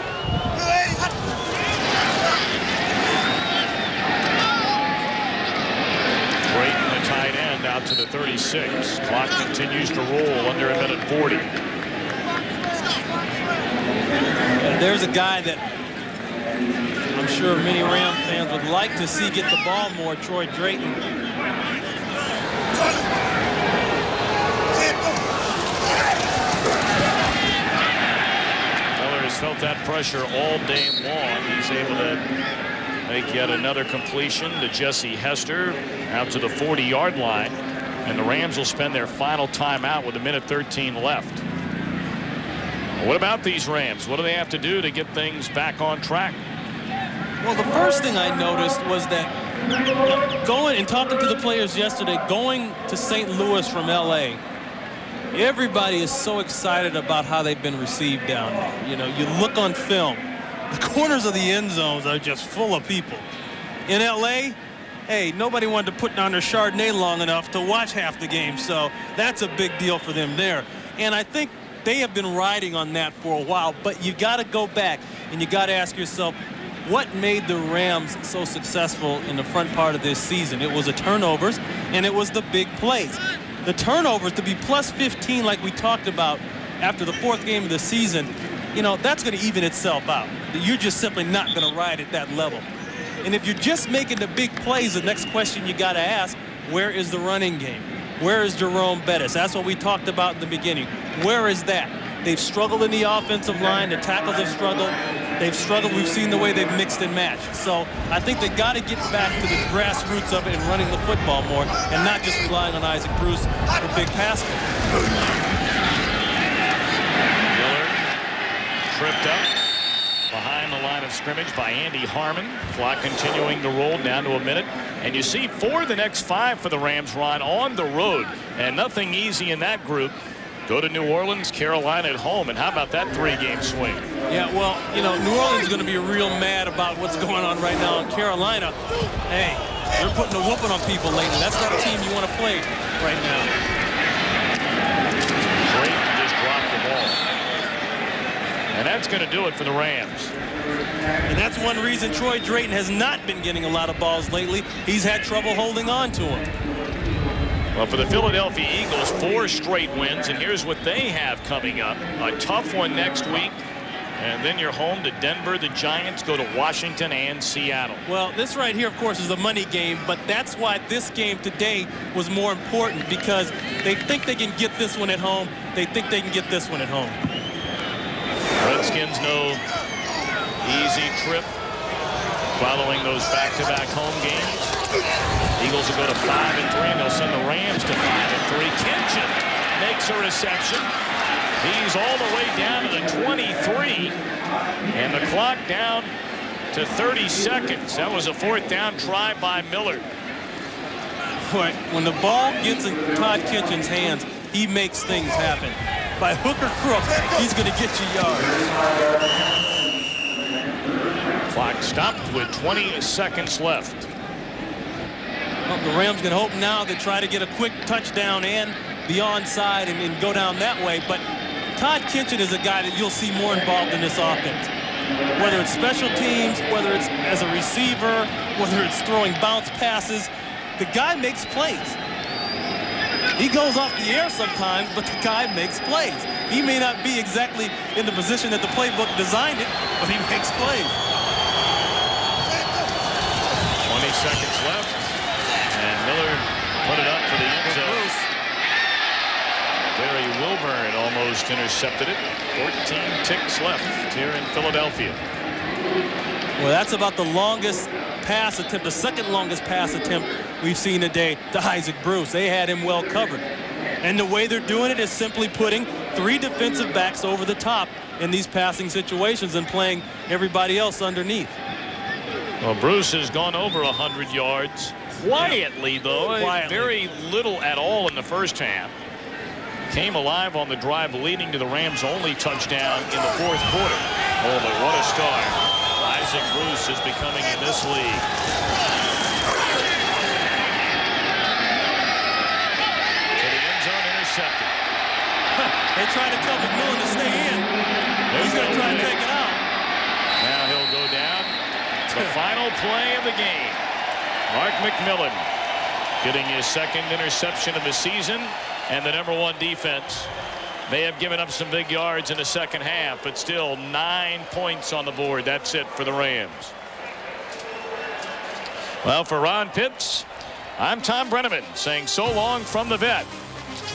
Brayton, the tight end, out to the 36. Clock continues to roll under a minute 40. There's a guy that I'm sure many Ram fans would like to see get the ball more, Troy Drayton. Miller has felt that pressure all day long. He's able to make yet another completion to Jesse Hester out to the 40-yard line. And the Rams will spend their final timeout with a minute 13 left. What about these Rams? What do they have to do to get things back on track? Well, the first thing I noticed was that going and talking to the players yesterday, going to St. Louis from L.A., everybody is so excited about how they've been received down there. You know, you look on film, the corners of the end zones are just full of people. In L.A., hey, nobody wanted to put down their Chardonnay long enough to watch half the game, so that's a big deal for them there. And I think they have been riding on that for a while, but you got to go back and you got to ask yourself, what made the Rams so successful in the front part of this season? It was the turnovers, and it was the big plays. The turnovers, to be plus 15 like we talked about after the 4th game of the season, you know, that's going to even itself out. You're just simply not going to ride at that level. And if you're just making the big plays, the next question you got to ask, where is the running game? Where is Jerome Bettis? That's what we talked about in the beginning. Where is that? They've struggled in the offensive line. The tackles have struggled. They've struggled. We've seen the way they've mixed and matched. So I think they got to get back to the grassroots of it and running the football more and not just relying on Isaac Bruce for big passes. Miller tripped up behind the line of scrimmage by Andy Harmon. Clock continuing to roll down to a minute. And you see for the next 5 for the Rams, Ron, on the road. And nothing easy in that group. Go to New Orleans, Carolina at home. And how about that 3-game swing? Yeah, well, you know, New Orleans is going to be real mad about what's going on right now in Carolina. Hey, they're putting a whooping on people lately. That's not a team you want to play right now. Drayton just dropped the ball. And that's going to do it for the Rams. And that's one reason Troy Drayton has not been getting a lot of balls lately. He's had trouble holding on to him. Well, for the Philadelphia Eagles, 4 straight wins, and here's what they have coming up. A tough one next week, and then you're home to Denver. The Giants go to Washington and Seattle. Well, this right here, of course, is a money game, but that's why this game today was more important, because they think they can get this one at home. They think they can get this one at home. Redskins, no easy trip following those back-to-back home games. Eagles will go to 5-3, and they'll send the Rams to 5-3. Kitchen makes a reception. He's all the way down to the 23, and the clock down to 30 seconds. That was a 4th down try by Miller. But when the ball gets in Todd Kitchen's hands, he makes things happen. By hook or crook, he's going to get you yards. Clock stopped with 20 seconds left. Well, the Rams can hope now to try to get a quick touchdown and the onside and go down that way. But Todd Kitchen is a guy that you'll see more involved in this offense. Whether it's special teams, whether it's as a receiver, whether it's throwing bounce passes, the guy makes plays. He goes off the air sometimes, but the guy makes plays. He may not be exactly in the position that the playbook designed it, but he makes plays. 20 seconds left. And Miller put it up for the end zone. Barry Wilburn almost intercepted it. 14 ticks left here in Philadelphia. Well, that's about the longest pass attempt, the second longest pass attempt we've seen today to Isaac Bruce. They had him well covered. And the way they're doing it is simply putting 3 defensive backs over the top in these passing situations and playing everybody else underneath. Well, Bruce has gone over 100 yards. Quietly, though. Very little at all in the first half. Came alive on the drive leading to the Rams' only touchdown in the 4th quarter. Oh, but what a start. Isaac Bruce is becoming in this league. To the end zone, intercepted. They try to tell McMillan to stay in. He's going to try to take it out. Now he'll go down. The final play of the game. Mark McMillan getting his 2nd interception of the season, and the #1 defense. They have given up some big yards in the second half, but still 9 points on the board. That's it for the Rams. Well, for Ron Pitts, I'm Tom Brenneman saying so long from the vet.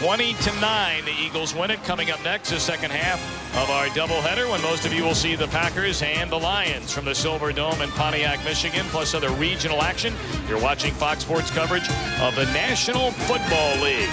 20-9, the Eagles win it. Coming up next, the second half of our doubleheader, when most of you will see the Packers and the Lions from the Silver Dome in Pontiac, Michigan, plus other regional action. You're watching Fox Sports coverage of the National Football League.